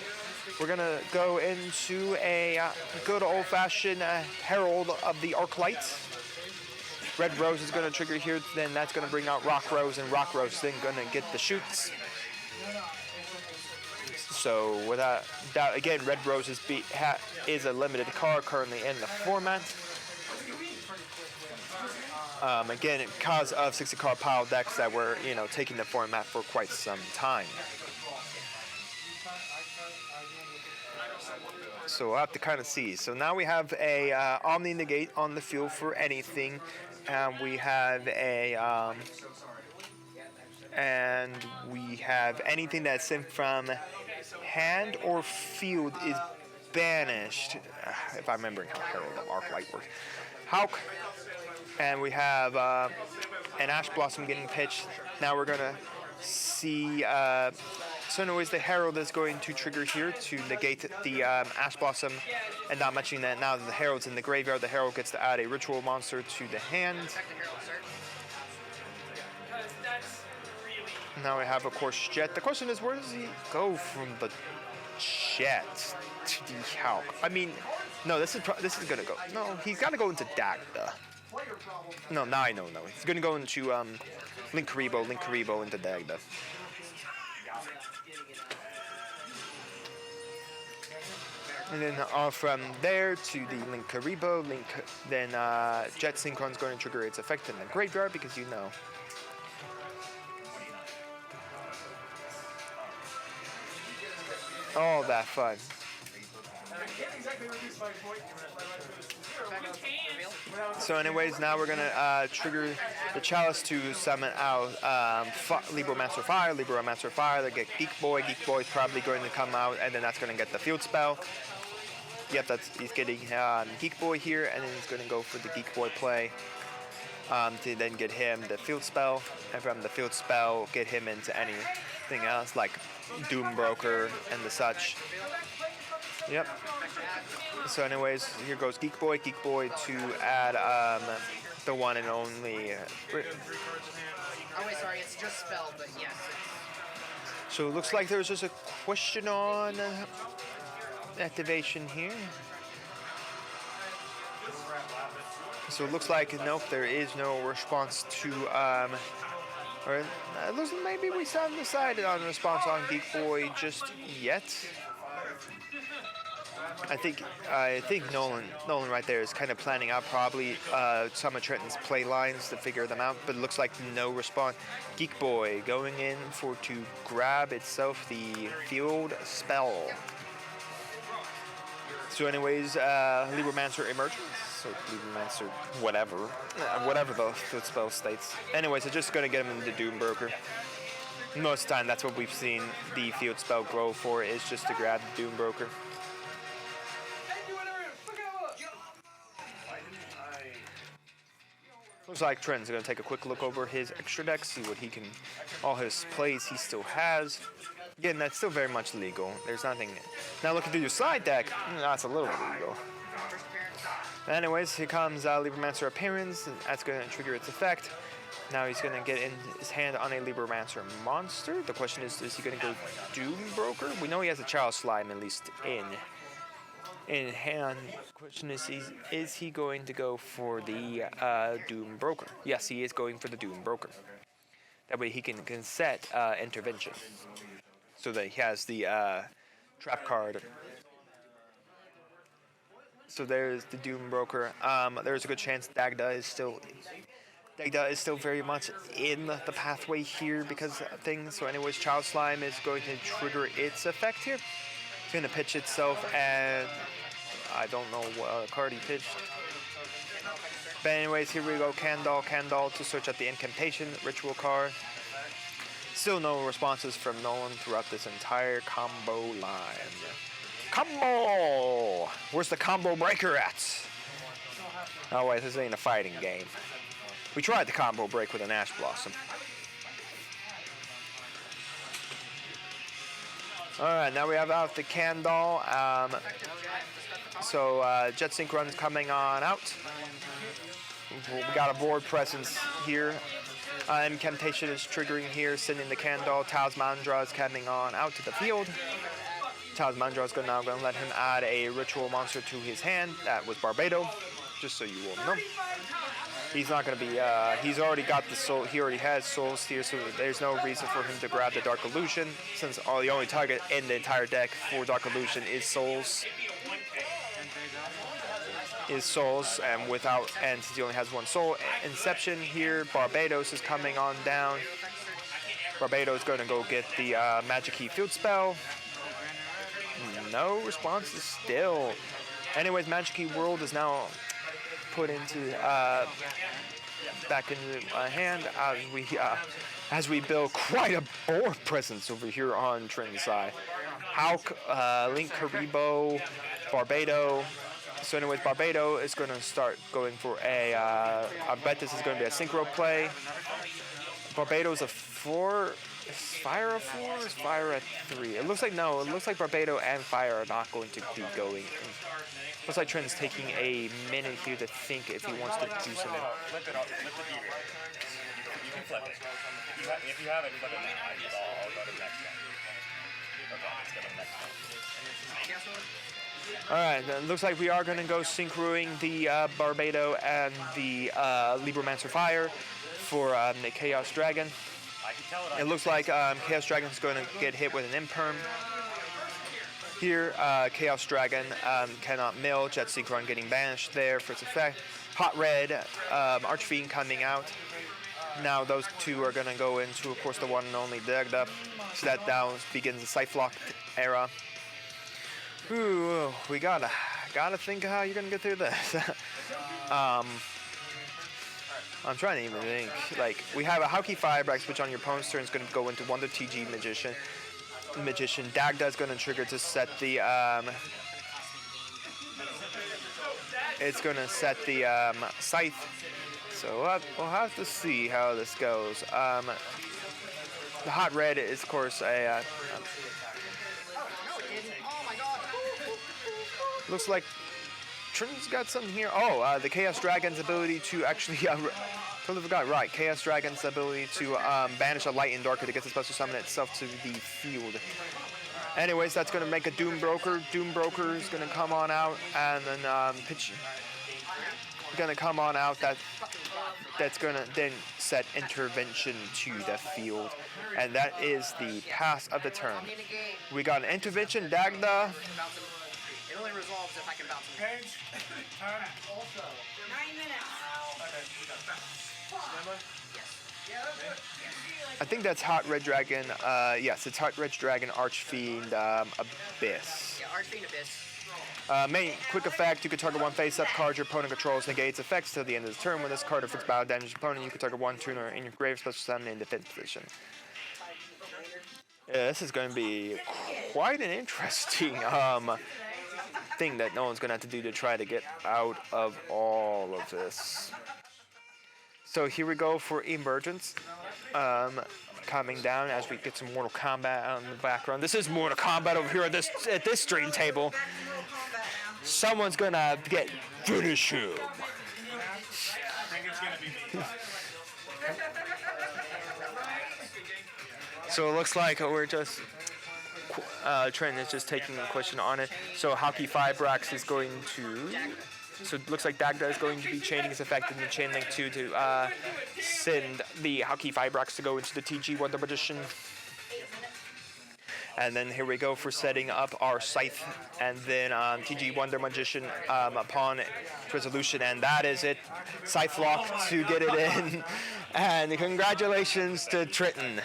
We're going to go into a good old-fashioned Herald of the Arclight. Red Rose is going to trigger here, then that's going to bring out Rock Rose, and Rock Rose then going to get the shoots. So without doubt, again, Red Rose is a limited card currently in the format. Again, because of 60-card pile decks that were, taking the format for quite some time. So we'll have to kind of see. So now we have a Omni Negate on the field for anything. And we have anything that's sent from hand or field is banished. If I'm remembering how Herald of Arclight works. And we have an Ash Blossom getting pitched. Now we're gonna see. So anyways, the Herald is going to trigger here to negate the Ash Blossom, and not mentioning that now that the Herald's in the graveyard, the Herald gets to add a ritual monster to the hand. Now we have, of course, Jet. The question is, where does he go from the Jet to the Hulk? I mean, no, this is gonna go. No, he's got to go into Dagda. No, now I know. No, he's gonna go into Link-Kuriboh into Dagda. And then from there to the Link-Kuriboh, then Jet Synchron's going to trigger its effect in the graveyard because all that fun. So anyways, now we're going to trigger the Chalice to summon out Libromancer Fire, they get Geek Boy. Geek Boy is probably going to come out, and then that's going to get the field spell. Yep, he's getting Geek Boy here, and then he's going to go for the Geek Boy play to then get him the field spell, and from the field spell, get him into anything else like Doom Broker and the such. Yep. So anyways, here goes Geek Boy to add the one and only.
Oh wait, sorry, it's just spell, but yes.
So it looks like there's just a question on activation here. So it looks like nope, there is no response to or it looks like maybe we haven't decided on a response on Geek Boy just yet. I think Nolan right there is kind of planning out probably some of Trenton's play lines to figure them out, but it looks like no response. Geek Boy going in to grab itself the field spell. So anyways, Libromancer emerges. So Libromancer, whatever the field spell states. Anyways, it's just gonna get him into Doom Broker. Most of the time, that's what we've seen the field spell grow for, is just to grab the Doom Broker. Looks like Trent's going to take a quick look over his extra deck, see what he can, all his plays he still has. Again, that's still very much legal. There's nothing. Now looking through your side deck, that's a little illegal. Anyways, here comes Libromancer Appearance, and that's going to trigger its effect. Now he's going to get in his hand on a Libromancer monster. The question is he going to go Doom Broker? We know he has a Child Slime at least in hand. The question is he going to go for the Doom Broker? Yes, he is going for the Doom Broker. That way he can set Intervention, so that he has the trap card. So there's the Doom Broker. There's a good chance Dagda is still very much in the pathway here because of things. So anyways, Child Slime is going to trigger its effect here. It's going to pitch itself and I don't know what card he pitched. But anyways, here we go. 𝐑𝐏 to search at the incantation ritual card. Still no responses from Nolan throughout this entire combo line. Combo! Where's the combo breaker at? Oh wait, this ain't a fighting game. We tried the combo break with an Ash Blossom. Alright, now we have out the 𝐑𝐏. So Jet Synchron's coming on out. We got a board presence here. Incantation is triggering here, sending the 𝐑𝐏. Talismandra is coming on out to the field. Talismandra is now going to let him add a ritual monster to his hand. That was Barbado, just so you all know. He's not going to be, he's already got the soul, he already has souls here, so there's no reason for him to grab the Dark Illusion, since the only target in the entire deck for Dark Illusion is souls. And since he only has one soul. Inception here, Barbados is coming on down. Barbados is going to go get the Magic Key Field Spell. No responses still. Anyways, Magic Key World is now put into back into my hand as we build quite a board presence over here on Trenton's side. Link Karibo, Barbado. So anyways, Barbado is going to start going for a, I bet this is going to be a synchro play. Barbado is a 4, is Fire a 4 or is Fire a 3? It looks like, no, it looks like Barbado and Fire are not going to be going. Looks like Trent's taking a minute here to think if he wants to do something.
Flip it up, flip the gear. You can flip it. If you have it, flip it now. I'll go to the next one. Okay, let's go to the next one.
Alright, then it looks like we are going to go synchroing the Barbado and the Libromancer Fire for the Chaos Dragon. It looks like Chaos Dragon is going to get hit with an Imperm. Here, Chaos Dragon cannot mill, Jet Synchron getting banished there for its effect. Hot Red, Archfiend coming out. Now those two are going to go into, of course, the one and only Dagda. So that now begins the Scythe-locked era. Ooh, we gotta think how you're gonna get through this. I'm trying to even think. Like, we have a 𝐿𝐾𝐒 Firebrax, which on your opponent's turn is gonna go into Wonder TG Magician. Dagda is gonna trigger to set the it's gonna set the Scythe. So we'll have to see how this goes. The Hot Red is, of course, a looks like Trenton's got something here. Oh, the Chaos Dragon's ability to actually, totally forgot, right. Chaos Dragon's ability to banish a Light and Darker to get the special summon itself to the field. Anyways, that's going to make a Doom Broker. Doom Broker is going to come on out and then that's going to then set Intervention to the field. And that is the pass of the turn. We got an Intervention, Dagda.
It only resolves if I can bounce him.
Page, time.
Also, 9 minutes.
I think that's Hot Red Dragon. Yes, it's Hot Red Dragon, Archfiend, Abyss.
Yeah, Archfiend Abyss.
Main quick effect, you can target one face-up card your opponent controls, negates effects till the end of the turn. When this card affects battle damage your opponent, you can target one tuner in your grave special summon in defense position. Yeah, this is going to be quite an interesting thing that no one's going to have to do to try to get out of all of this. So here we go for Emergence. Coming down as we get some Mortal Kombat out in the background. This is Mortal Kombat over here at this stream table. Someone's gonna get finish him.
I think it's gonna be me.
So it looks like we're just Trent is just taking a question on it. So 𝐿𝐾𝐒 Firebrax is going to. So it looks like Dagda is going to be chaining his effect in the Chain Link 2 to send the 𝐿𝐾𝐒 Firebrax to go into the TG Wonder Magician. And then here we go for setting up our Scythe and then TG Wonder Magician upon resolution. And that is it. Scythe lock to get it in. And congratulations to Trenton.